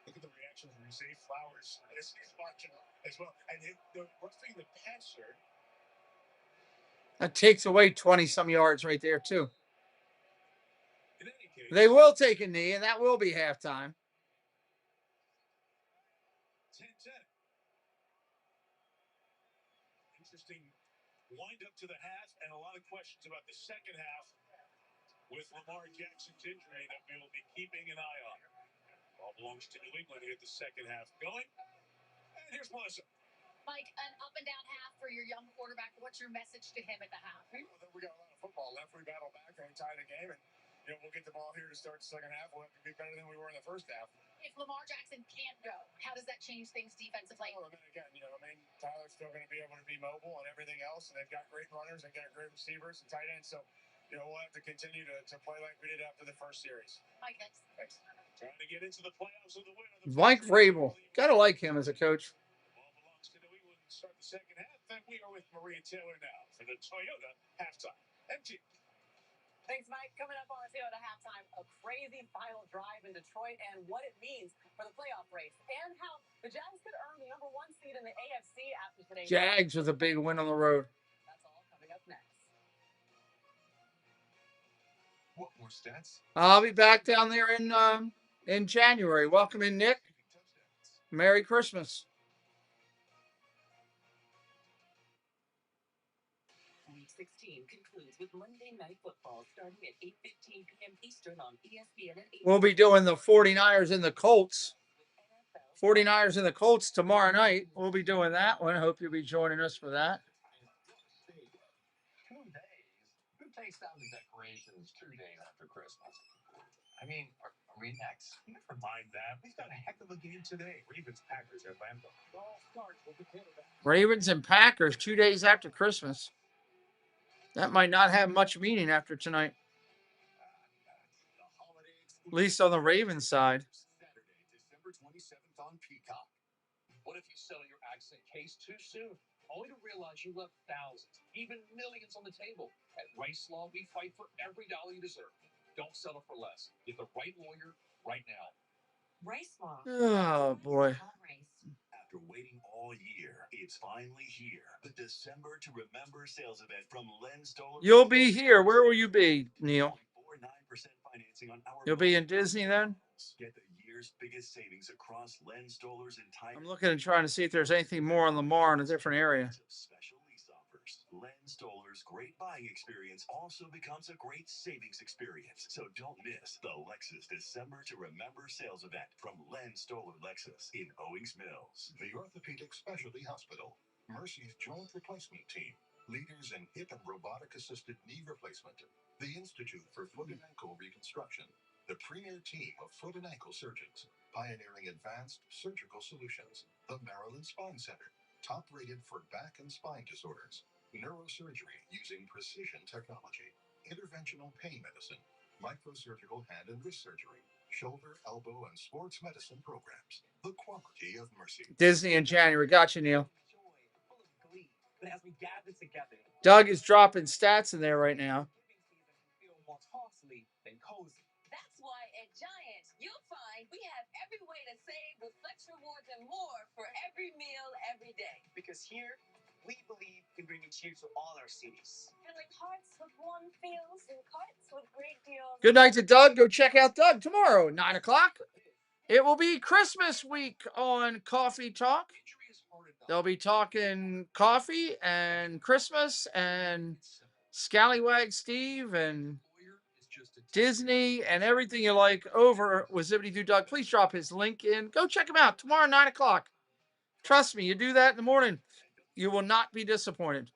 [SPEAKER 14] Look at the reactions when you say Flowers. This is marching as well. And the roughing the passer.
[SPEAKER 1] That takes away 20-some yards right there, too.
[SPEAKER 14] In any case,
[SPEAKER 1] they will take a knee, and that will be halftime.
[SPEAKER 14] 10-10. Interesting wind up to the half, and a lot of questions about the second half with Lamar Jackson's injury that we will be keeping an eye on. All belongs to New England to get the second half going. And here's Melissa.
[SPEAKER 10] Mike, an up and down half for your young quarterback. What's your message to him at the half?
[SPEAKER 3] We got a lot of football left. We battle back and tie the game, and we'll get the ball here to start the second half. We'll have to be better than we were in the first half.
[SPEAKER 10] If Lamar Jackson can't go, how does that change things defensively?
[SPEAKER 3] Well, again, Tyler's still going to be able to be mobile and everything else, and they've got great runners and got great receivers and tight ends. So, we'll have to continue to play like we did after the first series.
[SPEAKER 10] Mike, thanks.
[SPEAKER 14] Trying to get into the playoffs with the win.
[SPEAKER 1] Mike Vrabel. Gotta like him as a coach.
[SPEAKER 14] Ball belongs to New England to start the second half, and we are with Maria Taylor now for the Toyota halftime. MT.
[SPEAKER 4] Thanks, Mike. Coming up on the Toyota halftime, a crazy final drive in Detroit and what it means for the playoff race, and how the Jags could earn the number 1 seed in the AFC after today's
[SPEAKER 1] Jags with a big win on the road.
[SPEAKER 4] That's all coming up next.
[SPEAKER 11] What more stats?
[SPEAKER 1] I'll be back down there in January. Welcome in, Nick. Merry Christmas.
[SPEAKER 4] Week 16 concludes with Monday Night Football starting at 8:15 p.m. Eastern on ESPN at 8.
[SPEAKER 1] We'll be doing the 49ers and the Colts. 49ers and the Colts tomorrow night. We'll be doing that one. I hope you'll be joining us for that.
[SPEAKER 5] 2 days? Who takes down the decorations 2 days after Christmas? I mean, are we next? Never mind that. We've got a heck of a game today. Ravens Packers at Lambeau. It all starts with the quarterback.
[SPEAKER 1] Ravens and Packers 2 days after Christmas. That might not have much meaning after tonight. At least on the Ravens side.
[SPEAKER 5] Saturday, December 27th on Peacock. What if you settle your accident case too soon, only to realize you left thousands, even millions on the table? At Rice Law, we fight for every dollar you deserve. Don't settle for less. Get the right lawyer right now.
[SPEAKER 4] Rice Law.
[SPEAKER 1] Oh, boy.
[SPEAKER 16] After waiting all year, it's finally here. The December to Remember sales event from Len Stoller.
[SPEAKER 1] You'll be here. Where will you be, Neil?
[SPEAKER 16] 9% financing on our
[SPEAKER 1] You'll be in Disney then?
[SPEAKER 16] Get the year's biggest savings across Len Stoller's entire.
[SPEAKER 1] I'm looking and trying to see if there's anything more on Lamar in a different area.
[SPEAKER 16] Special lease offers. Len Stoller's great buying experience also becomes a great savings experience. So don't miss the Lexus December to Remember sales event from Len Stoller Lexus in Owings Mills.
[SPEAKER 17] The Orthopedic Specialty Hospital, Mercy's joint replacement team, leaders in hip and robotic-assisted knee replacement, the Institute for Foot and Ankle Reconstruction, the premier team of foot and ankle surgeons, pioneering advanced surgical solutions, the Maryland Spine Center, top-rated for back and spine disorders, neurosurgery using precision technology, interventional pain medicine, microsurgical hand and wrist surgery, shoulder, elbow, and sports medicine programs. The quality of Mercy.
[SPEAKER 1] Disney in January. Gotcha, Neil.
[SPEAKER 4] But as we gather together,
[SPEAKER 1] Doug is dropping stats in there right now.
[SPEAKER 4] feel more costly than cozy.
[SPEAKER 9] That's why at Giant, you'll find we have every way to save with Flex Rewards and more for every meal, every day.
[SPEAKER 8] Because here, we believe in bringing cheer to all our cities.
[SPEAKER 2] And like hearts with warm feels and carts with great deals.
[SPEAKER 1] Good night to Doug. Go check out Doug tomorrow, 9 o'clock. It will be Christmas week on Coffee Talk. They'll be talking coffee and Christmas and Scallywag Steve and Disney and everything you like over with Zippity Doo Doug. Please drop his link in. Go check him out tomorrow, 9 o'clock. Trust me, you do that in the morning, you will not be disappointed.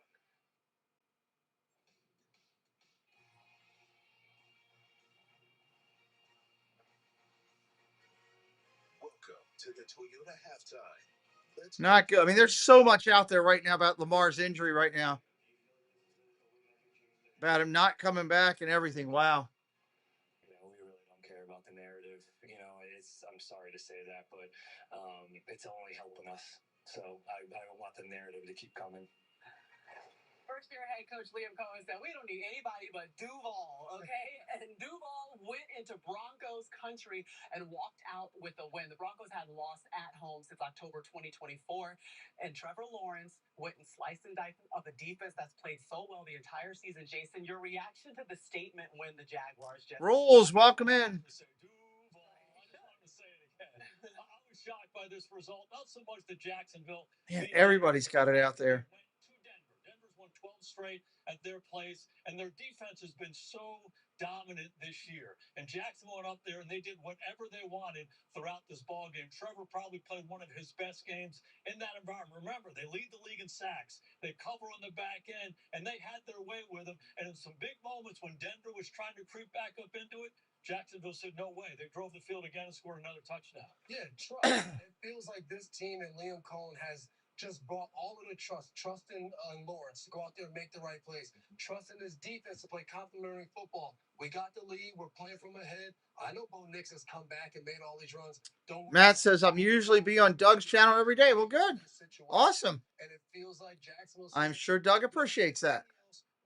[SPEAKER 17] Welcome to the Toyota halftime.
[SPEAKER 1] Not good. I mean, there's so much out there right now about Lamar's injury right now. About him not coming back and everything. Wow.
[SPEAKER 18] We really don't care about the narrative. I'm sorry to say that, but it's only helping us. So I don't want the narrative to keep coming.
[SPEAKER 4] First-year head coach Liam Cohen said, we don't need anybody but Duval, okay? And Duval went into Broncos country and walked out with a win. The Broncos had lost at home since October 2024. And Trevor Lawrence went and sliced and diced of a defense that's played so well the entire season. Jason, your reaction to the statement when the Jaguars just...
[SPEAKER 1] Rules, welcome in.
[SPEAKER 14] I was shocked by this result. Not so much the Jacksonville.
[SPEAKER 1] Man, everybody's got it out there.
[SPEAKER 14] Denver's won 12 straight at their place, and their defense has been so dominant this year. And Jacksonville went up there, and they did whatever they wanted throughout this ball game. Trevor probably played one of his best games in that environment. Remember, they lead the league in sacks. They cover on the back end, and they had their way with him. And in some big moments when Denver was trying to creep back up into it, Jacksonville said, no way. They drove the field again and scored another touchdown.
[SPEAKER 6] Yeah, trust. It feels like this team and Liam Cohen has just brought all of the trust in Lawrence to go out there and make the right plays, trust in his defense to play complementary football. We got the lead. We're playing from ahead. I know Bo Nix has come back and made all these runs.
[SPEAKER 1] Matt says, I'm usually be on Doug's channel every day. Well, good. Awesome.
[SPEAKER 6] And it feels like Jacksonville.
[SPEAKER 1] I'm sure Doug appreciates that.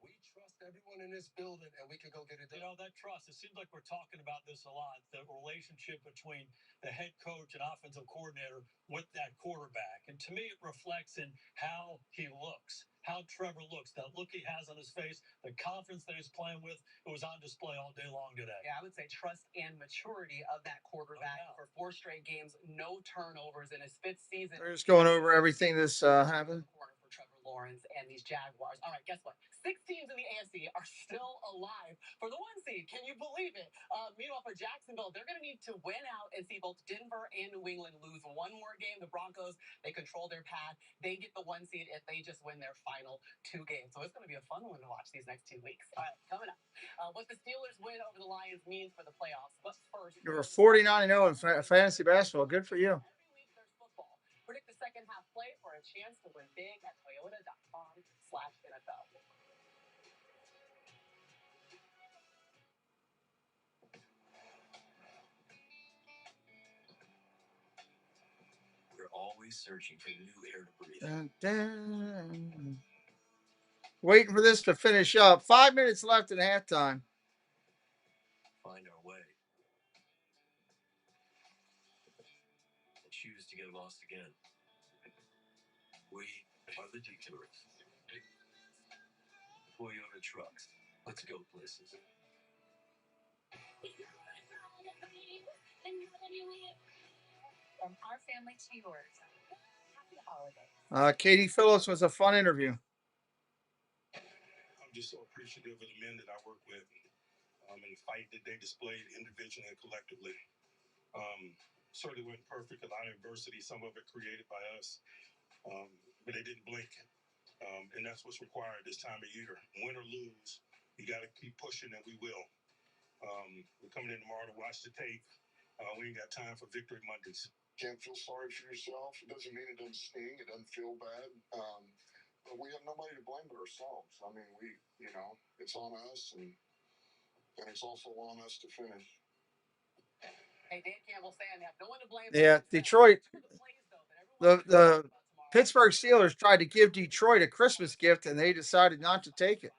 [SPEAKER 6] We trust everyone in this building, and we can go get it done.
[SPEAKER 3] You know, that trust, it seems like we're talking about this a lot, the relationship between the head coach and offensive coordinator with that quarterback. And to me, it reflects in how he looks, how Trevor looks, that look he has on his face, the confidence that he's playing with. It was on display all day long today.
[SPEAKER 4] Yeah, I would say trust and maturity of that quarterback for 4 straight games, no turnovers in his 5th season.
[SPEAKER 1] They're just going over everything this happened.
[SPEAKER 4] For Trevor Lawrence and these Jaguars. All right, guess what? 6 teams in the AFC are still alive for the 1 seed. Can you believe it? Meanwhile, for Jacksonville, they're going to need to win out and see both Denver and New England lose 1 more game. The Broncos, they control their path. They get the 1 seed if they just win their final 2 games. So it's going to be a fun one to watch these next 2 weeks. All right, coming up. What the Steelers win over the Lions means for the playoffs. But first,
[SPEAKER 1] You were 49-0 in fantasy basketball. Good for you.
[SPEAKER 4] every week there's football. Predict the second half play for a chance to win big at toyota.com/NFL.
[SPEAKER 16] We're always searching for new air to breathe.
[SPEAKER 1] Dun, dun. Waiting for this to finish up. 5 minutes left in halftime.
[SPEAKER 16] Find our way. And choose to get lost again. We are the detours. Toyota trucks. Let's go places.
[SPEAKER 9] From our family to yours. Happy holidays.
[SPEAKER 1] Katie Phillips was a fun interview.
[SPEAKER 14] I'm just so appreciative of the men that I work with and the fight that they displayed individually and collectively. Certainly wasn't perfect, a lot of adversity, some of it created by us, but they didn't blink. And that's what's required this time of year. Win or lose, you got to keep pushing, and we will. We're coming in tomorrow to watch the tape. We ain't got time for victory Mondays.
[SPEAKER 17] Can't feel sorry for yourself. It doesn't mean it doesn't sting. It doesn't feel bad. But we have nobody to blame but ourselves. I mean, it's on us, and it's also on us to finish.
[SPEAKER 4] Hey, Dan Campbell saying they have no one to blame.
[SPEAKER 1] Yeah, Detroit. The Pittsburgh Steelers tried to give Detroit a Christmas gift, and they decided not to take it.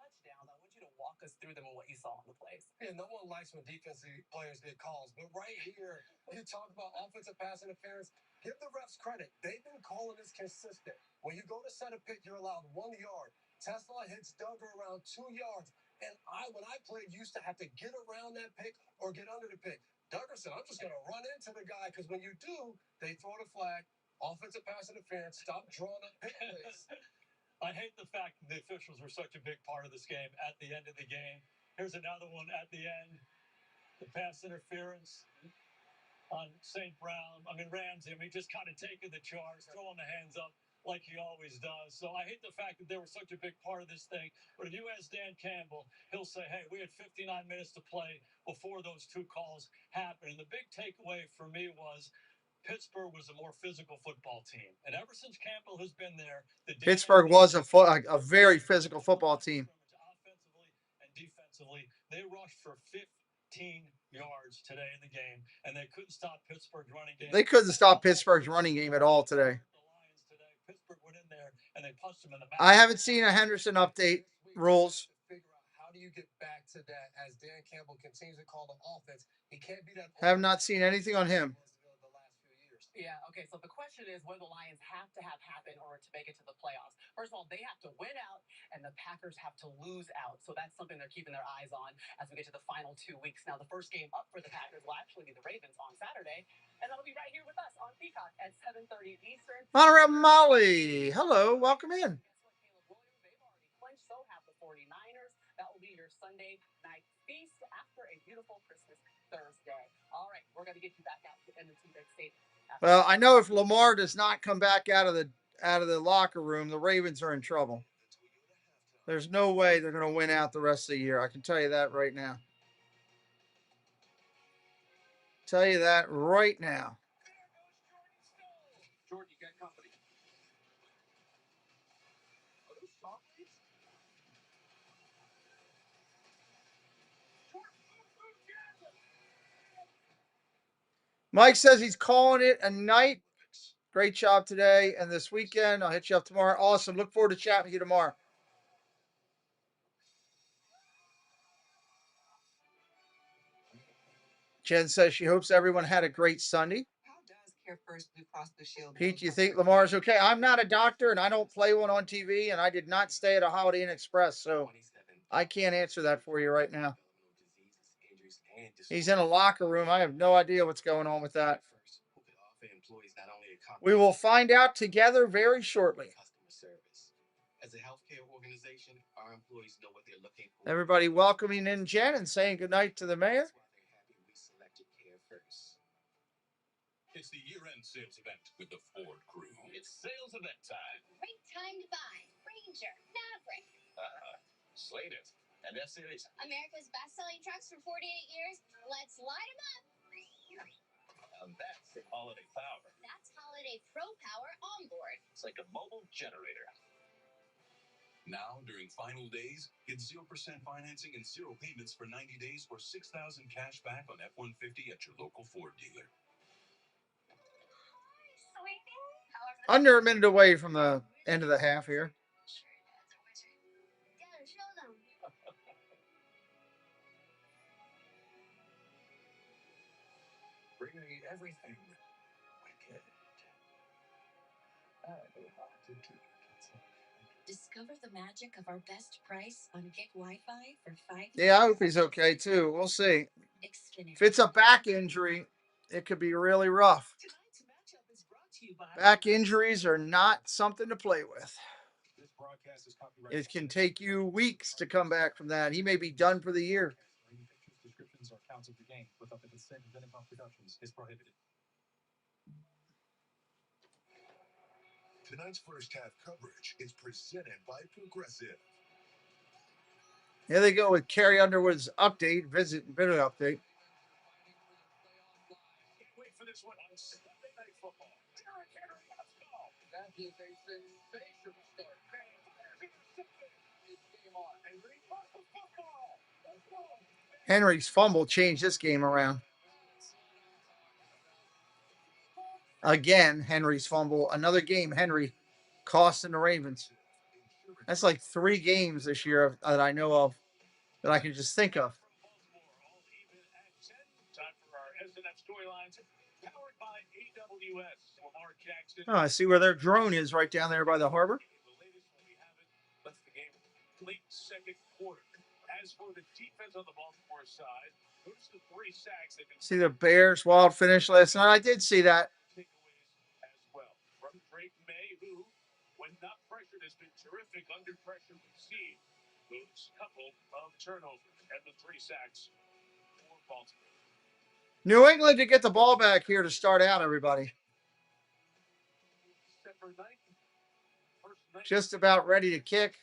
[SPEAKER 4] Touchdowns. I want you to walk us through them and what you saw on the plays.
[SPEAKER 6] Yeah, no one likes when defensive players get calls. But right here, you talk about offensive pass interference. Give the refs credit. They've been calling this consistent. When you go to set a pick, you're allowed 1 yard. Tesla hits Duggar around 2 yards. And when I played, used to have to get around that pick or get under the pick. Duggar said, I'm just going to run into the guy, because when you do, they throw the flag. Offensive pass interference. Stop drawing up pick plays.
[SPEAKER 3] I hate the fact that the officials were such a big part of this game at the end of the game. Here's another one at the end. The pass interference on St. Ramsey. Just kind of taking the charge, throwing the hands up like he always does. So I hate the fact that they were such a big part of this thing. But if you ask Dan Campbell, he'll say, hey, we had 59 minutes to play before those 2 calls happened. And the big takeaway for me was Pittsburgh was a more physical football team. And ever since Campbell has been there,
[SPEAKER 1] Pittsburgh was a very physical football team.
[SPEAKER 3] Offensively and defensively, they rushed for 15 yards today in the game, and they couldn't stop Pittsburgh's running game.
[SPEAKER 1] They couldn't stop Pittsburgh's running game at all today.
[SPEAKER 3] The Lions today, Pittsburgh went in there and they punched them in the mouth.
[SPEAKER 1] I haven't seen a Henderson update rules.
[SPEAKER 6] Figure out how do you get back to that as Dan Campbell continues to call the offense. He can't be that.
[SPEAKER 1] Have not seen anything on him.
[SPEAKER 4] Yeah, okay, so the question is what do the Lions have to have happen in order to make it to the playoffs? First of all, they have to win out, and the Packers have to lose out. So that's something they're keeping their eyes on as we get to the final 2 weeks. Now, the first game up for the Packers will actually be the Ravens on Saturday, and that'll be right here with us on Peacock at 7:30 Eastern.
[SPEAKER 1] Honorable Molly, hello, welcome in.
[SPEAKER 4] They've already clinched, so have the 49ers. That will be your Sunday night feast after a beautiful Christmas Thursday. All right, we're going to get you back out in the two-big state.
[SPEAKER 1] Well, I know if Lamar does not come back out of the locker room, the Ravens are in trouble. There's no way they're going to win out the rest of the year. I can tell you that right now. Jordan, you got company. Mike says he's calling it a night. Great job today and this weekend. I'll hit you up tomorrow. Awesome. Look forward to chatting with you tomorrow. Jen says she hopes everyone had a great Sunday.
[SPEAKER 4] How does Care First Blue Cross Blue Shield?
[SPEAKER 1] Pete, do you think Lamar's okay? I'm not a doctor, and I don't play one on TV, and I did not stay at a Holiday Inn Express, so I can't answer that for you right now. He's in a locker room. I have no idea what's going on with that. We will find out together very shortly.
[SPEAKER 17] As a healthcare organization, our employees know what they're looking for.
[SPEAKER 1] Everybody welcoming in Jen and saying goodnight to the mayor.
[SPEAKER 17] It's the year-end sales event with the Ford crew. It's sales event time.
[SPEAKER 9] Great time to buy Ranger, Maverick,
[SPEAKER 17] Slated and F-Series.
[SPEAKER 9] America's best-selling trucks for 48 years. Let's light them up.
[SPEAKER 17] And that's holiday power.
[SPEAKER 9] That's holiday pro power on board.
[SPEAKER 17] It's like a mobile generator. Now, during final days, get 0% financing and 0 payments for 90 days or $6,000 cash back on F-150 at your local Ford dealer.
[SPEAKER 1] Under a minute away from the end of the half here.
[SPEAKER 17] Bringing everything wicked. I know how to do it.
[SPEAKER 9] Discover the magic of our best price on Get Wi-Fi for 5 years.
[SPEAKER 1] Yeah, I hope he's okay too. We'll see. If it's a back injury, it could be really rough. Back injuries are not something to play with. It can take you weeks to come back from that. He may be done for the year.
[SPEAKER 3] Descriptions or accounts of the game without the consent of NEvsBAL Productions is prohibited.
[SPEAKER 17] Tonight's first half coverage is presented by Progressive.
[SPEAKER 1] Here they go with Carrie Underwood's update, video update.
[SPEAKER 17] Can't wait for this one on Sunday Night Football. Derrick Henry, let's go. That is a sensational start. This game on. Henry, football. Let's go.
[SPEAKER 1] Henry's fumble changed this game around. Again, Henry's fumble. Another game, Henry costing the Ravens. That's like 3 games this year that I know of that I can just think of.
[SPEAKER 14] Time for our SNF storylines, powered by AWS. Lamar Jackson.
[SPEAKER 1] Oh, I see where their drone is right down there by the harbor.
[SPEAKER 14] The latest when we have it. That's the game. Late second quarter. As for the defense on the Baltimore side, notice the 3 sacks they've been.
[SPEAKER 1] See the Bears' wild finish last night. I did see that.
[SPEAKER 14] Takeaways as well from Drake May, who, when not pressured, has been terrific under pressure. We've seen those couple of turnovers and the 3 sacks for Baltimore.
[SPEAKER 1] New England to get the ball back here to start out, everybody.
[SPEAKER 14] December 9th, first night.
[SPEAKER 1] Just about ready to kick.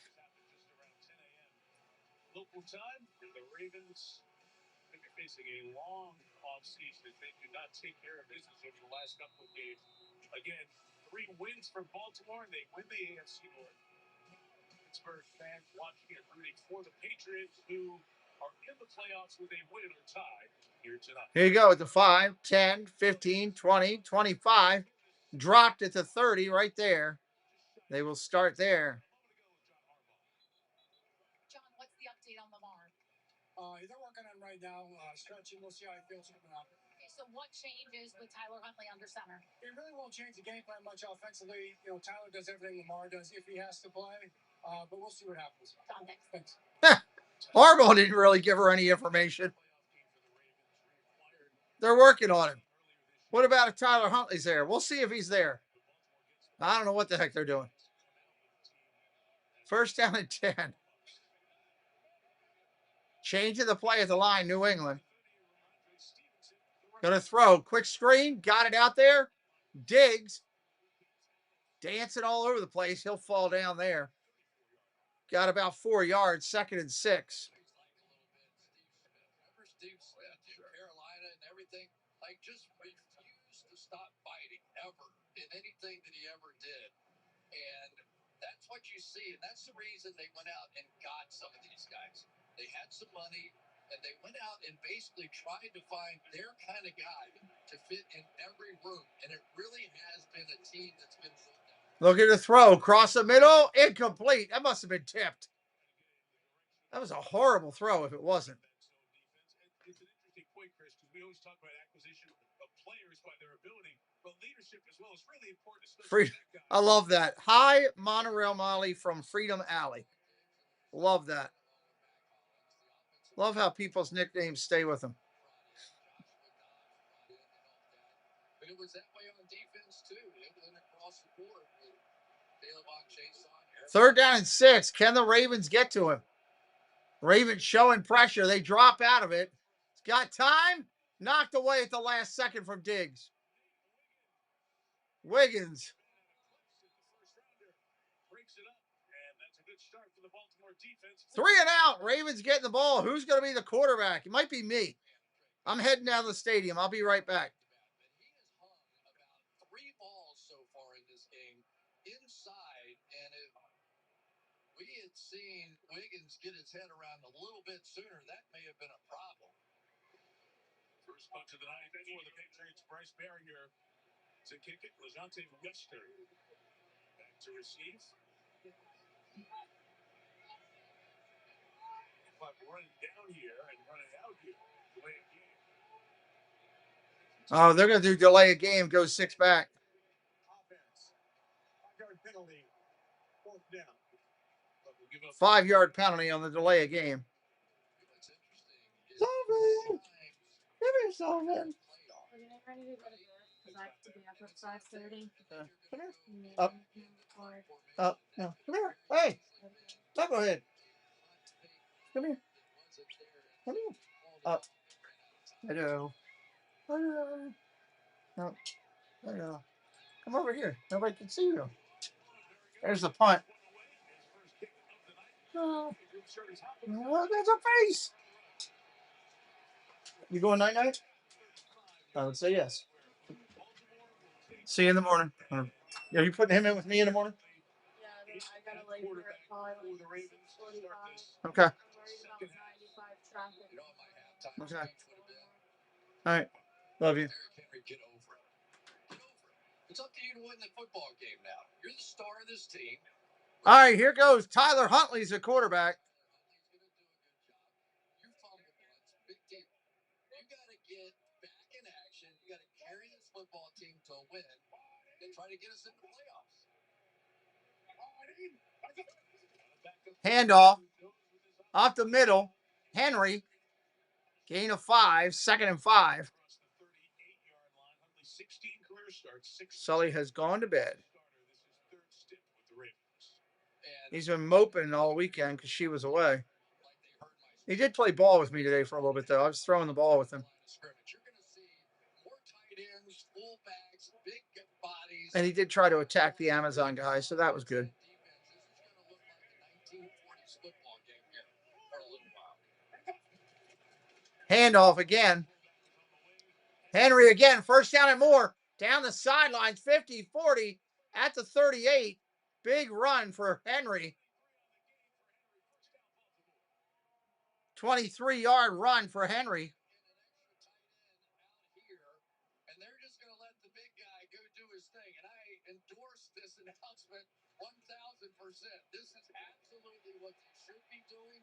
[SPEAKER 14] Local time, and the Ravens could be facing a long offseason if they do not take care of business over the last couple of games. Again, 3 wins for Baltimore, and they win the AFC North. Pittsburgh fans watching and rooting for the Patriots, who are in the playoffs with a win or tie here tonight.
[SPEAKER 1] Here you go with the 5, 10, 15, 20, 25. Dropped at the 30 right there. They will start there.
[SPEAKER 10] John, what's the update on Lamar?
[SPEAKER 6] They're working on right now, stretching. We'll see how he feels coming up.
[SPEAKER 10] Okay, so what changes with Tyler Huntley under center?
[SPEAKER 6] It really won't change the game plan much offensively. You know, Tyler does everything Lamar does if he has to play, but we'll see what happens.
[SPEAKER 10] John, thanks.
[SPEAKER 1] Harbaugh didn't really give her any information. They're working on him. What about if Tyler Huntley's there? We'll see if he's there. I don't know what the heck they're doing. First down and 10. Change of the play at the line, New England. Going to throw. Quick screen. Got it out there. Diggs. Dancing all over the place. He'll fall down there. Got about 4 yards. 2nd and 6.
[SPEAKER 11] Remember Steve Smith in Carolina and everything? Like, just refused to stop fighting ever in anything that he ever did. And that's what you see. And that's the reason they went out and got some of these guys. They had some money, and they went out and basically tried to find their kind of guy to fit in every room. And it really has been a team that's been put down.
[SPEAKER 1] Look at the throw. Across the middle. Incomplete. That must have been tipped. That was a horrible throw if it wasn't.
[SPEAKER 14] It's an interesting point, Chris, because we always talk about acquisition of players by their ability, but leadership as well is really important.
[SPEAKER 1] I love that. Hi, Monorail Molly from Freedom Alley. Love that. Love how people's nicknames stay with them.
[SPEAKER 11] But it was that way on defense too. It went across the board with chase on.
[SPEAKER 1] 3rd down and 6. Can the Ravens get to him? Ravens showing pressure. They drop out of it. He's got time. Knocked away at the last second from Diggs. Wiggins.
[SPEAKER 14] Breaks it up, and that's a good start for the Baltimore defense.
[SPEAKER 1] 3 and out. Ravens getting the ball. Who's going to be the quarterback? It might be me. I'm heading down to the stadium. I'll be right back.
[SPEAKER 11] He has hung about 3 balls so far in this game inside, and if we had seen Wiggins get his head around a little bit sooner, that may have been a problem.
[SPEAKER 14] First punch of the night for the Patriots. Bryce Barrier to kick it. LaJohntay Webster back to receive. But running down here and running out here. Delay a game.
[SPEAKER 1] Oh, they're going to do delay a game. Go 6 back.
[SPEAKER 14] Offense. 5-yard penalty. 4th down.
[SPEAKER 1] 5-yard penalty on the delay a game.
[SPEAKER 11] What's interesting is
[SPEAKER 1] Sullivan. Come here, Sullivan.
[SPEAKER 2] We're getting ready to go to bed because I have to be up at 5:30.
[SPEAKER 1] Come here. Up. Up. No. Come here. Hey. Go ahead. Come here. Come here. Up. Hello. Hello. No. Hello. Come over here. Nobody can see you. There's the punt. Oh, there's a face. You going night-night? I would say yes. See you in the morning. Are you putting him in with me in the morning?
[SPEAKER 2] Yeah, I gotta leave here at probably like 6:45.
[SPEAKER 1] Okay.
[SPEAKER 2] I'm worried about 95 traffic.
[SPEAKER 1] Okay. All right. Love you.
[SPEAKER 11] Get over it. Get over it. It's up to you to win the football game now. You're the star of this team.
[SPEAKER 1] All right, here goes. Tyler Huntley's the quarterback.
[SPEAKER 11] You fumble once, big deal. You got to get back in action. You got to carry this football team to a win and try to get us into the playoffs.
[SPEAKER 1] Handoff. Off the middle. Henry. Gain of 5. 2nd and 5. Sully has gone to bed. He's been moping all weekend because she was away. He did play ball with me today for a little bit, though. I was throwing the ball with him. And he did try to attack the Amazon guy, so that was good. Handoff again. Henry again. 1st down and more. Down the sidelines. 50, 40. At the 38. Big run for Henry. 23-yard run for Henry.
[SPEAKER 11] And they're just going to let the big guy go do his thing. And I endorse this announcement 1,000%. This is absolutely what they should be doing.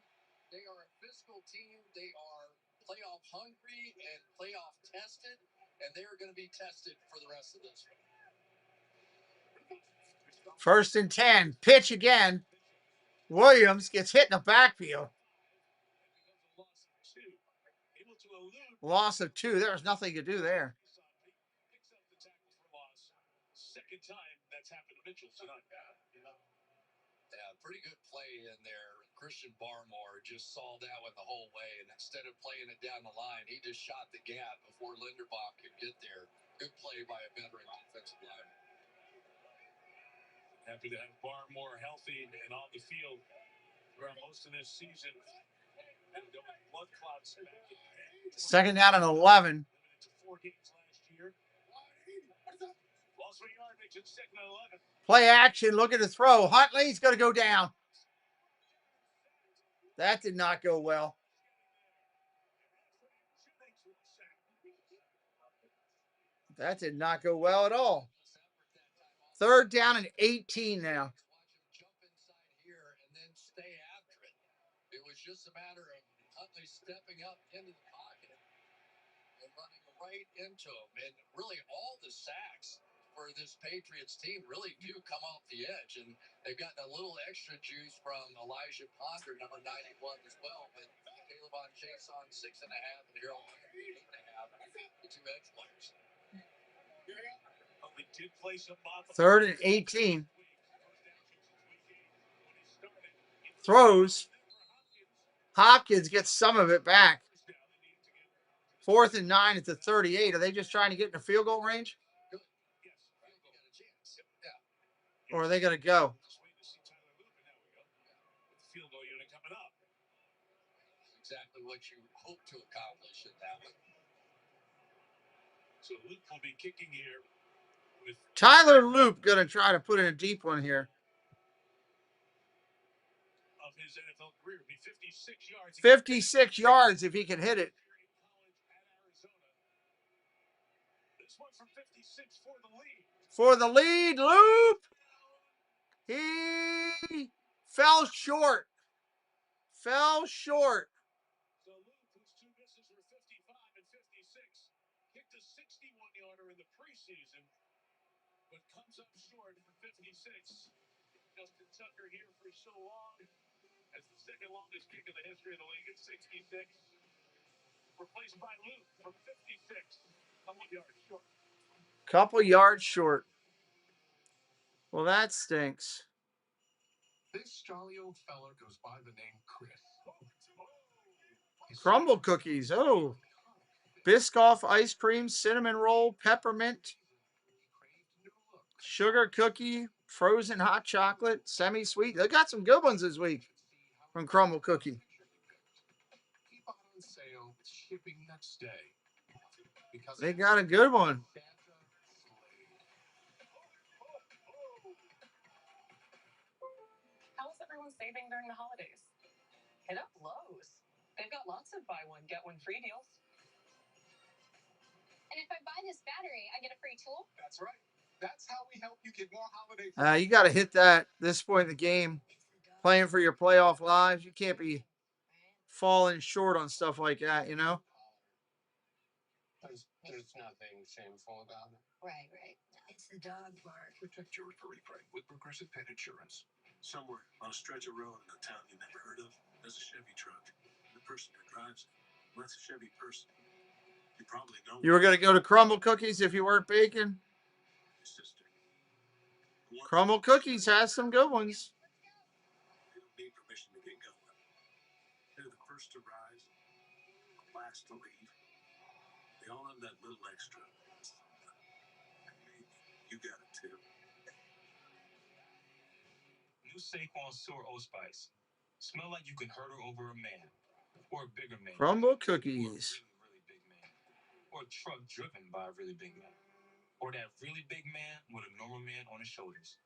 [SPEAKER 11] They are a physical team. They are playoff hungry and playoff tested. And they are going to be tested for the rest of this one.
[SPEAKER 1] 1st and 10. Pitch again. Williams gets hit in the backfield. Loss of 2. There was nothing to do there.
[SPEAKER 14] Second time that's happened to Mitchell tonight.
[SPEAKER 11] Yeah, pretty good play in there. Christian Barmore just saw that one the whole way, and instead of playing it down the line, he just shot the gap before Linderbaum could get there. Good play by a veteran defensive lineman.
[SPEAKER 14] Happy to have Barmore healthy and on the field throughout most of this season. Blood clots.
[SPEAKER 1] 2nd down and 11.
[SPEAKER 14] 4 games last year. Lost 1 yard, makes it 2nd and 11.
[SPEAKER 1] Play action. Look at the throw. Huntley's going to go down. That did not go well. That did not go well at all. 3rd down and 18 now.
[SPEAKER 11] Watch him jump inside here and then stay after it. It was just a matter of Huntley stepping up into the pocket. running right into him. And really all the sacks for this Patriots team really do come off the edge. And they've gotten a little extra juice from Elijah Ponder, number 91 as well. But Caleb on Chase on 6.5 and Harold 8.5, the two edge players.
[SPEAKER 1] 3rd and 18. Throws. Hopkins gets some of it back. 4th and 9 at the 38. Are they just trying to get in the field goal range? Or are they going to go?
[SPEAKER 11] Exactly what you hope to accomplish in that one.
[SPEAKER 14] So Luke will be kicking here.
[SPEAKER 1] Tyler Loop going to try to put in a deep one here.
[SPEAKER 14] Of his NFL career, be 56 yards.
[SPEAKER 1] 56 yards if he can hit it.
[SPEAKER 14] This one from 56 for the lead.
[SPEAKER 1] For the lead, Loop. He fell short. Fell short.
[SPEAKER 14] So Luke, whose two misses were 55 and 56, kicked a 61-yarder in the preseason, but comes up short for 56. Justin Tucker here for so long as the second longest kick in the history of the league at 66. Replaced by Luke from 56. Couple yards short.
[SPEAKER 1] Couple yards short. Well, that stinks.
[SPEAKER 11] This jolly old fella goes by the name Chris.
[SPEAKER 1] Crumble cookies. Oh. Biscoff ice cream, cinnamon roll, peppermint, sugar cookie, frozen hot chocolate, semi-sweet. They got some good ones this week from Crumble Cookie.
[SPEAKER 11] Keep on sale with shipping next day.
[SPEAKER 1] They got a good one.
[SPEAKER 4] How is everyone saving during the holidays? Hit up Lowe's. They've got lots of buy one, get one free deals.
[SPEAKER 10] And if I buy this battery, I get a free tool?
[SPEAKER 11] That's right. That's how we help you get more holiday.
[SPEAKER 1] You got to hit that this point in the game. Playing for your playoff lives. You can't be falling short on stuff like that, you know?
[SPEAKER 11] There's nothing shameful about it.
[SPEAKER 10] Right. It's the dog park.
[SPEAKER 17] Protect your furry prey with Progressive Pet Insurance. Somewhere on a stretch of road in a town you never heard of, there's a Chevy truck. The person who drives it, well, that's a Chevy person. You probably know.
[SPEAKER 1] You were going to go to Crumble Cookies if you weren't baking?
[SPEAKER 17] Sister.
[SPEAKER 1] Crumble Cookies has some good ones.
[SPEAKER 17] They don't need permission to get going. They're the first to rise, the last to leave. They all have that little extra. And maybe you got it too.
[SPEAKER 18] New Saquon Sour Old Spice. Smell like you can hurdle over a man. Or a bigger man.
[SPEAKER 1] Crumble
[SPEAKER 18] Or a
[SPEAKER 1] Cookies.
[SPEAKER 18] really big man. Or a truck driven by a really big man. Or that really big man with a normal man on his shoulders.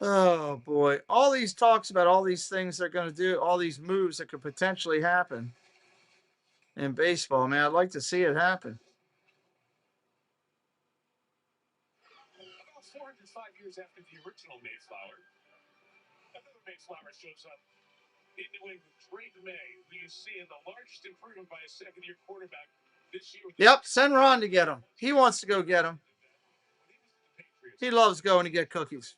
[SPEAKER 1] Oh, boy. All these talks about all these things they're going to do, all these moves that could potentially happen in baseball, man. I'd like to see it happen.
[SPEAKER 14] About 405 years after the original Mayflower, another Mayflower shows up in New England. Drake May, who you see in the largest improvement by a second-year quarterback this year.
[SPEAKER 1] Yep, send Ron to get him. He wants to go get him. He loves going to get cookies.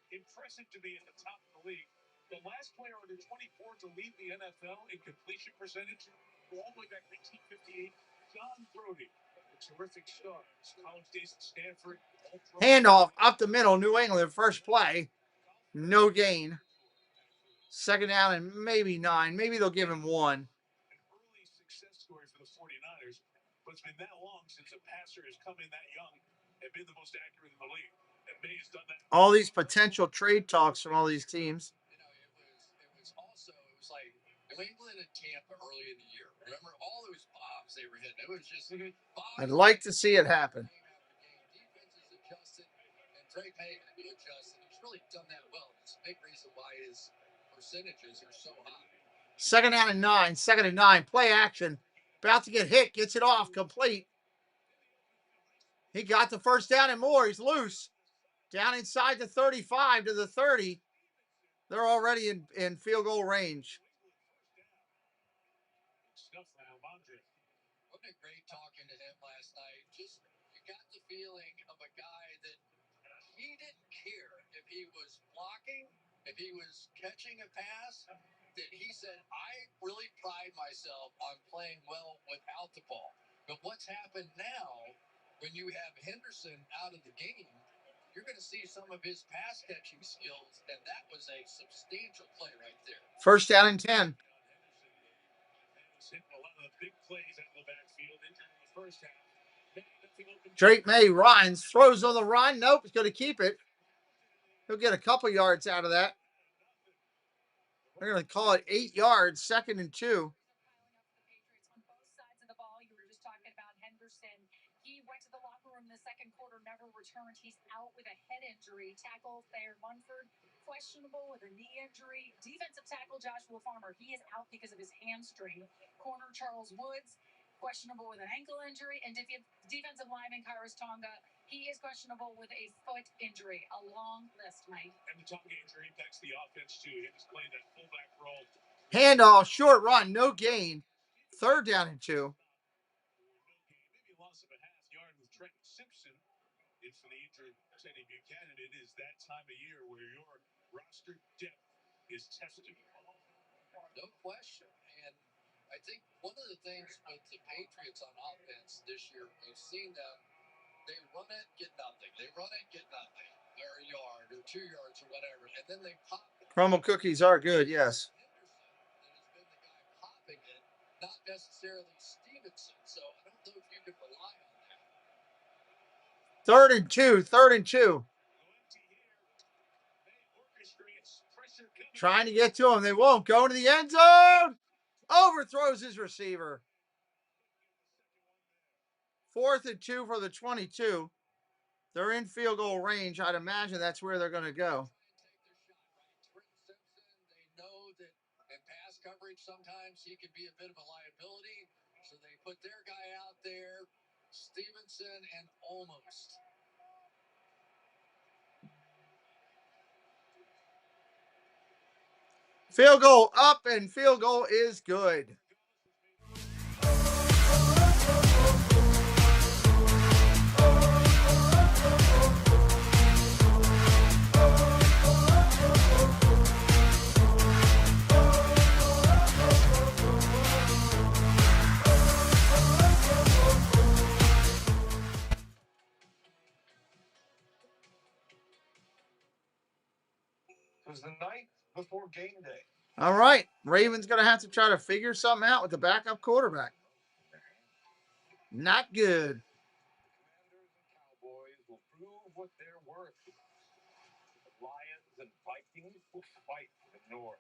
[SPEAKER 14] Impressive to be at the top of the league. The last player under 24 to lead the NFL in completion percentage, all the way back to 1958, John Brodie, a terrific star. College days at Stanford.
[SPEAKER 1] Handoff up the middle, New England, first play. No gain. Second down and maybe 9. Maybe they'll give him 1.
[SPEAKER 14] An early success story for the 49ers, but it's been that long since a passer has come in that young and been the most accurate in the league. And May has done that.
[SPEAKER 1] All these potential trade talks from all these teams.
[SPEAKER 11] You know, it was like New England and Tampa early in the year. Remember all those bombs they were hitting? It was just
[SPEAKER 1] I'd like to see it happen.
[SPEAKER 11] Defenses adjusted, and Drake May had to adjust, and he's really done that well. It's a big reason why his percentages are so high.
[SPEAKER 1] Second down and 9. Second and 9. Play action. About to get hit. Gets it off. Complete. He got the first down and more. He's loose. Down inside the 35 to the 30. They're already in field goal range.
[SPEAKER 11] Wasn't it great talking to him last night? Just, you got the feeling of a guy that he didn't care if he was blocking, if he was catching a pass, that he said, I really pride myself on playing well without the ball. But what's happened now, when you have Henderson out of the game, you're going to see some of his pass catching skills, and that was a substantial play right there.
[SPEAKER 1] First down and 10. Drake May runs, throws on the run. Nope, he's going to keep it. He'll get a couple yards out of that. They're going to call it 8 yards, 2nd and 2.
[SPEAKER 10] He went to the locker room in the second quarter, never returned. He's out with a head injury. Tackle Thayer Munford, questionable with a knee injury. Defensive tackle Joshua Farmer, he is out because of his hamstring. Corner Charles Woods, questionable with an ankle injury. And defensive lineman Kairos Tonga, he is questionable with a foot injury. A long list, Mike.
[SPEAKER 14] And the Tonga injury impacts the offense too. He was playing that fullback role.
[SPEAKER 1] Handoff, short run, no gain. 3rd down and 2.
[SPEAKER 14] Maybe a loss of a half yard with Trenton Simpson. It's for the injured Teddy Buchanan. It is that time of year where your roster depth is tested.
[SPEAKER 11] No question. And I think one of the things with the Patriots on offense this year, we've seen them, they run it, get nothing. They run it, get nothing. Or a yard or 2 yards or whatever. And then they pop it.
[SPEAKER 1] Crumble cookies are good, yes.
[SPEAKER 11] Henderson has been the guy popping it, not necessarily Stevenson. So I don't know if you can rely on that.
[SPEAKER 1] 3rd and 2, 3rd and 2. Trying to get to him. They won't. Go into the end zone. Overthrows his receiver. 4th and 2 for the 22. They're in field goal range. I'd imagine that's where they're going to go.
[SPEAKER 11] They know that in pass coverage sometimes he can be a bit of a liability. So they put their guy out there, Stevenson and almost.
[SPEAKER 1] Field goal up, and field goal is good.
[SPEAKER 17] It was the night before game day.
[SPEAKER 1] All right. Ravens going to have to try to figure something out with the backup quarterback. Not good.
[SPEAKER 5] Commanders and Cowboys will prove what they're worth. The Lions and Vikings will fight for the North.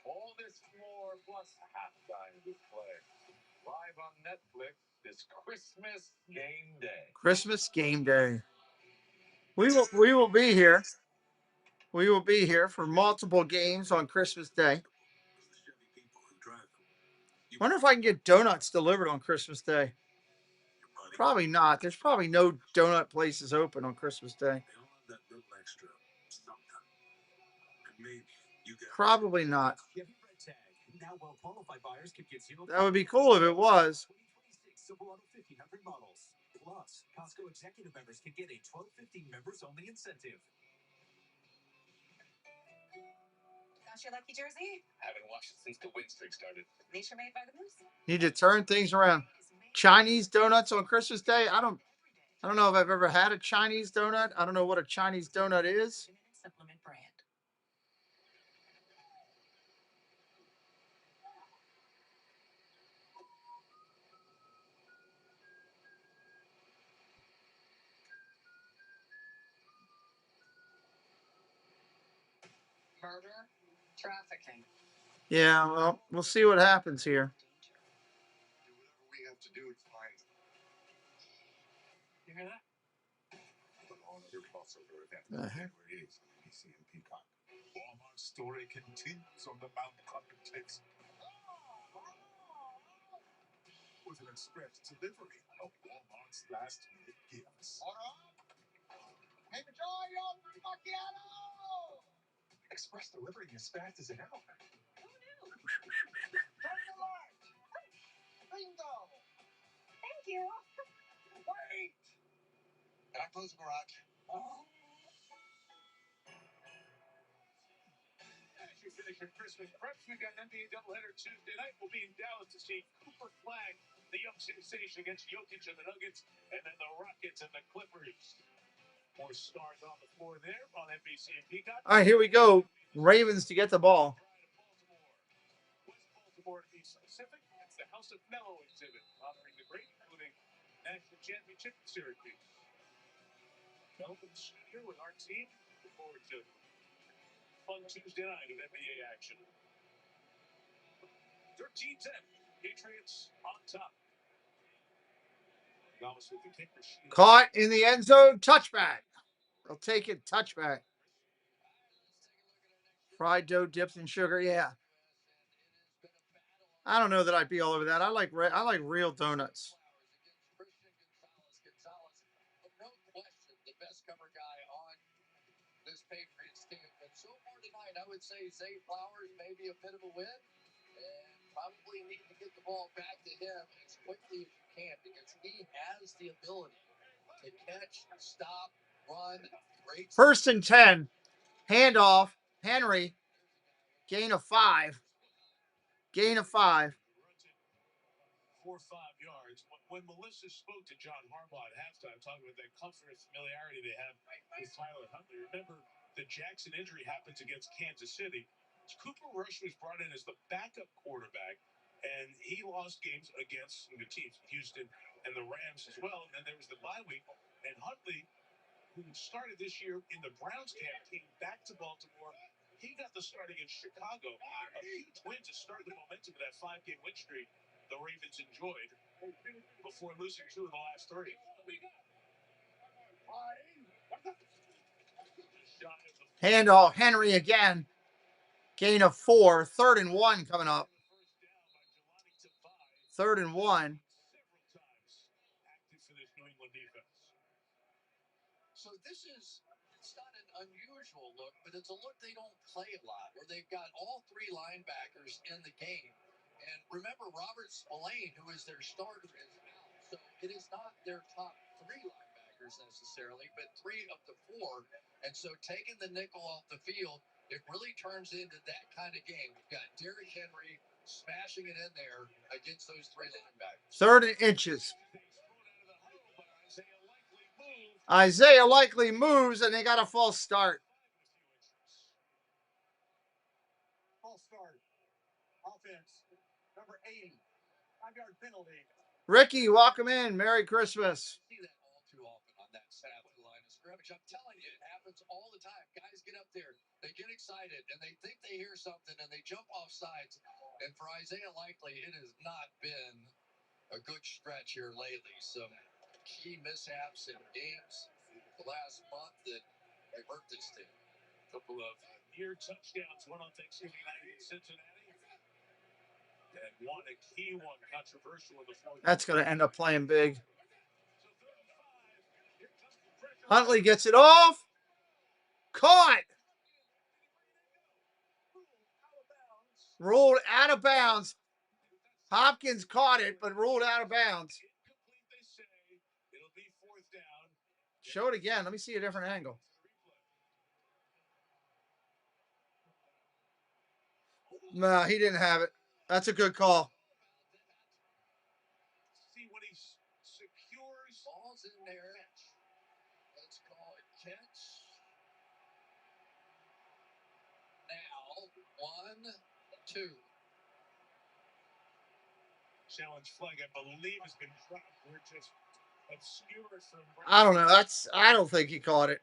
[SPEAKER 5] All this more plus halftime display. Live on Netflix this Christmas game day.
[SPEAKER 1] Christmas game day. We will be here. We will be here for multiple games on Christmas Day. Wonder if I can get donuts delivered on Christmas Day. Probably not. There's probably no donut places open on Christmas Day. Probably not. That would be cool if it was.
[SPEAKER 3] Plus, Costco executive members can get a $12.50 members only incentive.
[SPEAKER 10] Got your lucky jersey?
[SPEAKER 18] Haven't watched it since the win streak started.
[SPEAKER 10] Nature made by the moose.
[SPEAKER 1] Need to turn things around. Chinese donuts on Christmas Day. I don't know if I've ever had a Chinese donut. I don't know what a Chinese donut is.
[SPEAKER 10] Supplement brand.
[SPEAKER 4] Murder, trafficking.
[SPEAKER 1] Yeah, well, we'll see what happens here.
[SPEAKER 17] Do whatever we have to do to find them.
[SPEAKER 4] You hear that?
[SPEAKER 17] But all other crossover event January 8th on NBC and Peacock. Walmart's story continues on the Mount Complex with an express delivery of Walmart's last minute gifts.
[SPEAKER 8] Order up. Make a joy, yo, macchiato.
[SPEAKER 5] Express delivering as fast as an hour.
[SPEAKER 6] Bingo!
[SPEAKER 9] Thank you.
[SPEAKER 6] Wait! Back close the garage.
[SPEAKER 14] As you finish your Christmas preps, we got an NBA doubleheader Tuesday night. We'll be in Dallas to see Cooper Flag, the young sensation, against Jokic and the Nuggets, and then the Rockets and the Clippers. More stars on the floor there on NBC and Peacock.
[SPEAKER 1] All right, here we go. Ravens to get the ball.
[SPEAKER 14] West Baltimore, to be specific. It's the House of Mellow exhibit, honoring the great, including national championship in Syracuse. Welcome studio with our team. Look forward to fun Tuesday night of NBA action. 13-10. Patriots on top.
[SPEAKER 1] Caught in the end zone. Touchback. I'll take it. Touchback. Fried dough dipped in sugar. Yeah. I don't know that I'd be all over that. I like real donuts.
[SPEAKER 11] No question, the best cover guy on this Patriots team. But so far tonight, I would say Zay Flowers may be a bit of a win, and probably need to get the ball back to him as quickly as you can, because he has the ability to catch, stop, run. Great.
[SPEAKER 1] 1st and 10. Handoff. Henry. Gain of 5. Gain of 5.
[SPEAKER 14] 4 or 5 yards. When Melissa spoke to John Harbaugh at halftime, talking about that comfort and familiarity they have with Tyler Huntley, remember the Jackson injury happens against Kansas City. Cooper Rush was brought in as the backup quarterback, and he lost games against the teams, Houston and the Rams as well. And then there was the bye week, and Huntley, who started this year in the Browns camp, came back to Baltimore. He got the start against Chicago. A huge win to start the momentum of that 5-game win streak the Ravens enjoyed before losing 2 of the last 3.
[SPEAKER 1] Handoff. Henry again. Gain of 4. 3rd and 1 coming up. 3rd and 1.
[SPEAKER 11] So this is, it's not an unusual look, but it's a look they don't play a lot, where they've got all 3 linebackers in the game. And remember, Robert Spillane, who is their starter, is out. So it is not their top 3 linebackers necessarily, but 3 of the 4. And so taking the nickel off the field, it really turns into that kind of game. You've got Derrick Henry smashing it in there against those 3 linebackers.
[SPEAKER 1] 3rd and inches. Isaiah likely moves, and they got a false start.
[SPEAKER 14] False start. Offense. Number 80. 5-yard penalty.
[SPEAKER 1] Ricky, welcome in. Merry Christmas.
[SPEAKER 11] See that all too often on that Sabbath line of scrimmage. I'm telling you, it happens all the time. Guys get up there, they get excited, and they think they hear something, and they jump off sides. And for Isaiah Likely, it has not been a good stretch here lately. Some key mishaps in games the last month that have hurt this team.
[SPEAKER 14] A couple of near touchdowns, one on Thanksgiving night in Cincinnati, and one a key one, controversial in the 4th.
[SPEAKER 1] That's going to end up playing big. Huntley gets it off. Caught. Ruled out of bounds. Hopkins caught it, but ruled out of bounds. Show it again. Let me see a different angle. No, he didn't have it. That's a good call.
[SPEAKER 11] See when he secures balls in there. Let's call it catch. Now, 1, 2.
[SPEAKER 14] Challenge flag, I believe, has been dropped. We're just obscured from.
[SPEAKER 1] I don't know. I don't think he caught it.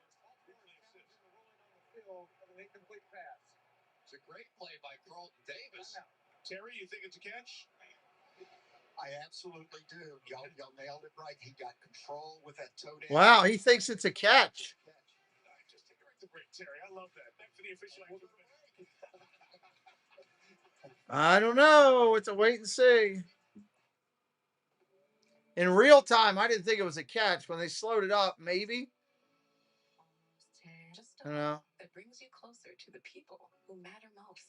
[SPEAKER 11] It's a great play by Carlton Davis.
[SPEAKER 14] Terry, you think it's a catch?
[SPEAKER 6] I absolutely do. Y'all nailed it right. He got control with that toe down.
[SPEAKER 1] Wow, he thinks it's a catch.
[SPEAKER 14] Just take the break, Terry. I love that. Back to the official.
[SPEAKER 1] I don't know. It's a wait and see. In real time, I didn't think it was a catch. When they slowed it up, maybe.
[SPEAKER 4] Just
[SPEAKER 1] You know?
[SPEAKER 4] that brings you closer to the people who matter most.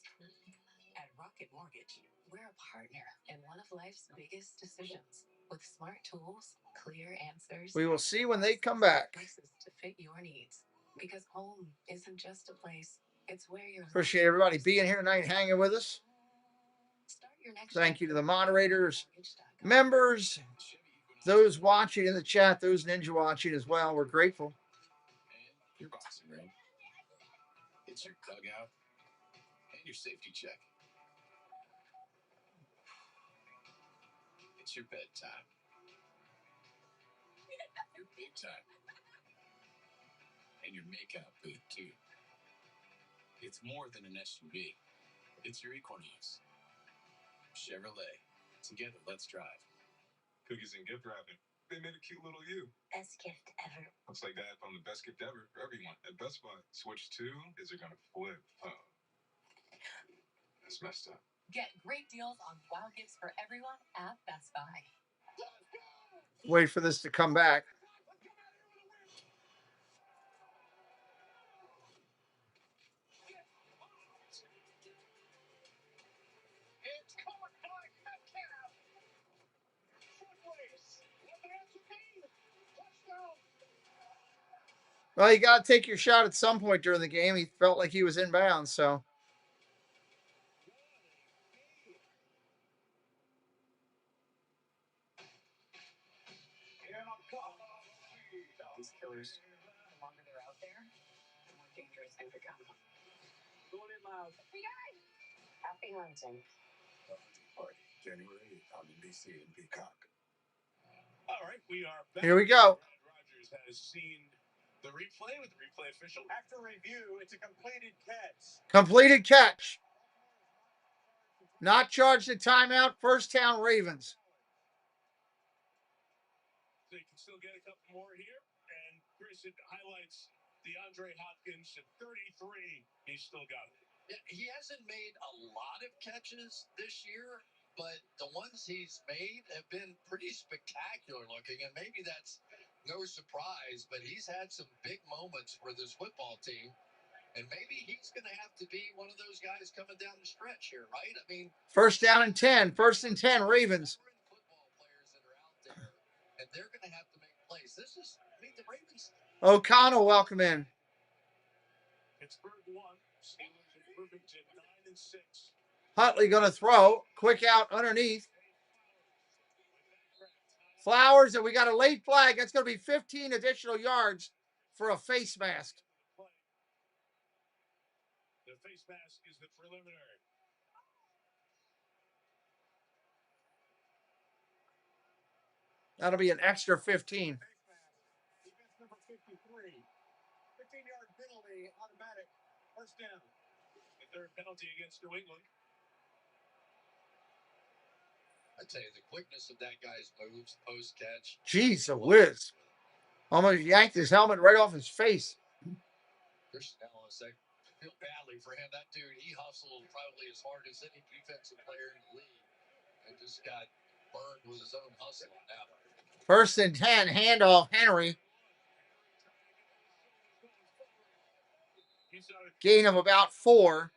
[SPEAKER 4] At Rocket Mortgage, we're a partner in one of life's biggest decisions. With smart tools, clear answers.
[SPEAKER 1] We will see when they come back.
[SPEAKER 4] Places to fit your needs. Because home isn't just a place, it's where you're.
[SPEAKER 1] Appreciate everybody being here tonight, hanging with us. Thank you to the moderators, members, those watching in the chat, those ninja watching as well. We're grateful.
[SPEAKER 17] Your boxing ring. It's your dugout and your safety check. It's your bedtime. Your boot time. And your makeout boot, too. It's more than an SUV. It's your Equinox. Chevrolet. Together, let's drive.
[SPEAKER 5] Cookies and gift wrapping. They made a cute little you.
[SPEAKER 9] Best gift ever.
[SPEAKER 5] Looks like that found the best gift ever for everyone at Best Buy. Switch 2 is they're gonna flip. Oh. That's messed up.
[SPEAKER 4] Get great deals on wow gifts for everyone at Best Buy.
[SPEAKER 1] Wait for this to come back.
[SPEAKER 11] It's caught by Metcalf. Footways. What the answer be? Touchdown.
[SPEAKER 1] Well, you got to take your shot at some point during the game. He felt like he was inbounds, so.
[SPEAKER 4] These killers, the longer they're out there, the more dangerous they become. Going in loud. Hey guys! Happy hunting.
[SPEAKER 17] January 8th on NBC and Peacock.
[SPEAKER 14] All right, we are back.
[SPEAKER 1] Here we go.
[SPEAKER 14] Rogers has seen the replay with the replay official.
[SPEAKER 11] After review, it's a completed catch.
[SPEAKER 1] Completed catch. Not charged a timeout. First down Ravens.
[SPEAKER 14] So you can still get a couple more here. And Chris, it highlights DeAndre Hopkins at 33. He's still got it.
[SPEAKER 6] Yeah, he hasn't made a lot of catches this year, but the ones he's made have been pretty spectacular looking, and maybe that's no surprise, but he's had some big moments for this football team, and maybe he's going to have to be one of those guys coming down the stretch here, right? I mean,
[SPEAKER 1] first down and 10. First and 10 Ravens.
[SPEAKER 6] Football players that are out there, and they're going to have to make plays. This is, I mean, the Ravens.
[SPEAKER 1] O'Connell, welcome in.
[SPEAKER 14] Pittsburgh 1, Steelers improving to 9 and 6.
[SPEAKER 1] Huntley going to throw. Quick out underneath. Flowers, and we got a late flag. That's going to be 15 additional yards for a face mask.
[SPEAKER 14] The face mask is the preliminary.
[SPEAKER 1] That'll be an extra 15.
[SPEAKER 11] Defense number 53. 15-yard penalty, automatic. First down.
[SPEAKER 14] The third penalty against New England.
[SPEAKER 6] I tell you, the quickness of that guy's moves post-catch.
[SPEAKER 1] Jeez, a whiz. Almost yanked his helmet right off his face.
[SPEAKER 6] Christian Allen said, I feel badly for him. That dude, he hustled probably as hard as any defensive player in the league and just got burned with his own hustle on that one.
[SPEAKER 1] First and 10, handoff, Henry. Gain of about 4.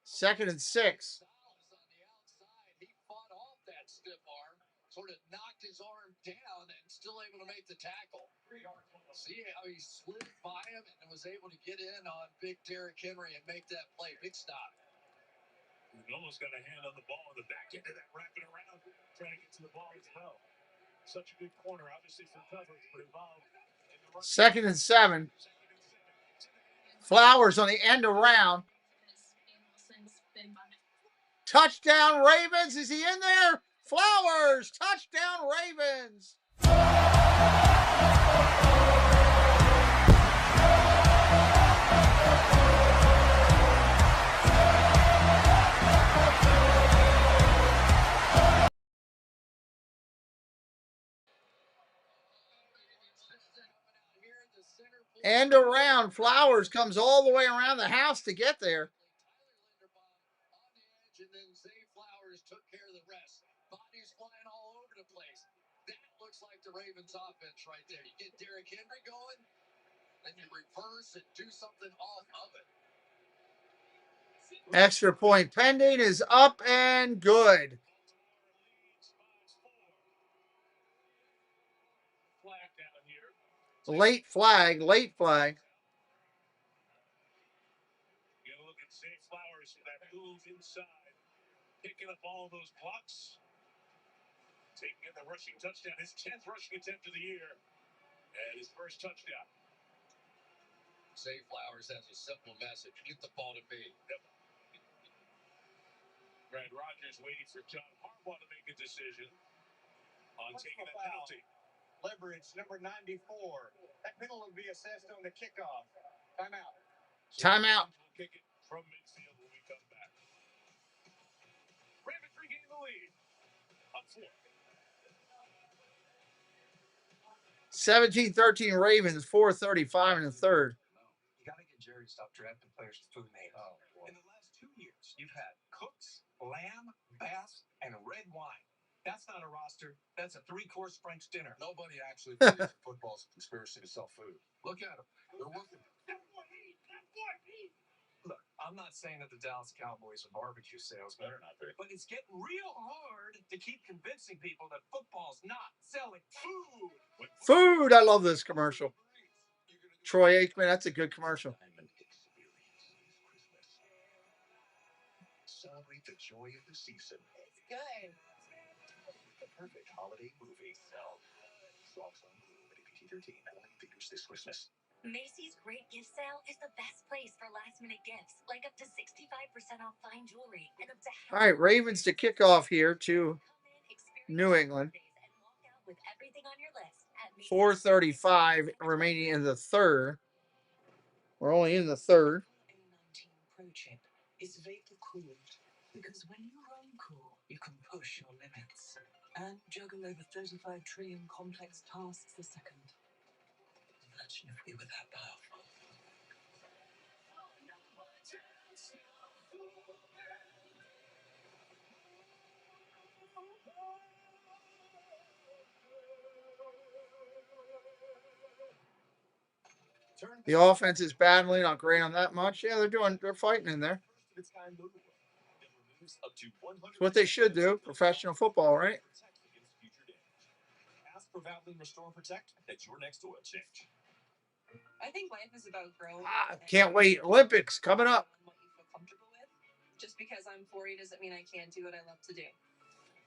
[SPEAKER 1] Second and 6.
[SPEAKER 6] He fought off that stiff arm, sort of knocked his arm down and still able to make the tackle. See how he slid by him and was able to get in on big Derrick Henry and make that play. Big stop.
[SPEAKER 14] He almost got a hand on the ball in the back end of that, wrapping around, trying to get to the ball as well. Such a good corner, obviously for coverage, but involved in the run.
[SPEAKER 1] Second and 7. Flowers on the end around. Touchdown Ravens. Is he in there? Flowers. Touchdown Ravens. End around. Flowers comes all the way around the house to get there.
[SPEAKER 6] And then Zay Flowers took care of the rest. Bodies flying all over the place. That looks
[SPEAKER 11] Just like the Ravens offense right there. You get Derrick Henry going, then you reverse and do something off of it.
[SPEAKER 1] Extra point pending is up and good. Late flag, late flag.
[SPEAKER 14] You gotta look at Zay Flowers for that move inside, picking up all those blocks, taking in the rushing touchdown, his 10th rushing attempt of the year, and his first touchdown.
[SPEAKER 11] Zay Flowers has a simple message: get the ball to me.
[SPEAKER 14] Yep. Brad Rogers waiting for John Harbaugh to make a decision on taking a penalty.
[SPEAKER 12] Leverage number 94. That penalty will be assessed on the kickoff. Timeout.
[SPEAKER 1] Timeout.
[SPEAKER 14] We'll kick it from midfield when we come back. Ravens regain the lead. Up 4.
[SPEAKER 1] 17-13 Ravens, 4:35 in the third.
[SPEAKER 12] You got to get Jerry to stop drafting players with food names. In the last 2 years, you've had Cooks, Lamb, Bass, and red wine. That's not a roster. That's a 3-course French dinner.
[SPEAKER 11] Nobody actually believes that football's a conspiracy to sell food. Look at them. They're working. Look, I'm not saying that the Dallas Cowboys are barbecue salesmen.
[SPEAKER 12] Better not be.
[SPEAKER 11] But it's getting real hard to keep convincing people that football's not selling food.
[SPEAKER 1] Food. I love this commercial. Troy Aikman, that's a good commercial.
[SPEAKER 17] Celebrate the joy of the season.
[SPEAKER 9] It's good.
[SPEAKER 17] The perfect holiday movie. Frogs on Blue, rated PG-13, only in theaters this Christmas.
[SPEAKER 9] Macy's Great Gift Sale is the best place for last-minute gifts, like up to 65% off fine jewelry and up to half.
[SPEAKER 1] All right, Ravens to kick off here to New England. 4:35 remaining in the third. We're only in the third.
[SPEAKER 19] A19 Pro Chip is vapor cooled because when you run cool, you can push your limits and juggle over 35 trillion complex tasks a second. Imagine if we were that powerful.
[SPEAKER 1] The offense is battling. Not great on that much. Yeah, they're fighting in there. It's what they should do. Professional football, right?
[SPEAKER 11] Ask for Valvoline Restore and Protect. That's your next oil change.
[SPEAKER 2] I think life is about growth.
[SPEAKER 1] Can't wait. Olympics coming up.
[SPEAKER 2] What you feel comfortable with. Just because I'm 40 doesn't mean I can't do what I love to do.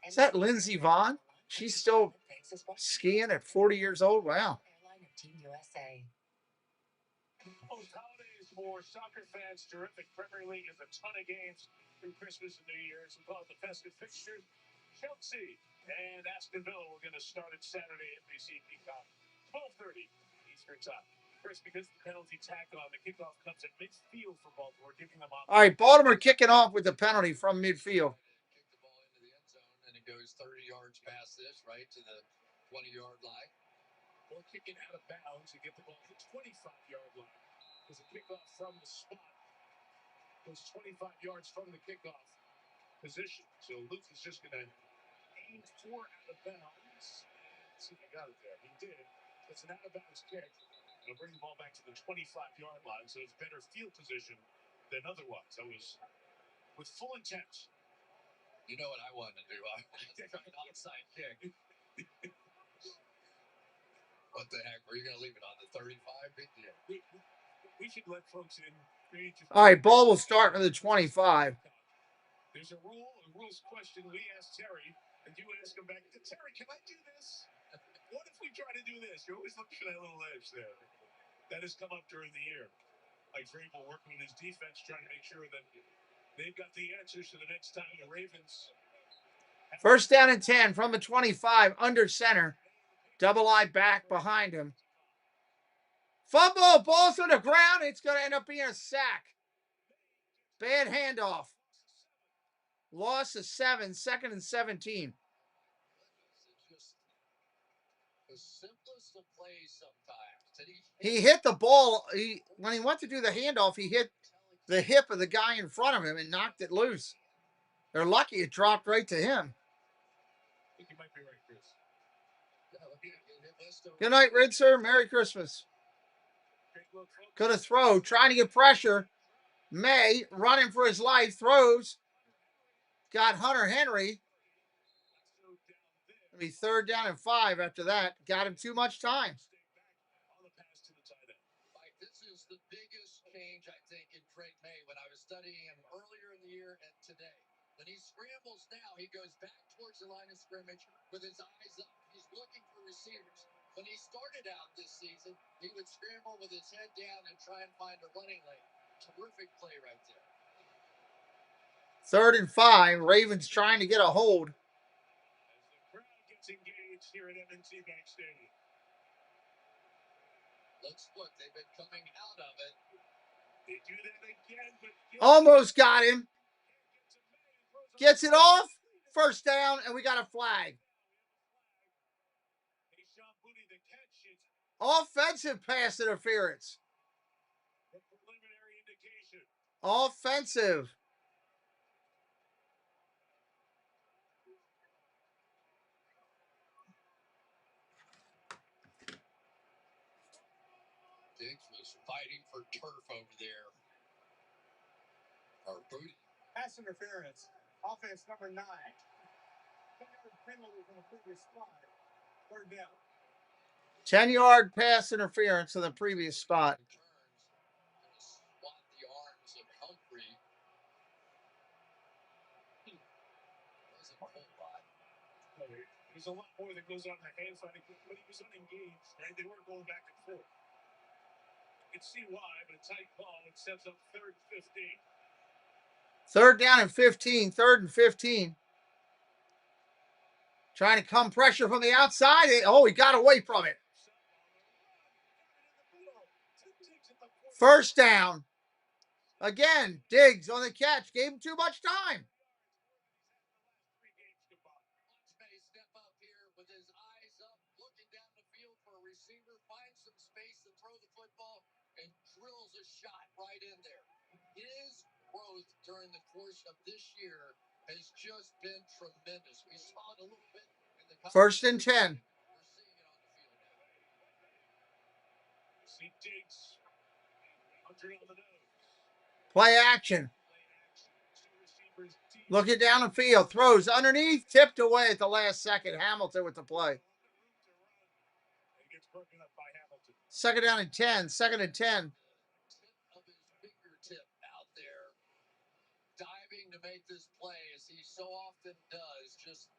[SPEAKER 1] Is that Lindsey Vonn? She's still skiing at 40 years old. Wow.
[SPEAKER 19] Team USA.
[SPEAKER 14] Post holidays for soccer fans, terrific. Premier League is a ton of games through Christmas and New Year's. We call it the festive fixtures. Chelsea and Aston Villa will get us started Saturday at NBC Peacock, 12:30 Eastern Time. First, because the penalty tack on, the kickoff comes at midfield for Baltimore, giving them off.
[SPEAKER 1] All right, Baltimore kicking off with the penalty from midfield.
[SPEAKER 11] Kick the ball into the end zone, and it goes 30 yards past this, right to the 20-yard line.
[SPEAKER 14] Or kicking out of bounds to get the ball to the 25-yard line. There's a kickoff from the spot. Goes 25 yards from the kickoff position. So Luke is just going to aim for out of bounds. And see if he got it there. He did. It's an out of bounds kick. It'll bring the ball back to the 25-yard line. So it's better field position than otherwise. That was with full intent.
[SPEAKER 11] You know what I wanted to do? I wanted an onside kick. What the heck? Were you going to leave it on the 35? Big deal.
[SPEAKER 14] We should let folks in.
[SPEAKER 1] All right, ball will start from the 25.
[SPEAKER 14] There's a rules question. We asked Terry, and you ask him back. Terry, can I do this? What if we try to do this? You're always looking for that little edge there. That has come up during the year. Like Vrabel working with his defense, trying to make sure that they've got the answers to the next time the Ravens.
[SPEAKER 1] First down and 10 from the 25, under center. Double I back behind him. Fumble, ball's on the ground. It's going to end up being a sack. Bad handoff. Loss of 7, 2nd and 17.
[SPEAKER 11] The simplest of plays sometimes.
[SPEAKER 1] He hit the ball. When he went to do the handoff, he hit the hip of the guy in front of him and knocked it loose. They're lucky it dropped right to him.
[SPEAKER 14] I think you might be right, Chris.
[SPEAKER 1] Good night, Ritzer. Merry Christmas. Gonna throw, trying to get pressure. May running for his life, throws. Got Hunter Henry. It'll be 3rd down and 5 after that. Got him too much time.
[SPEAKER 11] Mike, this is the biggest change, I think, in Drake May when I was studying him earlier in the year and today. When he scrambles now, he goes back towards the line of scrimmage with his eyes up. He's looking for receivers. When he started out this season, he would scramble with his head down and try and find a running lane. Terrific play right there.
[SPEAKER 1] 3rd and 5. Ravens trying to get a hold.
[SPEAKER 14] As the crowd gets engaged here at M&T Bank Stadium.
[SPEAKER 11] Let's look. They've been coming out of it.
[SPEAKER 14] They do that again, but
[SPEAKER 1] almost got him. Gets it off. 1st down, and we got a flag. Offensive pass interference. Offensive.
[SPEAKER 11] Diggs was fighting for turf over there. Or booty.
[SPEAKER 3] Pass interference. Offense number 9. 10-yard penalty from the previous spot. 3rd down.
[SPEAKER 1] 10-yard pass interference in the previous spot.
[SPEAKER 11] Swat the arms of Humphrey. Wasn't a whole lot.
[SPEAKER 14] There's a lot more that goes on in the hands, but he was unengaged, right? They weren't going back and forth. You can see why, but a tight call. It sets up 3rd and 15.
[SPEAKER 1] 3rd down and 15. 3rd and 15. Trying to come pressure from the outside. Oh, he got away from it. 1st down. Again, Diggs on the catch. Gave him too much time.
[SPEAKER 11] May step up here with his eyes up, looking down the field for a receiver, finds some space to throw the football, and drills a shot right in there. His growth during the course of this year has just been tremendous. We saw it a little bit in the
[SPEAKER 1] 1st and 10.
[SPEAKER 11] We're seeing it on the field now.
[SPEAKER 14] See Diggs. 100 on the nose.
[SPEAKER 1] Play action. Looking down the field. Throws underneath. Tipped away at the last second. Hamilton with the play. 2nd down and 10. 2nd and 10.
[SPEAKER 11] Tip of his fingertip out there, diving to make this play as he so often does. Just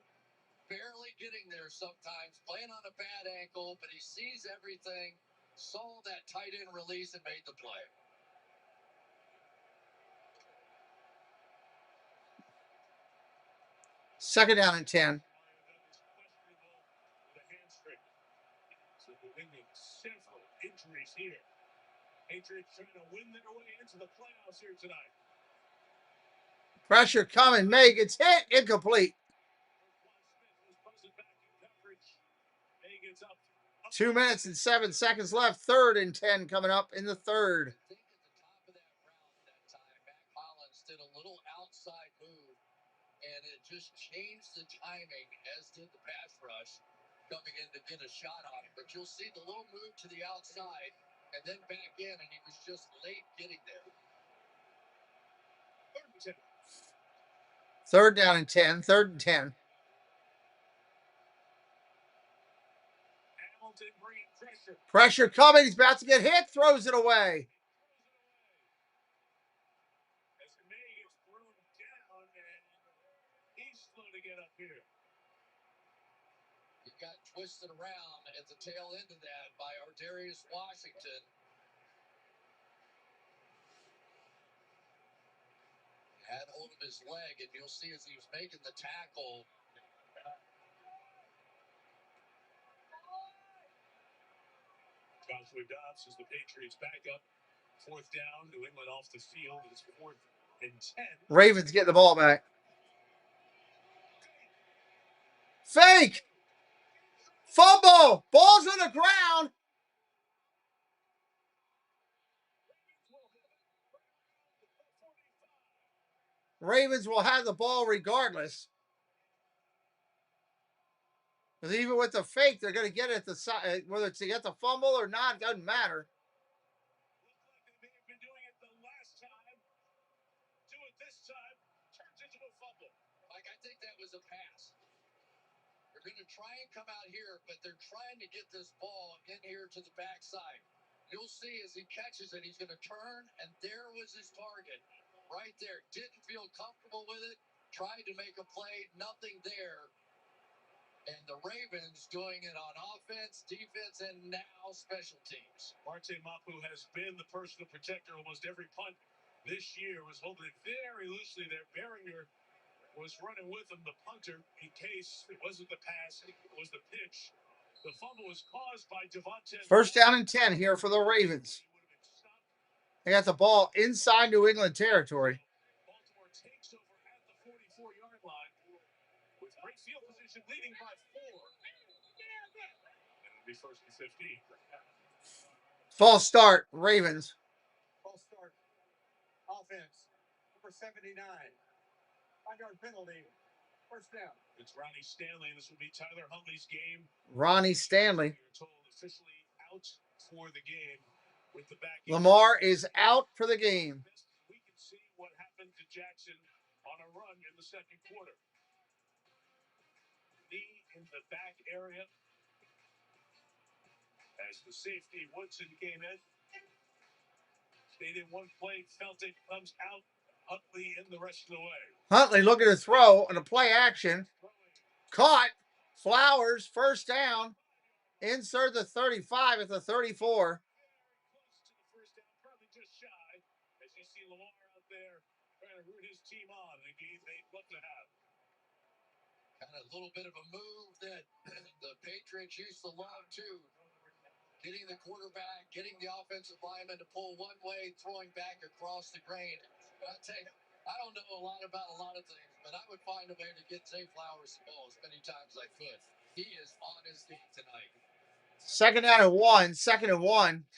[SPEAKER 11] barely getting there sometimes, playing on a bad ankle, but he sees everything, saw that tight end release, and made the play.
[SPEAKER 1] Second down and 10.
[SPEAKER 14] So New England, several injuries here. Patriots trying to win their way into the playoffs here tonight.
[SPEAKER 1] Pressure coming. May gets hit. Incomplete. 2 minutes and 7 seconds left. 3rd and 10 coming up in the 3rd.
[SPEAKER 11] I think at the top of that route that time, Mac Hollins did a little outside move, and it just changed the timing, as did the pass rush coming in to get a shot on it. But you'll see the little move to the outside and then back in, and he was just late getting there.
[SPEAKER 1] 3rd down and 10. 3rd and 10. Pressure coming. He's about to get hit. Throws it away.
[SPEAKER 14] As May gets thrown down, and he's slow to get up here.
[SPEAKER 11] He got twisted around at the tail end of that by Ardarius Washington. Had hold of his leg, and you'll see as he was making the tackle.
[SPEAKER 14] Joshua Dobbs is the Patriots backup. 4th down, New England off the field. It's 4th and 10.
[SPEAKER 1] Ravens get the ball back. Fake. Fumble. Ball's on the ground. Ravens will have the ball regardless. Because even with the fake, they're going to get it at the side. Whether it's to get the fumble or not, doesn't matter.
[SPEAKER 14] Looked like they may have been doing it the last time. Do it this time. Turns into a fumble.
[SPEAKER 11] Like, I think that was a pass. They're going to try and come out here, but they're trying to get this ball in here to the backside. You'll see as he catches it, he's going to turn, and there was his target right there. Didn't feel comfortable with it. Tried to make a play. Nothing there. And the Ravens doing it on offense, defense, and now special teams.
[SPEAKER 14] Marte Mapu has been the personal protector almost every punt this year. Was holding it very loosely there. Behringer was running with him, the punter, in case it wasn't the pass, it was the pitch. The fumble was caused by Devontae.
[SPEAKER 1] First down and 10 here for the Ravens. They got the ball inside New England territory.
[SPEAKER 14] Baltimore takes over at the 44-yard line with great field position, leading by 4. And it'll be first and 15.
[SPEAKER 1] False start, Ravens.
[SPEAKER 3] False start. Offense. Number 79. 5-yard penalty. First down.
[SPEAKER 14] It's Ronnie Stanley. This will be Tyler Huntley's game.
[SPEAKER 1] Ronnie Stanley.
[SPEAKER 14] You're told officially out for the game with the back.
[SPEAKER 1] Lamar is out for the game.
[SPEAKER 14] We can see what happened to Jackson on a run in the second quarter. Knee in the back area as the safety Woodson came in. Stayed in one play, felt it, comes out. Huntley in the rest of the way.
[SPEAKER 1] Huntley looking to throw on a play action. Caught. Flowers, first down. Insert the 35 at the 34.
[SPEAKER 14] Close to the first down, probably just shy. As you see Lamar out there trying to root his team on in a game they'd love to have.
[SPEAKER 11] Kind of a little bit of a move that the Patriots used to love too. Getting the quarterback, getting the offensive lineman to pull one way, throwing back across the grain. I tell you, I don't know a lot about a lot of things, but I would find a way to get Zay Flowers the ball as many times as I could. He is on his game tonight.
[SPEAKER 1] Second down and 1. Second and 1.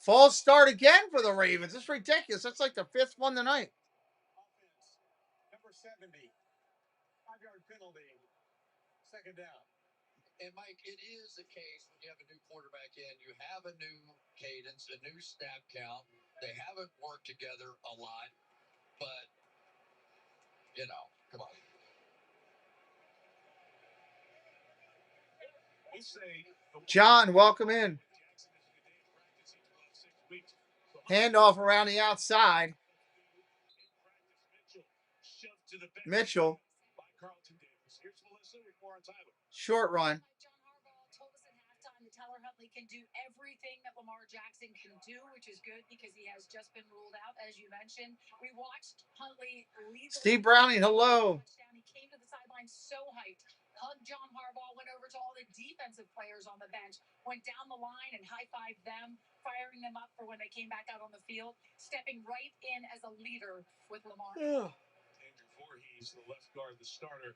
[SPEAKER 1] False start again for the Ravens. It's ridiculous. That's like the 5th one tonight.
[SPEAKER 3] Offense. Number 70. 5-yard penalty. Second down.
[SPEAKER 11] And Mike, it is a case when you have a new quarterback in, you have a new cadence, a new snap count. They haven't worked together a lot, but, you know, come on.
[SPEAKER 1] John, welcome in. Handoff around the outside. Mitchell. Short run.
[SPEAKER 10] John Harbaugh told us at halftime that Tyler Huntley can do everything that Lamar Jackson can do, which is good because he has just been ruled out, as you mentioned. We watched Huntley lead.
[SPEAKER 1] Steve Browning, hello.
[SPEAKER 10] He came to the sideline so hyped. Hugged John Harbaugh, went over to all the defensive players on the bench, went down the line and high-fived them, firing them up for when they came back out on the field, stepping right in as a leader with Lamar.
[SPEAKER 14] Andrew Voorhees, the left guard, the starter,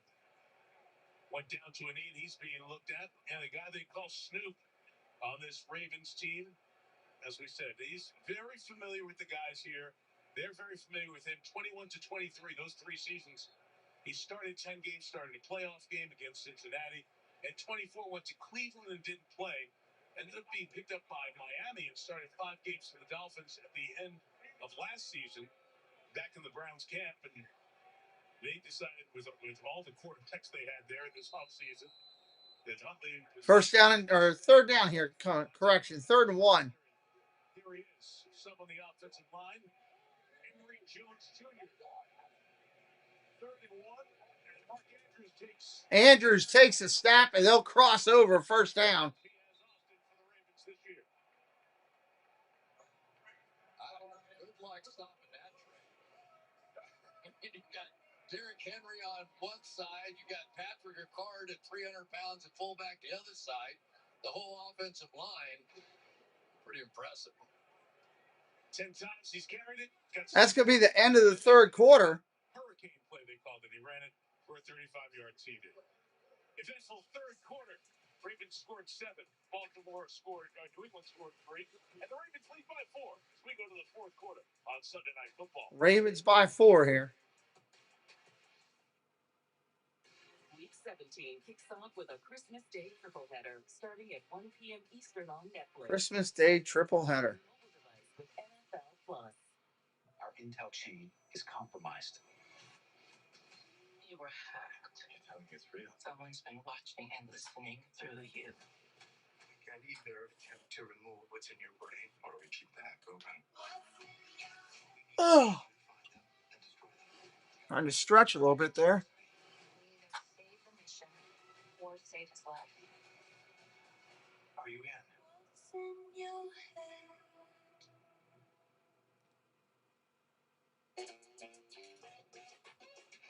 [SPEAKER 14] went down to a knee, and he's being looked at. And the guy they call Snoop on this Ravens team, as we said, he's very familiar with the guys here. They're very familiar with him. 21 to 23, those 3 seasons. He started 10 games, started a playoff game against Cincinnati. And 24 went to Cleveland and didn't play. Ended up being picked up by Miami and started 5 games for the Dolphins at the end of last season, back in the Browns camp. And they decided with all the quarterbacks they had there this offseason that Huntley was
[SPEAKER 1] First down or third down here. Correction. 3rd and 1.
[SPEAKER 14] Here he is, sub on the offensive line. Henry Jones Jr. 3rd and 1. And Mark
[SPEAKER 1] Andrews takes a snap and they'll cross over first down.
[SPEAKER 11] He has Austin for the Ravens this year. Good luck stopping that train. You got Derrick Henry on one side. You got Patrick Ricard at 300 pounds at fullback the other side. The whole offensive line, pretty impressive.
[SPEAKER 14] 10 times he's carried it.
[SPEAKER 1] That's going to be the end of the 3rd quarter.
[SPEAKER 14] Hurricane play, they called it. He ran it for a 35-yard TD. Eventful 3rd quarter. Ravens scored 7. Baltimore scored, New England scored 3. And the Ravens lead by 4 as we go to the 4th quarter on Sunday Night Football.
[SPEAKER 1] Ravens by 4 here.
[SPEAKER 4] 17 kicks off with a Christmas Day triple header starting at 1 p.m. Eastern on Netflix.
[SPEAKER 1] Christmas Day triple header.
[SPEAKER 4] With NFL Plus.
[SPEAKER 8] Our intel chain is compromised.
[SPEAKER 4] You were hacked.
[SPEAKER 8] You're telling it's real.
[SPEAKER 4] Someone's been watching and listening through you.
[SPEAKER 8] We can either attempt to remove what's in your brain, or we keep the hack open.
[SPEAKER 1] Oh, trying to stretch a little bit there.
[SPEAKER 2] Save the mission or save his life.
[SPEAKER 8] Are you in?
[SPEAKER 2] What's in your head?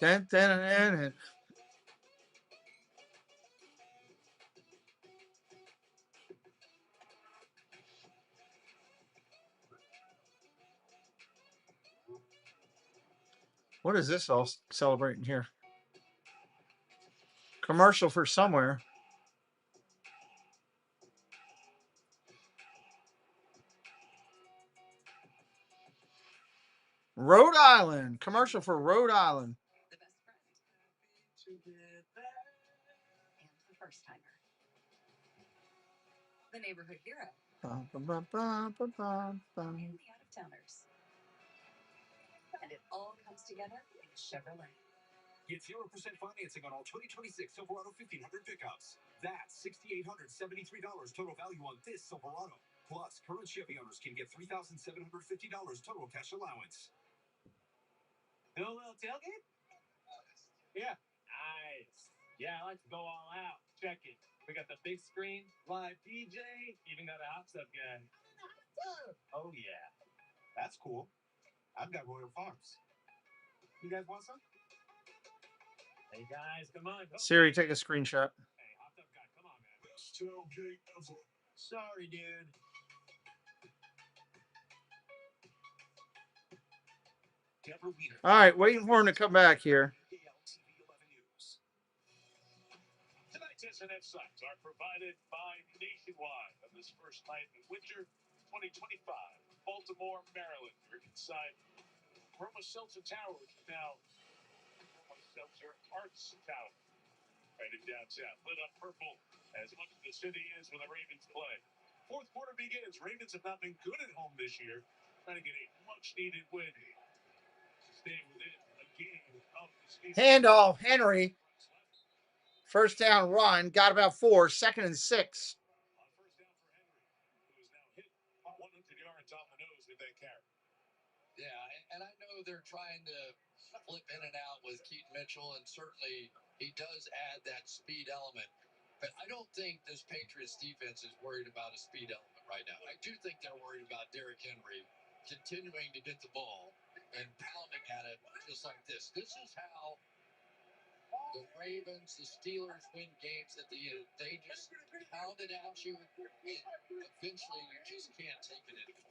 [SPEAKER 1] Dun, dun, dun, dun. What is this all celebrating here? Commercial for somewhere. Rhode Island. Commercial for Rhode Island.
[SPEAKER 4] The best friend. And the first timer. The neighborhood hero.
[SPEAKER 1] Bum, bum, bum, bum, bum, bum, bum.
[SPEAKER 4] And the out-of-towners. And it all comes together in Chevrolet.
[SPEAKER 12] Get 0% financing on all 2026 Silverado 1500 pickups. That's $6,873 total value on this Silverado. Plus, current Chevy owners can get $3,750 total cash allowance.
[SPEAKER 3] Do a little tailgate? Yeah. Nice. Yeah, I like to go all out. Check it. We got the big screen, live DJ, even got a hot tub guy. Oh, yeah.
[SPEAKER 12] That's cool. I've got Royal Farms. You guys want some?
[SPEAKER 3] Hey, guys, come on.
[SPEAKER 1] Siri, take a screenshot.
[SPEAKER 3] Hey, hot tub guy, come on, man.
[SPEAKER 14] Best tailgate ever.
[SPEAKER 3] Sorry, dude.
[SPEAKER 1] All right, waiting for him to come back here.
[SPEAKER 14] Tonight's SNF sites are provided by Nationwide on this first night in winter 2025. Baltimore, Maryland. Riverside. Roma Seltzer Towers now Roma Seltzer Arts Tower. Right in downtown. Lit up purple as much of the city is when the Ravens play. Fourth quarter begins. Ravens have not been good at home this year. Trying to get a much needed win. Staying within a game of the season.
[SPEAKER 1] Handoff, Henry. First down run. Got about 4. 2nd and 6.
[SPEAKER 14] On first down for Henry, who is now hit 100 yards on the nose with that carry.
[SPEAKER 6] Yeah, and I know they're trying to flip in and out with Keaton Mitchell, and certainly he does add that speed element. But I don't think this Patriots defense is worried about a speed element right now. I do think they're worried about Derrick Henry continuing to get the ball and pounding at it just like this. This is how the Ravens, the Steelers win games at the end. They just pound it at you, and eventually you just can't take it anymore.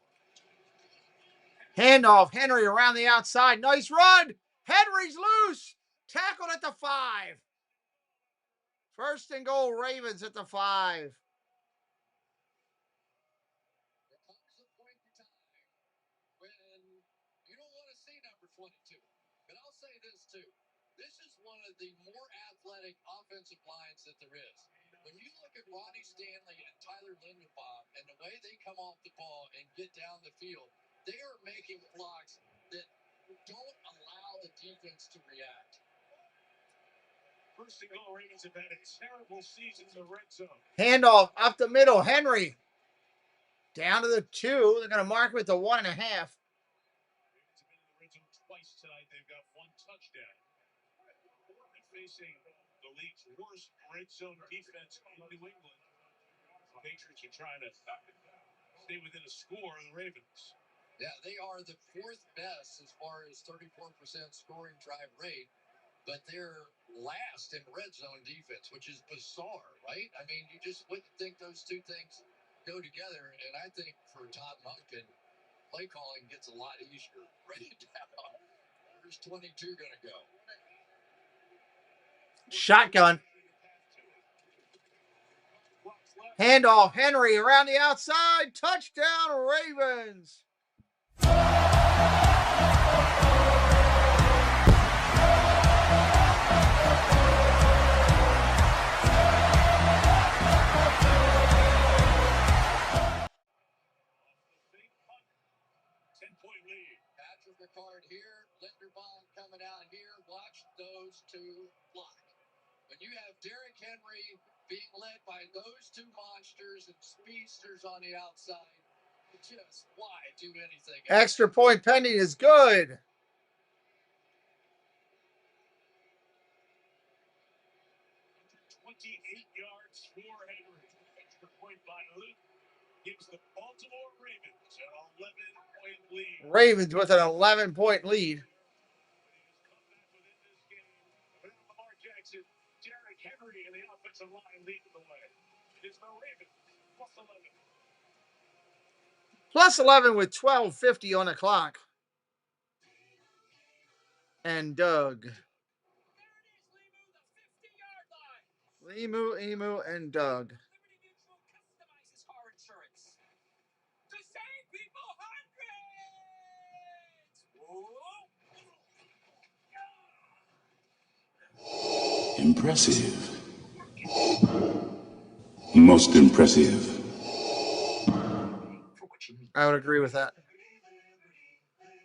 [SPEAKER 1] Handoff, Henry around the outside. Nice run. Henry's loose. Tackled at the 5. First and goal, Ravens at the 5.
[SPEAKER 6] There comes a point in time when you don't want to see number 22. But I'll say this too. This is one of the more athletic offensive lines that there is. When you look at Ronnie Stanley and Tyler Linderbaum and the way they come off the ball and get down the field, they are making blocks that don't allow the defense to react.
[SPEAKER 14] First and goal, Ravens have had a terrible season in the red zone.
[SPEAKER 1] Handoff up the middle. Henry down to the 2. They're going to mark with the 1.5.
[SPEAKER 14] Ravens have been in the red zone twice tonight. They've got 1 touchdown. And facing the league's worst red zone defense in New England, the Patriots are trying to stay within a score of the Ravens.
[SPEAKER 6] Yeah, they are the 4th best as far as 34% scoring drive rate, but they're last in red zone defense, which is bizarre, right? I mean, you just wouldn't think those two things go together, and I think for Todd Monken, play calling gets a lot easier right down. Where's 22 going to go?
[SPEAKER 1] Shotgun. Handoff, Henry around the outside. Touchdown, Ravens.
[SPEAKER 11] Patrick Ricard here, Linderbaum coming out here. Watch those two block. When you have Derrick Henry being led by those two monsters and speedsters on the outside, just why do anything else?
[SPEAKER 1] Extra point pending is good.
[SPEAKER 14] 28 yards for Henry. Extra point by Luke gives the Baltimore Ravens an 11-point lead.
[SPEAKER 1] Ravens with an 11-point lead.
[SPEAKER 14] Lamar Jackson, Derrick Henry, and the offensive line leading the way. It's the Ravens plus 11.
[SPEAKER 1] Plus 11 with 12:50 on the clock. And Doug. Emu, and Doug.
[SPEAKER 20] Impressive. Most impressive.
[SPEAKER 1] I would agree with that.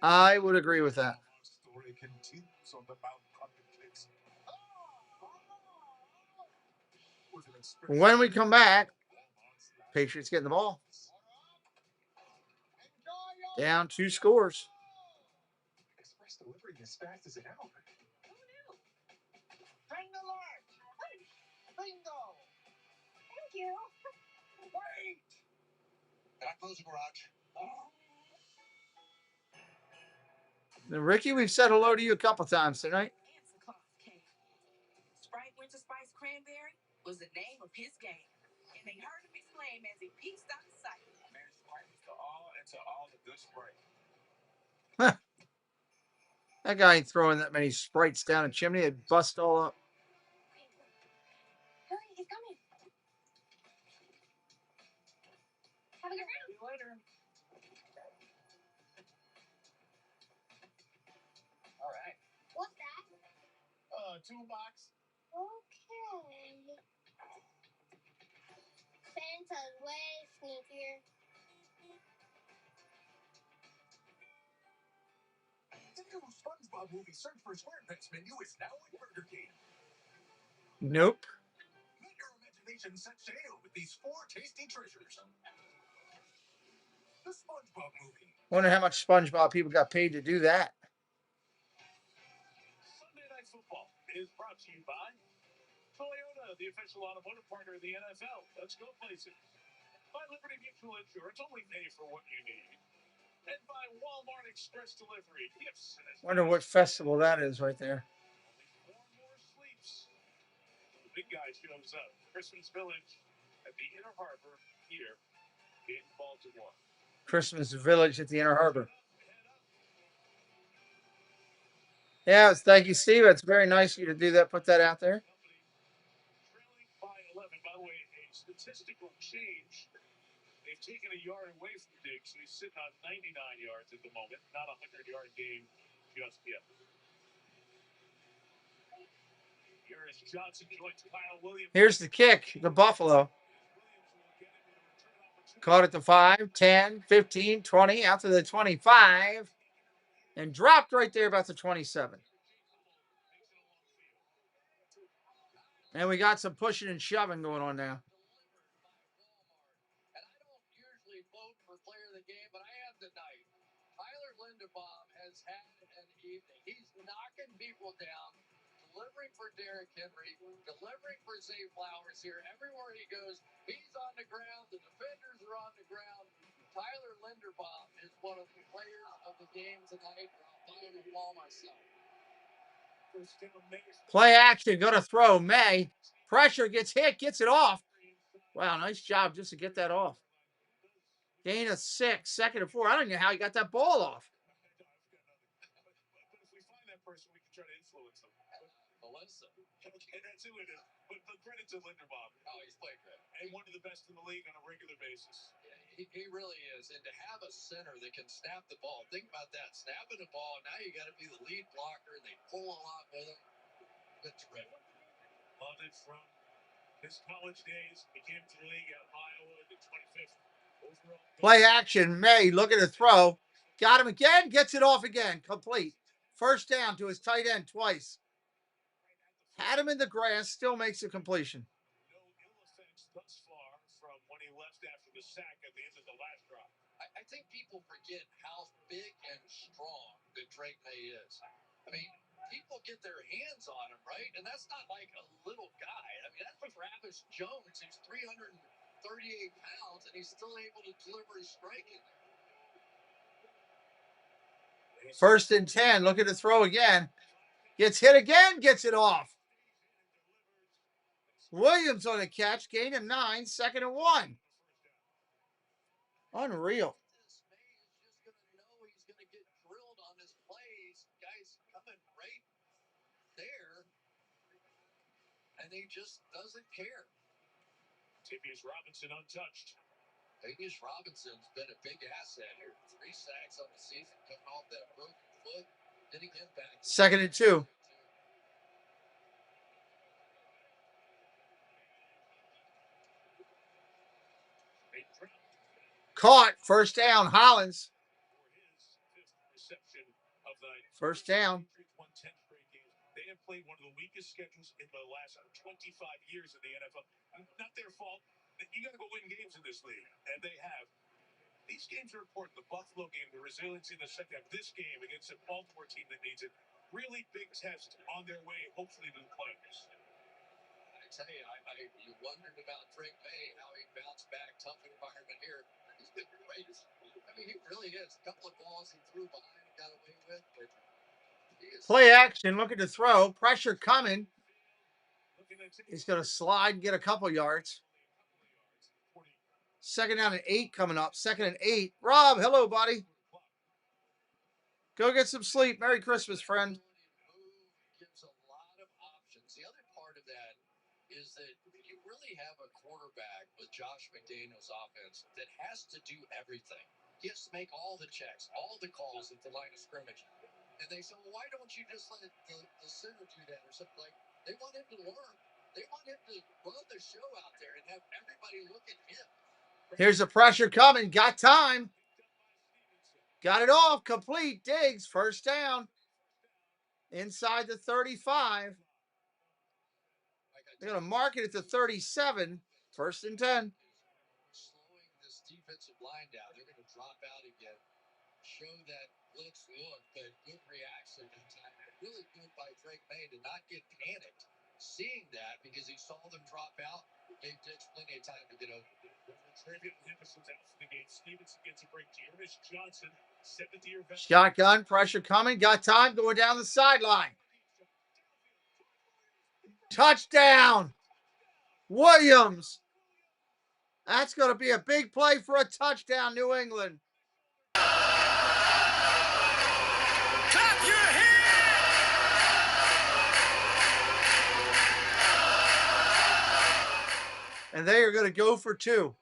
[SPEAKER 1] I would agree with that.
[SPEAKER 17] Story continues on the Mount Carpet Kicks.
[SPEAKER 1] When we come back, Patriots getting the ball. Down 2 scores.
[SPEAKER 17] Express delivery as fast as an hour.
[SPEAKER 11] Who knew? Bring the large. Bingo.
[SPEAKER 9] Thank you.
[SPEAKER 11] Wait. Can I close the garage?
[SPEAKER 1] Now, Ricky, we've said hello to you a couple times tonight.
[SPEAKER 4] Sprite Winter Spice Cranberry was the name of his game, and they heard him exclaim as he pieced out the sight.
[SPEAKER 5] Man, Sprite was the all into all the good Sprite.
[SPEAKER 1] That guy ain't throwing that many Sprites down a chimney. It'd bust all up.
[SPEAKER 9] Hurry, he's coming. Have a good round.
[SPEAKER 11] See you later. All right.
[SPEAKER 7] What's that?
[SPEAKER 11] Toolbox.
[SPEAKER 7] Okay. Santa's way sneakier.
[SPEAKER 17] The new SpongeBob movie Search for SquarePants menu is now in Burger King.
[SPEAKER 1] Nope.
[SPEAKER 17] Let your imagination set sail with these 4 tasty treasures. The SpongeBob movie.
[SPEAKER 1] Wonder how much SpongeBob people got paid to do that.
[SPEAKER 14] Sunday Night Football is brought to you by Toyota, the official automotive partner of the NFL. Let's go places. By Liberty Mutual Insurance, only pay for what you need. And by Walmart Express Delivery, gifts.
[SPEAKER 1] Wonder what festival that is right there.
[SPEAKER 14] Only 4 more sleeps. The big guy shows up. Christmas Village at the Inner Harbor here in Baltimore.
[SPEAKER 1] Christmas Village at the Inner Harbor. Yes, thank you, Steve. It's very nice of you to do that. Put that out there.
[SPEAKER 14] Trailing by 11. By the way, a statistical change. They've taken a yard away from Diggs, so he's sitting on 99 yards at the moment. Not a 100-yard game just yet. Here is Johnson joins Kyle Williams.
[SPEAKER 1] Here's the kick, the Buffalo. Caught at the 5, 10, 15, 20, out to the 25, and dropped right there about the 27. And we got some pushing and shoving going on now.
[SPEAKER 11] And I don't usually vote for player of the game, but I am tonight. Tyler Linderbaum has had an evening. He's knocking people down, delivering for Derrick Henry, delivering for Zay Flowers here. Everywhere he goes, he's on the ground. The defenders are on the ground. Tyler Linderbaum is one of the players of the game tonight. I'll buy the ball myself.
[SPEAKER 1] Play action, go to throw. May. Pressure, gets hit, gets it off. Wow, nice job just to get that off. Gain of 6, 2nd and 4. I don't know how he got that ball off.
[SPEAKER 14] But if we find that person, we can try to influence them.
[SPEAKER 11] Melissa.
[SPEAKER 14] Okay, that's who it is. But credit to Linderbaum.
[SPEAKER 11] Oh, he's played great.
[SPEAKER 14] And one of the best in the league on a regular basis.
[SPEAKER 11] Yeah, he really is. And to have a center that can snap the ball, think about that. Snapping the ball, now you got to be the lead blocker, and they pull a lot with him. That's great.
[SPEAKER 14] Loved it from his college days. He came to the league out of Iowa, the 25th overall.
[SPEAKER 1] Play action, May looking to throw. Got him again. Gets it off again. Complete. First down to his tight end twice. Had him in the grass. Still makes a completion.
[SPEAKER 14] No ill effects thus far from when he left after the sack at the end of the last drive.
[SPEAKER 11] I think people forget how big and strong that Drake May is. I mean, people get their hands on him, right? And that's not like a little guy. I mean, that's Travis Jones, who's 338 pounds, and he's still able to deliver his strike in there.
[SPEAKER 1] First and 10. Looking to throw again. Gets hit again. Gets it off. Williams on a catch. Gain of 9. Second and 1. Unreal.
[SPEAKER 11] May is just going to know he's going to get drilled on his plays. Guys coming right there, and he just doesn't care.
[SPEAKER 14] Tavius Robinson untouched.
[SPEAKER 11] Tavius Robinson's been a big asset here. 3 sacks on the season, coming off that broken foot, getting him back.
[SPEAKER 1] Second and 2. Caught. First down. Hollins. First down.
[SPEAKER 14] They have played one of the weakest schedules in the last 25 years in the NFL. Not their fault. You got to go win games in this league, and they have. These games are important. The Buffalo game, the resiliency in the second half. This game against a Baltimore team that needs it. Really big test on their way, hopefully, to the playoffs.
[SPEAKER 11] I tell you, you wondered about Drake May, how he bounced back, tough environment here. He's been great. I mean, he really is. A couple of balls he threw behind and got away with, but
[SPEAKER 1] play action. Looking to throw. Pressure coming. He's going to slide and get a couple yards. Second down and 8 coming up. Second and 8. Rob, hello, buddy. Go get some sleep. Merry Christmas, friend.
[SPEAKER 11] Gives a lot of options. The other part of that is that you really have a quarterback with Josh McDaniels' offense that has to do everything. He has to make all the checks, all the calls at the line of scrimmage. And they say, well, why don't you just let the center do that or something like that? They want him to learn. They want him to run the show out there and have everybody look at him.
[SPEAKER 1] Here's the pressure coming. Got time. Got it off. Complete. Diggs. First down. Inside the 35. They're going to mark it at the 37. First and 10.
[SPEAKER 11] Slowing this defensive line down. They're going to drop out again. Show that blitz look, but good reaction that time. Really good by Drake May to not get panicked. Seeing that because he saw them drop out, gave Diggs plenty of time to get over.
[SPEAKER 1] Shotgun, pressure coming. Got time. Going down the sideline. Touchdown. Williams. That's going to be a big play for a touchdown, New England.
[SPEAKER 13] Clap your hands!
[SPEAKER 1] And they are going to go for 2.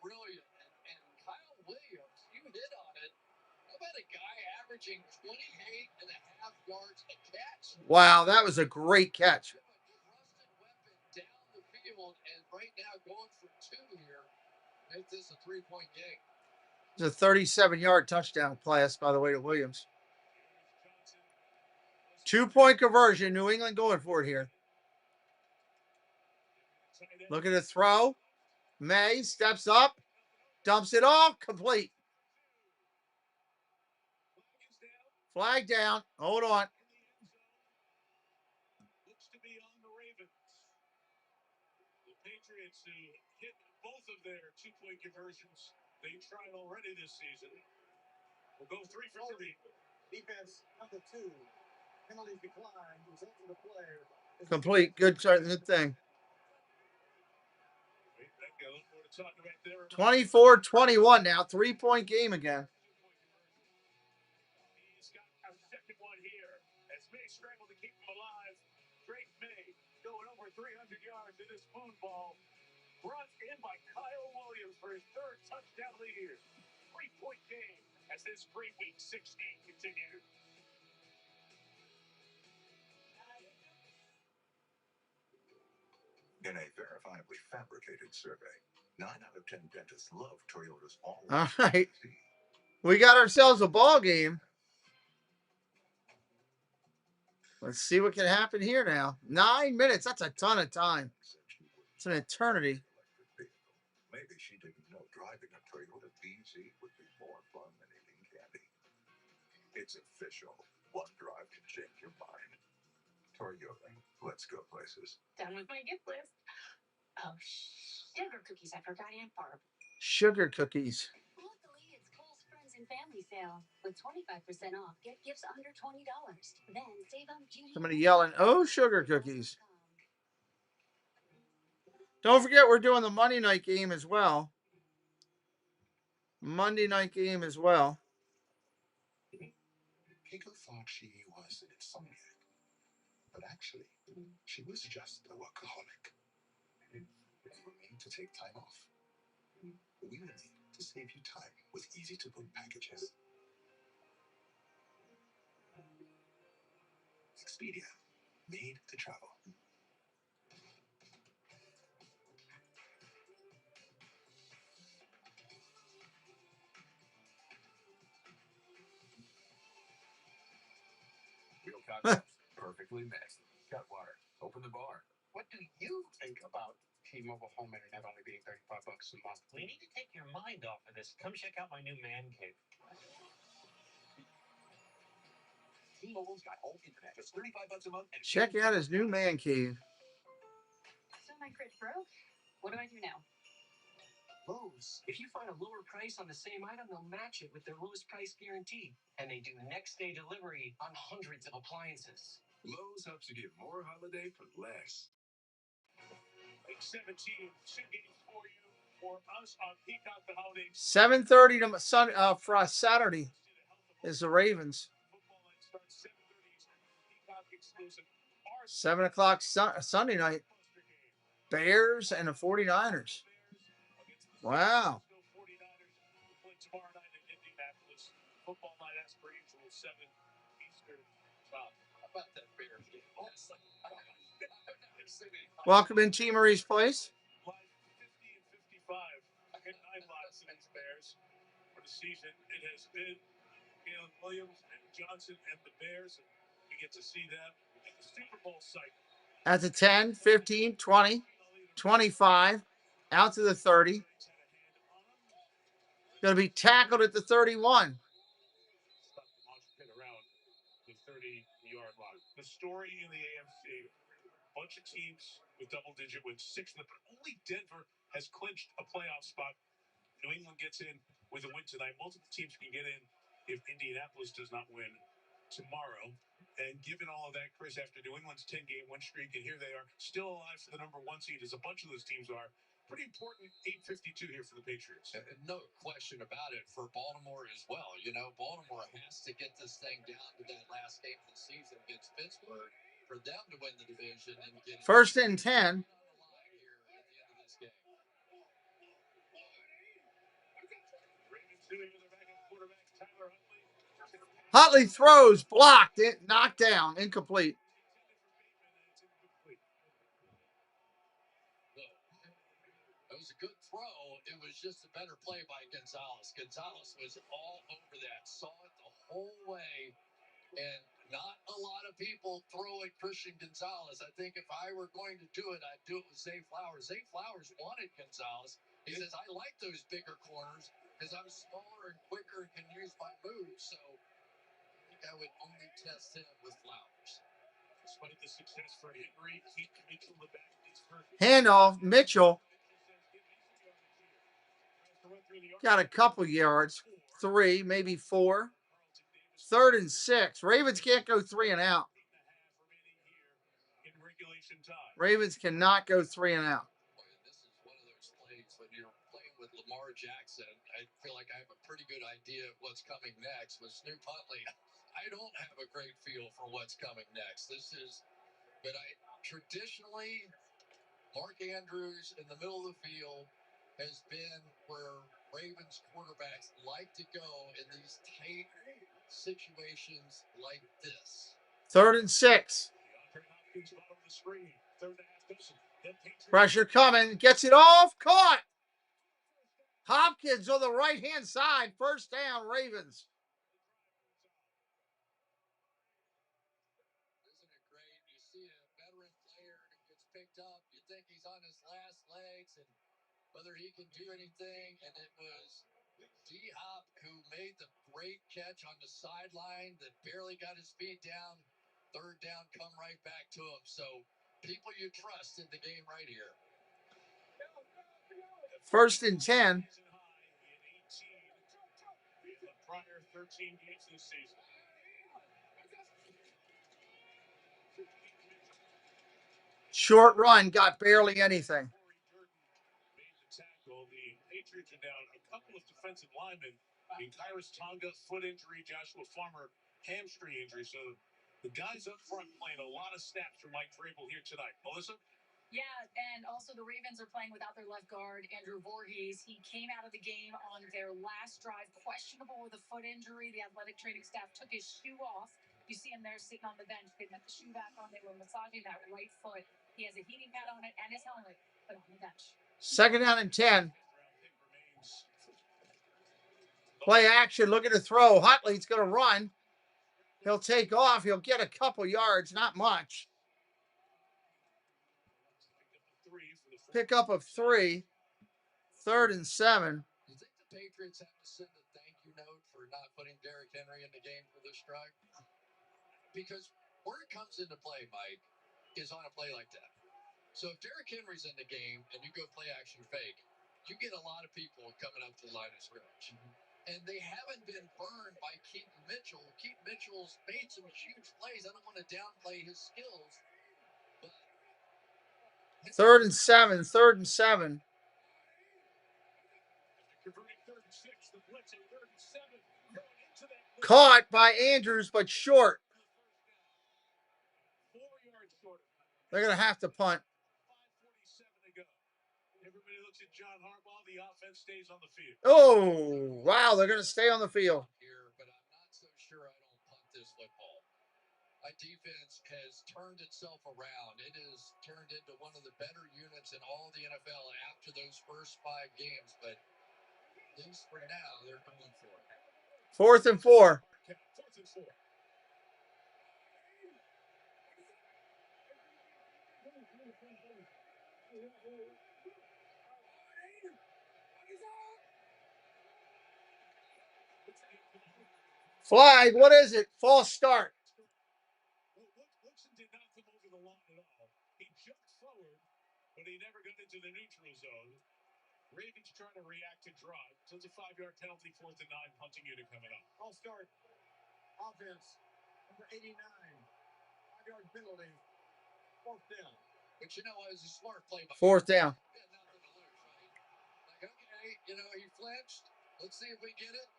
[SPEAKER 11] Brilliant. And Kyle Williams, you hit on it. How about a guy averaging 28.5 yards a catch?
[SPEAKER 1] Wow, that was a great catch.
[SPEAKER 11] Trusted weapon down the field, and right now going for 2 here. Make this a 3-point game.
[SPEAKER 1] It's a 37-yard touchdown pass, by the way, to Williams. 2-point conversion. New England going for it here. Looking to throw. May steps up. Dumps it off. Complete. Flag down. Hold on.
[SPEAKER 14] Looks to be on the Ravens. The Patriots who hit both of their 2-point conversions they tried already this season. We'll go 3 for 3.
[SPEAKER 6] Defense number 2. Penalty decline. Result of the play.
[SPEAKER 1] Complete. Good thing. 24-21 now. 3-point game again.
[SPEAKER 14] He's got a second one here as May scrambled to keep him alive. Drake May going over 300 yards in this moon ball. Brought in by Kyle Williams for his 3rd touchdown of the year. 3-point game as this great week 16 continues.
[SPEAKER 17] In a verifiably fabricated survey, 9 out of 10 dentists love Toyota's all.
[SPEAKER 1] All right. We got ourselves a ball game. Let's see what can happen here now. 9 minutes. That's a ton of time. It's an eternity.
[SPEAKER 17] Maybe she didn't know driving a Toyota BZ would be more fun than eating candy. It's official. One drive can change your mind. Toyota. Let's go places.
[SPEAKER 9] Done with my gift list. Oh, sugar cookies. I forgot Aunt Barb.
[SPEAKER 1] Sugar cookies.
[SPEAKER 9] Luckily, it's Kohl's Friends and Family Sale. With 25% off, get gifts under $20. Then save on beauty.
[SPEAKER 1] Somebody yelling, "Oh, sugar cookies." Don't forget, we're doing the Monday night game as well. Monday night game as well.
[SPEAKER 17] People thought she was an insomniac, but actually, she was just a workaholic. We were made to take time off. We were made to save you time with easy-to-put packages. Expedia, made to travel. Real concepts, perfectly mixed. Cut water. Open the bar.
[SPEAKER 12] What do you think about T-Mobile home internet only being $35 a month?
[SPEAKER 3] We need to take your mind off of this. Come check out my new man cave.
[SPEAKER 17] T-Mobile's got home internet. Just $35 a month. And
[SPEAKER 1] check out his new man cave.
[SPEAKER 9] So my fridge broke. What do I do now?
[SPEAKER 12] Lowe's. If you find a lower price on the same item, they'll match it with their lowest price guarantee. And they do next day delivery on hundreds of appliances.
[SPEAKER 17] Lowe's helps you get more holiday for less.
[SPEAKER 14] Week 17, 2 games for you, for us on Peacock the holiday.
[SPEAKER 1] 7:30 to for Saturday is the Ravens. 7 o'clock Sunday night. Bears and the 49ers. Wow.
[SPEAKER 14] Tomorrow night in Indianapolis. Football night as per usual, 7 Eastern time.
[SPEAKER 12] How about that Bears game?
[SPEAKER 1] Welcome in T. Marie's place.
[SPEAKER 14] Live 50 and 55. I get 9 lives in these Bears for the season. It has been Galen Williams and Johnson and the Bears. And we get to see them at the Super Bowl site.
[SPEAKER 1] At the 10, 15, 20, 25, out to the 30. Going to be tackled at the 31.
[SPEAKER 14] Stop the launch pit around the 30-yard line. The story in the AFC, bunch of teams with double-digit wins, 6 of them, but only Denver has clinched a playoff spot. New England gets in with a win tonight. Multiple teams can get in if Indianapolis does not win tomorrow. And given all of that, Chris, after New England's 10-game win streak, and here they are still alive for the number 1 seed, as a bunch of those teams are. Pretty important 8:52 here for the Patriots.
[SPEAKER 21] No question about it for Baltimore as well. You know, Baltimore has to get this thing down to that last game of the season against Pittsburgh for them to win the division and get
[SPEAKER 1] 1st and 10. Huntley throws, blocked, knocked down, incomplete.
[SPEAKER 21] It was a good throw. It was just a better play by Gonzalez. Gonzalez was all over that, saw it the whole way, and not a lot of people throw at Christian Gonzalez. I think if I were going to do it, I'd do it with Zay Flowers. Zay Flowers wanted Gonzalez. He says, I like those bigger corners because I'm smaller and quicker and can use my moves. So I think I would only test him with Flowers.
[SPEAKER 14] Despite the success for Henry, Keith Mitchell, the back is first.
[SPEAKER 1] Handoff, Mitchell got a couple yards, 3, maybe 4. 3rd and 6. Ravens can't go 3 and out. Ravens cannot go 3 and out.
[SPEAKER 21] This is one of those plays when you're playing with Lamar Jackson. I feel like I have a pretty good idea of what's coming next. With Snoop Huntley, I don't have a great feel for what's coming next. Traditionally, Mark Andrews in the middle of the field has been where Ravens quarterbacks like to go in these tight situations like this.
[SPEAKER 1] 3rd and 6. Pressure coming. Gets it off. Caught. Hopkins on the right-hand side. First down, Ravens.
[SPEAKER 11] Isn't it great? You see a veteran player who gets picked up. You think he's on his last legs and whether he can do anything. And it was D-Hop who made the great catch on the sideline that barely got his feet down. Third down, come right back to him. So people you trust in the game right here.
[SPEAKER 1] First and 10.
[SPEAKER 14] Prior 13 games this season.
[SPEAKER 1] Short run, got barely anything.
[SPEAKER 14] Made the tackle. The Patriots are down a couple of defensive linemen in Kyrus Tonga, foot injury, Joshua Farmer, hamstring injury. So the guys up front playing a lot of snaps for Mike Vrabel here tonight. Melissa?
[SPEAKER 10] Yeah, and also the Ravens are playing without their left guard, Andrew Voorhees. He came out of the game on their last drive, questionable with a foot injury. The athletic training staff took his shoe off. You see him there sitting on the bench. They put the shoe back on. They were massaging that right foot. He has a heating pad on it and his helmet, but on the bench.
[SPEAKER 1] Second down and 10. Play action, looking to throw. Huntley's going to run. He'll take off. He'll get a couple yards, not much. Pickup of 3. Third and 7.
[SPEAKER 11] You think the Patriots have to send a thank you note for not putting Derrick Henry in the game for this drive? Because where it comes into play, Mike, is on a play like that. So if Derrick Henry's in the game and you go play action fake, you get a lot of people coming up to the line of scrimmage. And they haven't been burned by Keaton Mitchell. Keaton Mitchell's made some huge plays. I don't want to downplay his skills.
[SPEAKER 1] Third and 7. Third and 7. Caught by Andrews, but short. They're going to have to punt.
[SPEAKER 14] Everybody looks at John Harbaugh. The offense stays on the field.
[SPEAKER 1] Oh, wow. They're going to stay on the field.
[SPEAKER 11] Here, but I'm not so sure I don't punt this football. My defense has turned itself around. It has turned into one of the better units in all the NFL after those first 5 games. But at least for now, they're going for it.
[SPEAKER 1] 4th and 4. Flag, what is it? False start.
[SPEAKER 14] Woodson did not come over the line at all. He jumped forward, but he never got into the neutral zone. Ravens trying to react to drive. So it's a 5-yard penalty, 4th and 9, punting unit coming up.
[SPEAKER 6] I'll start. Offense, number 89. 5-yard penalty. 4th down.
[SPEAKER 11] But you know, it was a smart play by
[SPEAKER 1] 4th down.
[SPEAKER 11] He had nothing to lose, right? Like, okay, you know, he flinched. Let's see if we get it.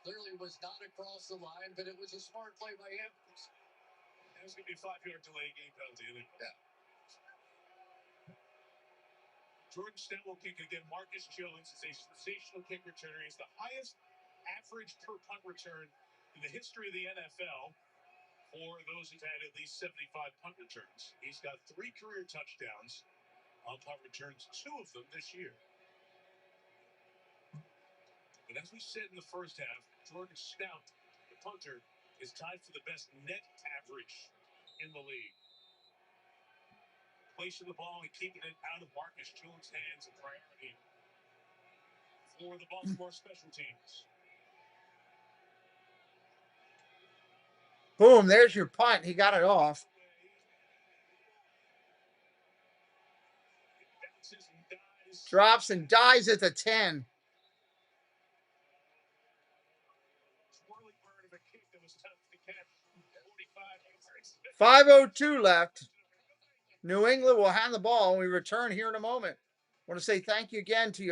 [SPEAKER 11] Clearly was not across the line, but it was a smart play by him.
[SPEAKER 14] It was going to be a 5-yard delay game penalty, isn't it?
[SPEAKER 11] Yeah.
[SPEAKER 14] Jordan Stout will kick again. Marcus Jones is a sensational kick returner. He's the highest average per punt return in the history of the NFL for those who've had at least 75 punt returns. He's got 3 career touchdowns on punt returns, 2 of them this year. And as we said in the first half, Jordan Stout, the punter, is tied for the best net average in the league. Placing the ball and keeping it out of Marcus Jones' hands, a priority for the Baltimore special teams.
[SPEAKER 1] Boom, there's your punt. He got it off. Drops and dies at the 10. 5:02 left. New England will have the ball, and we return here in a moment. I want to say thank you again to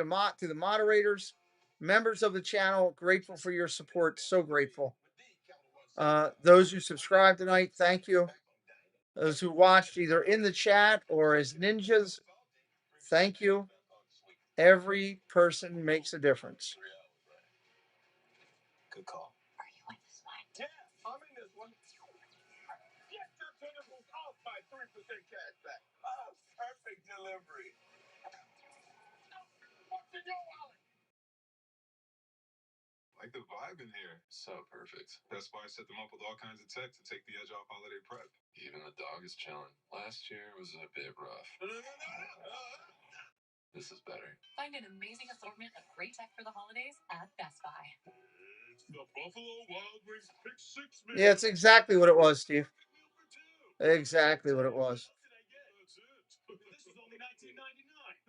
[SPEAKER 1] the moderators, members of the channel. Grateful for your support. So grateful. Those who subscribed tonight, thank you. Those who watched either in the chat or as ninjas, thank you. Every person makes a difference.
[SPEAKER 11] Good call.
[SPEAKER 10] Are you in this one?
[SPEAKER 6] Yeah, I'm in this one. Get your tentacles off my 3% cash back. Oh, perfect delivery.
[SPEAKER 17] delivery.
[SPEAKER 5] What's in your wallet?
[SPEAKER 17] Like the vibe in here. So perfect. That's why I set them up with all kinds of tech to take the edge off holiday prep. Even the dog is chilling. Last year was a bit rough. This is better.
[SPEAKER 10] Find an amazing assortment of great tech for the holidays at Best Buy.
[SPEAKER 5] It's the Buffalo Wild Wings Pick 6 meal.
[SPEAKER 1] Yeah, it's exactly what it was, Steve. Exactly what it was.
[SPEAKER 5] That's it. This is only $19.99.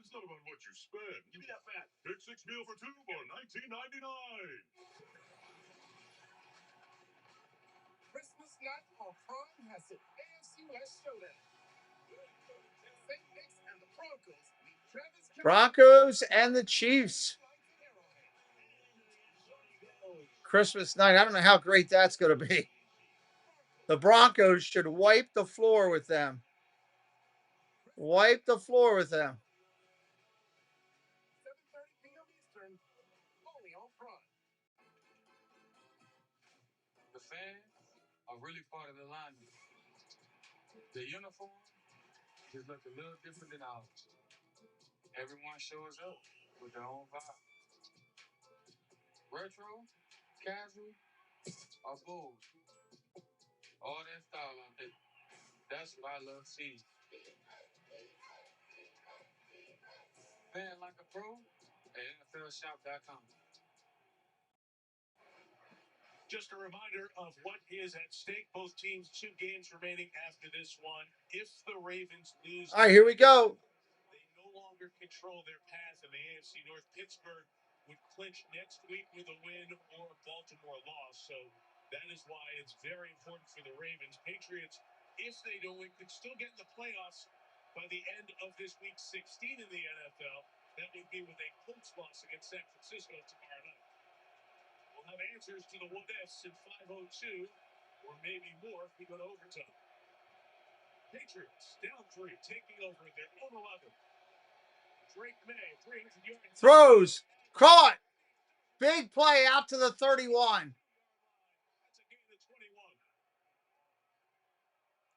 [SPEAKER 5] It's not about what you spend. Give me that fat. Pick 6 meal for 2 for $19.99.
[SPEAKER 6] Christmas night on Prime has an AFC West showdown. St. Nick's and the Broncos meet Travis Kelce.
[SPEAKER 1] Broncos and the Chiefs. Christmas night. I don't know how great that's going to be. The Broncos should wipe the floor with them. Wipe the floor with them.
[SPEAKER 6] 7:30 p.m. Eastern, only on Prime.
[SPEAKER 11] The fans are really part of the alignment. The uniform just look a little different than ours. Everyone shows up with their own vibe. Retro, casual, or bold. All that style out there. That's what I love seeing. Fan like a pro at NFLShop.com.
[SPEAKER 5] Just a reminder of what is at stake. Both teams, 2 games remaining after this one. If the Ravens lose,
[SPEAKER 1] All right, here we go.
[SPEAKER 5] they no longer control their path in the AFC North. Pittsburgh would clinch next week with a win or a Baltimore loss. So that is why it's very important for the Ravens. Patriots, if they don't win, could still get in the playoffs by the end of this week 16 in the NFL. That would be with a Colts loss against San Francisco tomorrow night. We'll have answers to the what ifs in 5:02, or maybe more if we go to overtime. Patriots down 3, taking over at their own 11. Drake May, 300 yards.
[SPEAKER 1] Throws. Caught. Big play out to the 31.
[SPEAKER 5] That's a gain of 21.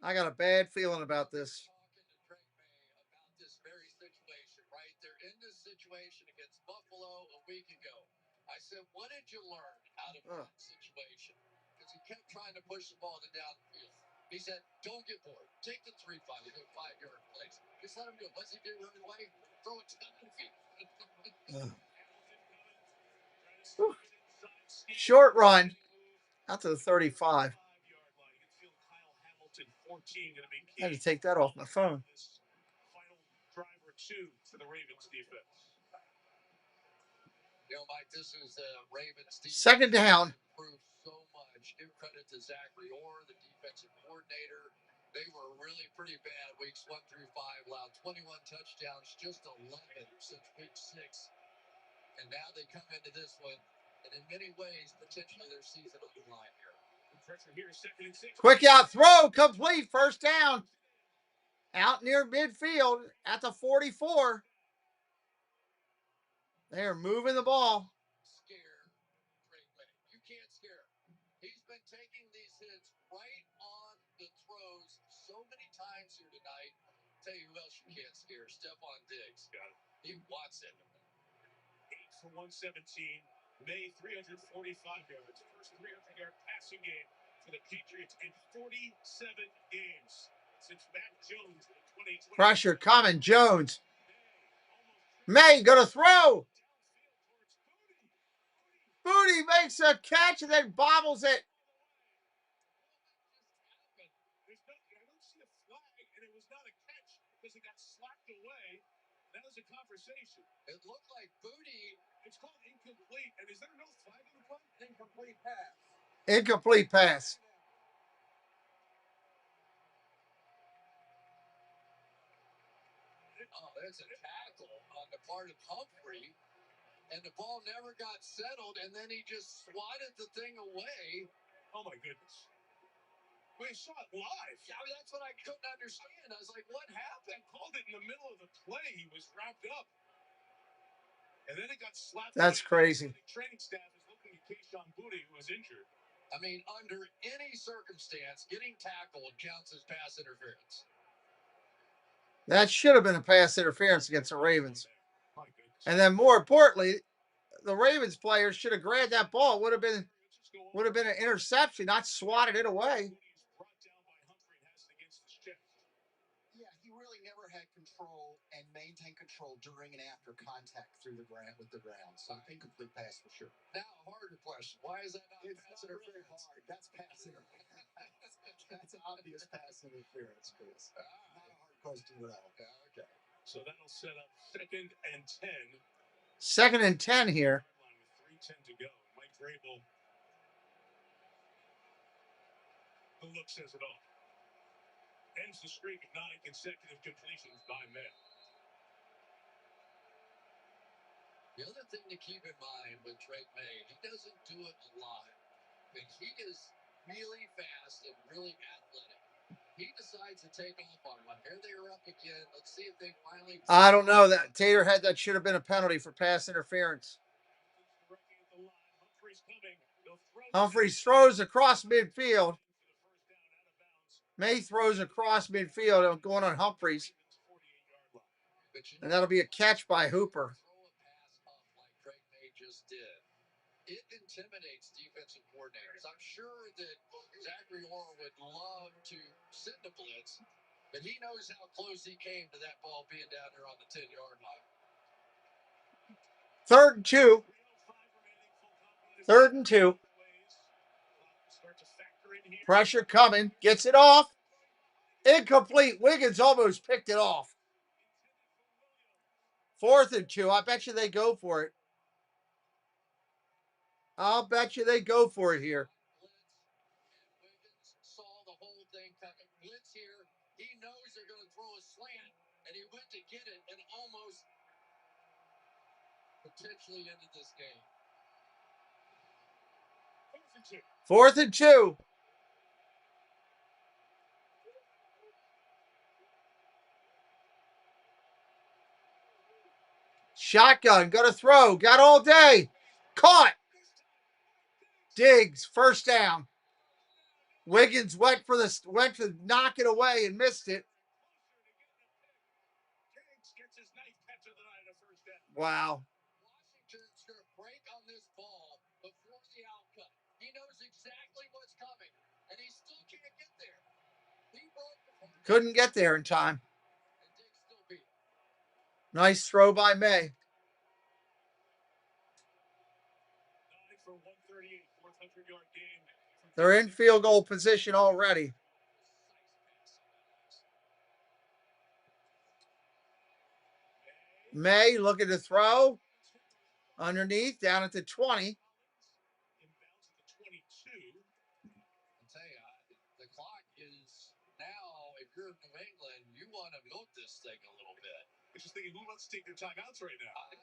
[SPEAKER 1] I got a bad feeling about this.
[SPEAKER 6] Talking to Drake May about this very situation, right? They're in this situation against Buffalo a week ago. I said, what did you learn out of that situation? Because he kept trying to push the ball to downfield. He said, don't get bored. Take the 5-yard plays. Just let him do it. Once he get run away, throw it downfield.
[SPEAKER 1] Short run out to the 35. I had to take that off my phone.
[SPEAKER 5] Final drive or 2 for the Ravens defense.
[SPEAKER 6] You know, Mike, this is the Ravens defense.
[SPEAKER 1] Second down.
[SPEAKER 6] Improved so much. Give credit to Zachary Orr, the defensive coordinator. They were really pretty bad weeks 1 through 5. Allowed 21 touchdowns, just 11 since week 6. And now they come into this one, and in many ways, potentially their season on the line here.
[SPEAKER 5] Pressure here, 2nd and 6.
[SPEAKER 1] Quick out throw, complete, first down. Out near midfield at the 44. They're moving the ball.
[SPEAKER 6] Scare Drake May. You can't scare him. He's been taking these hits right on the throws so many times here tonight. Tell you who else you can't scare. Stephon Diggs.
[SPEAKER 5] Got it.
[SPEAKER 6] He wants it.
[SPEAKER 5] 8 for 117. May 345 yards. First 300-yard passing game for the Patriots in 47 games since Mac Jones in 2020.
[SPEAKER 1] Pressure coming, Jones. May going to throw. Booty makes a catch and then bobbles it.
[SPEAKER 5] I don't see a flag, and it was not a catch because it got slapped away. That was a conversation.
[SPEAKER 6] It looked like Booty.
[SPEAKER 5] It's called incomplete, and is there no flag on the play?
[SPEAKER 6] Incomplete pass.
[SPEAKER 1] Incomplete pass.
[SPEAKER 6] Oh, there's a tackle on the part of Humphrey, and the ball never got settled, and then he just swatted the thing away.
[SPEAKER 5] Oh, my goodness. We saw it live.
[SPEAKER 6] Yeah, I mean, that's what I couldn't understand. I was like, what happened?
[SPEAKER 5] They called it in the middle of the play. He was wrapped up. And then it got slapped.
[SPEAKER 1] That's crazy.
[SPEAKER 5] The training staff is looking at Keyshawn Booty, who was injured.
[SPEAKER 6] I mean, under any circumstance, getting tackled counts as pass interference.
[SPEAKER 1] That should have been a pass interference against the Ravens. And then more importantly, the Ravens players should have grabbed that ball. It would have been an interception, not swatted it away.
[SPEAKER 8] Yeah, he really never had control and maintained control during and after contact through the ground with the ground. So incomplete pass for sure.
[SPEAKER 11] Now, a harder question. Why is that not
[SPEAKER 8] It's
[SPEAKER 11] pass
[SPEAKER 8] not really
[SPEAKER 11] interference?
[SPEAKER 8] hard. That's pass interference. That's obvious pass interference, Chris. Not a hard question at all.
[SPEAKER 11] Okay.
[SPEAKER 14] So that'll set up 2nd and 10.
[SPEAKER 1] 2nd and 10 here.
[SPEAKER 14] With 3:10 to go. Mike Vrabel. The look says it all. Ends the streak of 9 consecutive completions by May.
[SPEAKER 11] The other thing to keep in mind with Drake May, he doesn't do it a lot, but he is really fast and really athletic. He decides to take off on one. Here they are up again. Let's see if they finally.
[SPEAKER 1] I don't know. That Tater had that should have been a penalty for pass interference. Humphreys throws across midfield. May throws across midfield going on Humphreys. And that'll be a catch by Hooper.
[SPEAKER 11] Throw a pass off like Drake May just did. It intimidates defensive coordinators. I'm sure that Zachary Orr would love to send a blitz, but he knows how close he came to that ball being down there on the 10-yard line.
[SPEAKER 1] 3rd and 2. 3rd and 2. Pressure coming. Gets it off. Incomplete. Wiggins almost picked it off. 4th and 2. I bet you they go for it. I'll bet you they go for it here.
[SPEAKER 11] Wiggins saw the whole thing coming. Blitz here. He knows they're going to throw a slant, and he went to get it and almost potentially ended this game.
[SPEAKER 1] 4th and 2. Shotgun. Gonna throw. Got all day. Caught. Diggs. 1st down. Wiggins went to knock it away and missed it. Wow.
[SPEAKER 11] Washington's going to break on this ball before the outcut. He knows exactly what's coming, and he still can't get there. He broke before.
[SPEAKER 1] Couldn't get there in time.
[SPEAKER 11] And Diggs still beat him.
[SPEAKER 1] Nice throw by May. They're in field goal position already. May looking to throw. Underneath, down at the 20.
[SPEAKER 11] I'll tell you, the clock is now, if you're in New England, you want to milk this thing a little bit.
[SPEAKER 14] I'm just thinking, who wants to take their timeouts right now?
[SPEAKER 11] I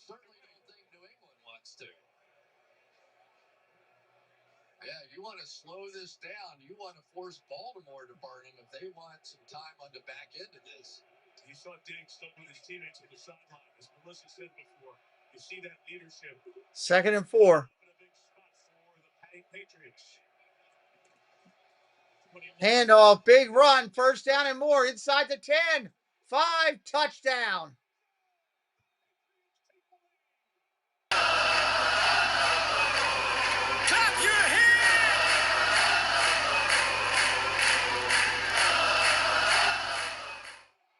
[SPEAKER 11] certainly don't think New England wants to. Yeah, you want to slow this down. You want to force Baltimore to burn them if they want some time on the back end of this.
[SPEAKER 14] You saw Diggs stuck with his teammates on the sideline. As Melissa said before, you see that leadership.
[SPEAKER 1] 2nd and 4. Handoff, big run, 1st down and more, inside the 10. 5, touchdown.
[SPEAKER 13] Clap your hands!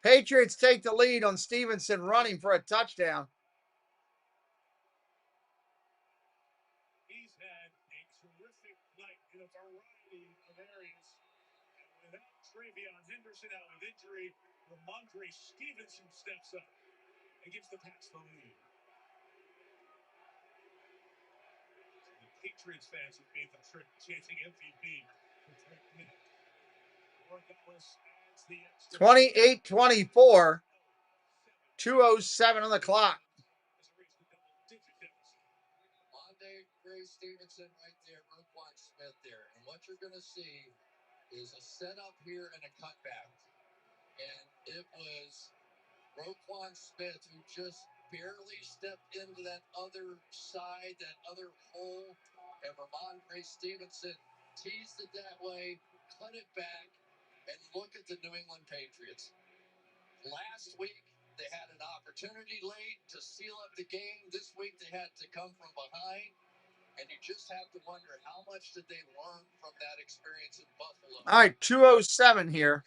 [SPEAKER 1] Patriots take the lead on Stevenson running for a touchdown.
[SPEAKER 14] He's had a terrific night in a variety of areas. And without Travion Henderson out with injury, Ramondre Stevenson steps up and gives the Pats the lead. The Patriots fans have made the trip chasing MVP.
[SPEAKER 1] 28-24. 2:07 on the clock.
[SPEAKER 11] Ramondre Stevenson right there, Roquan Smith there. And what you're going to see is a setup here and a cutback. And it was Roquan Smith who just barely stepped into that other side, that other hole. And Ramondre Stevenson teased it that way, cut it back, And look at the New England Patriots. Last week, they had an opportunity late to seal up the game. This week, they had to come from behind. And you just have to wonder, how much did they learn from that experience in Buffalo?
[SPEAKER 1] All right, 2:07 here.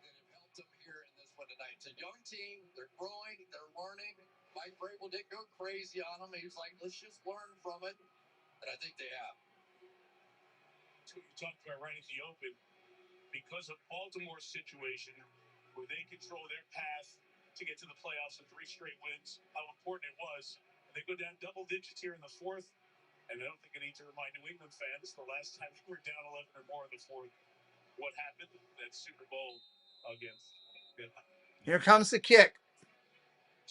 [SPEAKER 11] That have helped them here in this one tonight. It's a young team. They're growing. They're learning. Mike Vrabel didn't go crazy on them. He was like, let's just learn from it. And I think they have.
[SPEAKER 14] That's what you talked about right at the open. Because of Baltimore's situation, where they control their path to get to the playoffs in 3 straight wins, how important it was. And they go down double digits here in the fourth. And I don't think I need to remind New England fans the last time they were down 11 or more in the fourth, what happened in that Super Bowl against.
[SPEAKER 1] Here comes the kick.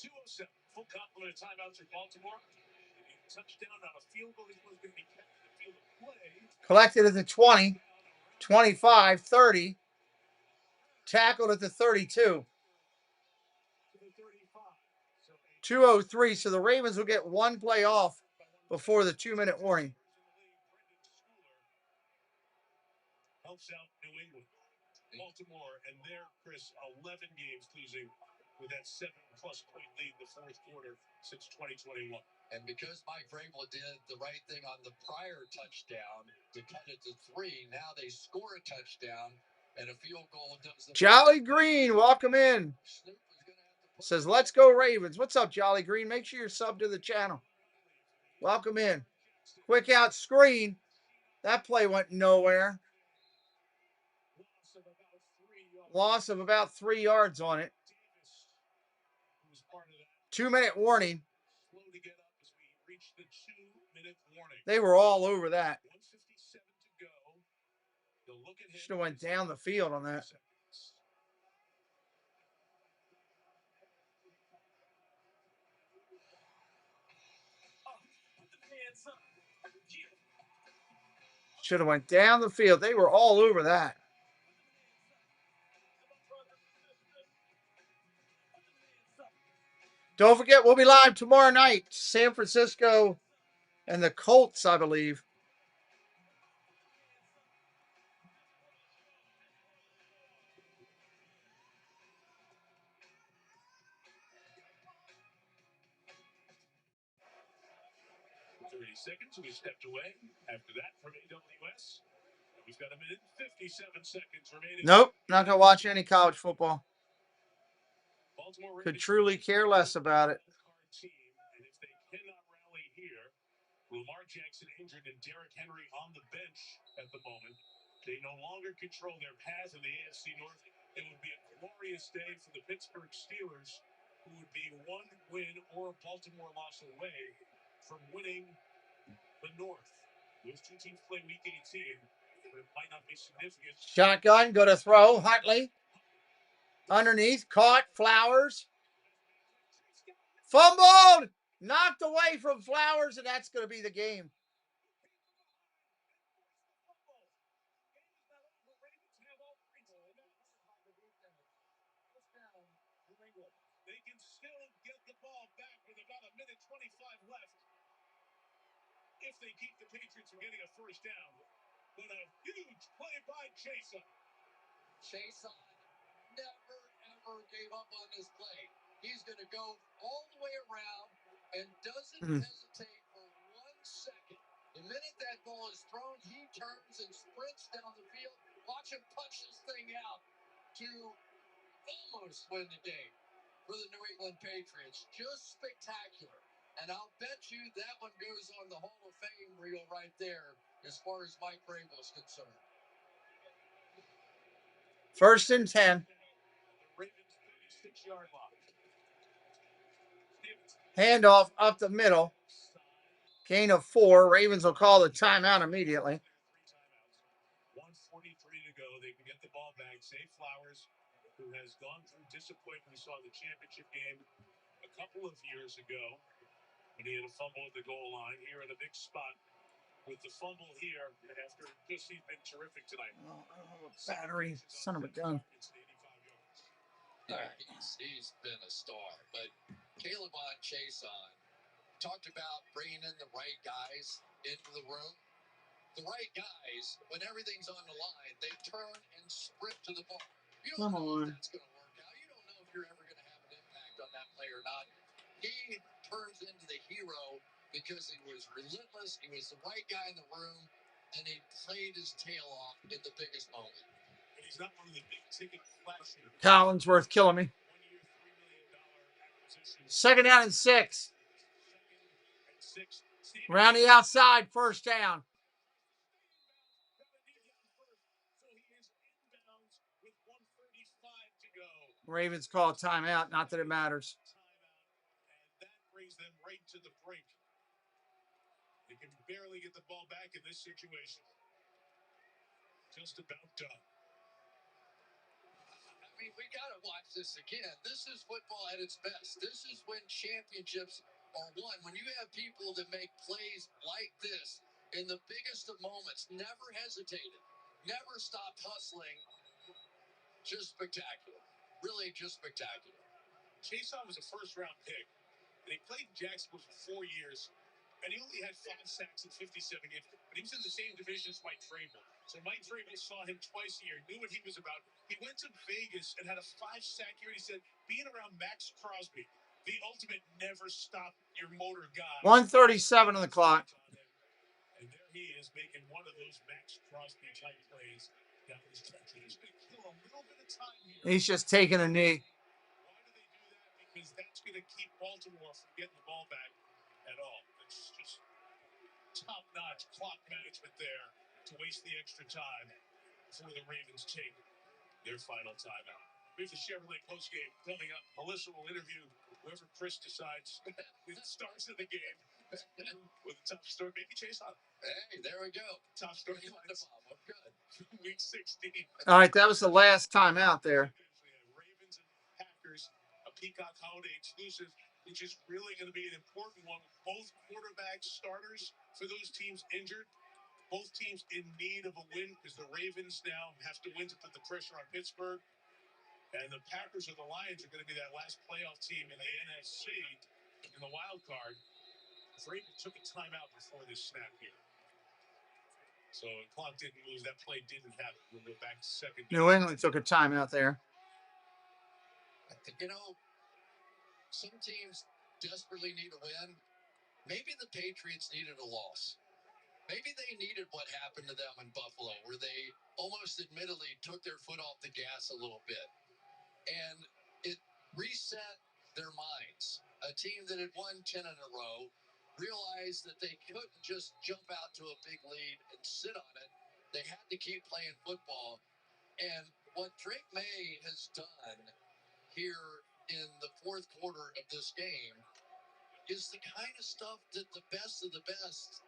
[SPEAKER 14] 2:07, full complement of timeouts for Baltimore. Touchdown on a field goal. He's going to be kept in the field of play.
[SPEAKER 1] Collected at the 20, 25, 30. Tackled at the 32. 2:03. So the Ravens will get one play off before the 2-minute warning.
[SPEAKER 14] Helps out New England. Baltimore and their, Chris, 11 games losing with that 7+ point lead in the fourth quarter since 2021.
[SPEAKER 11] And because Mike Vrabel did the right thing on the prior touchdown to cut it to 3, now they score a touchdown and a field goal does the
[SPEAKER 1] Jolly Green, welcome in. Says, let's go Ravens. What's up, Jolly Green? Make sure you're subbed to the channel. Welcome in. Quick out screen. That play went nowhere. Loss of about 3 yards on it. 2-minute warning. They were all over that. Should have went down the field on that. Should have went down the field. They were all over that. Don't forget, we'll be live tomorrow night. San Francisco and the Colts, I believe.
[SPEAKER 14] Seconds. We stepped away after that from AWS. We've got 1 minute and 57 seconds remaining.
[SPEAKER 1] Nope, not going to watch any college football. Could truly care less about it.
[SPEAKER 14] And if they cannot rally here, Lamar Jackson injured and Derrick Henry on the bench at the moment. They no longer control their path in the AFC North. It would be a glorious day for the Pittsburgh Steelers, who would be 1 win or a Baltimore loss away from winning the North. Those 2 teams play week 18, but it might not be significant.
[SPEAKER 1] Shotgun, go to throw. Huntley. Underneath, caught. Flowers. Fumbled. Knocked away from Flowers, and that's going to be the game.
[SPEAKER 14] They can still get the ball back with about 1 minute 25 left. If they keep the Patriots from getting a first down. But a huge play by Chason.
[SPEAKER 11] Chason never, ever gave up on this play. He's going to go all the way around and doesn't hesitate for 1 second. The minute that ball is thrown, he turns and sprints down the field. Watch him punch this thing out to almost win the game for the New England Patriots. Just spectacular. And I'll bet you that one goes on the Hall of Fame reel right there as far as Mike Vrabel is concerned.
[SPEAKER 1] 1st and 10.
[SPEAKER 14] Ravens 36-yard line.
[SPEAKER 1] Handoff up the middle. Gain of 4. Ravens will call the timeout immediately.
[SPEAKER 14] 1:43 to go. They can get the ball back. Save Flowers, who has gone through disappointment. We saw the championship game a couple of years ago when he had a fumble at the goal line. Here in a big spot with the fumble here after just he's been terrific tonight.
[SPEAKER 1] Oh, battery, son of a gun.
[SPEAKER 11] Yeah, he's been a star. But Caleb on Chason talked about bringing in the right guys into the room. the right guys, when everything's on the line, they turn and sprint to the ball. You
[SPEAKER 1] Come
[SPEAKER 11] don't know
[SPEAKER 1] on.
[SPEAKER 11] if that's going to work out. You don't know if you're ever going to have an impact on that play or not. He turns into the hero because he was relentless. He was the right guy in the room, and he played his tail off in the biggest moment.
[SPEAKER 14] And he's not one of the big ticket flash hitters.
[SPEAKER 1] Collinsworth killing me.
[SPEAKER 14] 1 year, $3 million acquisition.
[SPEAKER 1] 2nd down and 6. Around the outside, 1st down. Ravens call timeout. Not that it matters.
[SPEAKER 14] And that brings them right to the brink. They can barely get the ball back in this situation. Just about done.
[SPEAKER 11] I mean, we got to watch this again. This is football at its best. This is when championships are won. When you have people that make plays like this in the biggest of moments, never hesitated, never stopped hustling. Just spectacular. Really just spectacular.
[SPEAKER 14] Chason was a first-round pick, and he played in Jacksonville for 4 years, and he only had 5 sacks in 57 games, but he was in the same division as Mike Vrabel. So Mike Vrabel saw him twice a year, knew what he was about. He went to Vegas and had a 5-sack year, and he said, being around Max Crosby, the ultimate never-stop-your-motor guy.
[SPEAKER 1] 1:37 on the clock.
[SPEAKER 14] And there he is making one of those Max Crosby-type plays down the stretch. He's going to kill a little bit of time here.
[SPEAKER 1] He's just taking a knee.
[SPEAKER 14] Why do they do that? Because that's going to keep Baltimore from getting the ball back at all. It's just top-notch clock management there to waste the extra time before the Ravens take their final timeout. We have the Chevrolet postgame coming up. Melissa will interview whoever Chris decides is the stars of the game with the top story. Maybe Chase on.
[SPEAKER 11] Hey, there we go.
[SPEAKER 14] Top story.
[SPEAKER 11] I'm good.
[SPEAKER 14] Week 16.
[SPEAKER 1] All right, that was the last timeout there.
[SPEAKER 14] Ravens and Packers, a Peacock Holiday exclusive, which is really going to be an important one. Both quarterback starters for those teams injured. Both teams in need of a win because the Ravens now have to win to put the pressure on Pittsburgh. And the Packers or the Lions are going to be that last playoff team in the NFC in the wild card. Vrabel took a timeout before this snap here. So the clock didn't lose. That play didn't happen. We'll go back to second.
[SPEAKER 1] New England took a timeout there.
[SPEAKER 11] You know, some teams desperately need a win. Maybe the Patriots needed a loss. Maybe they needed what happened to them in Buffalo, where they almost admittedly took their foot off the gas a little bit. And it reset their minds. A team that had won 10 in a row realized that they couldn't just jump out to a big lead and sit on it. They had to keep playing football. And what Drake May has done here in the fourth quarter of this game is the kind of stuff that the best of the best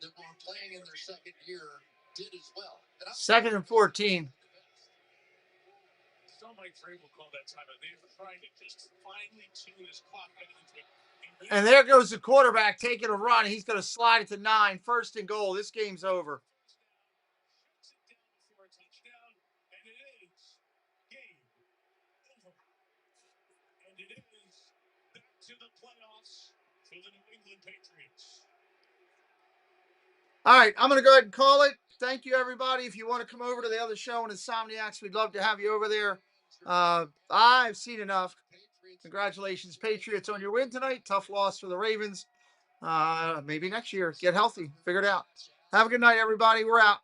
[SPEAKER 11] that were playing in their second year did as well.
[SPEAKER 1] 2nd and 14.
[SPEAKER 14] Some Mike Vrabel called that time. They were trying to just finely tune his clock management.
[SPEAKER 1] And there goes the quarterback taking a run. He's going to slide it to 9. 1st and goal. This game's over.
[SPEAKER 14] Shuts it down before a touchdown, and it is game over. And it is back to the playoffs for the New England Patriots.
[SPEAKER 1] All right, I'm going to go ahead and call it. Thank you, everybody. If you want to come over to the other show on Insomniacs, we'd love to have you over there. I've seen enough. Congratulations, Patriots, on your win tonight. Tough loss for the Ravens. Maybe next year. Get healthy. Figure it out. Have a good night, everybody. We're out.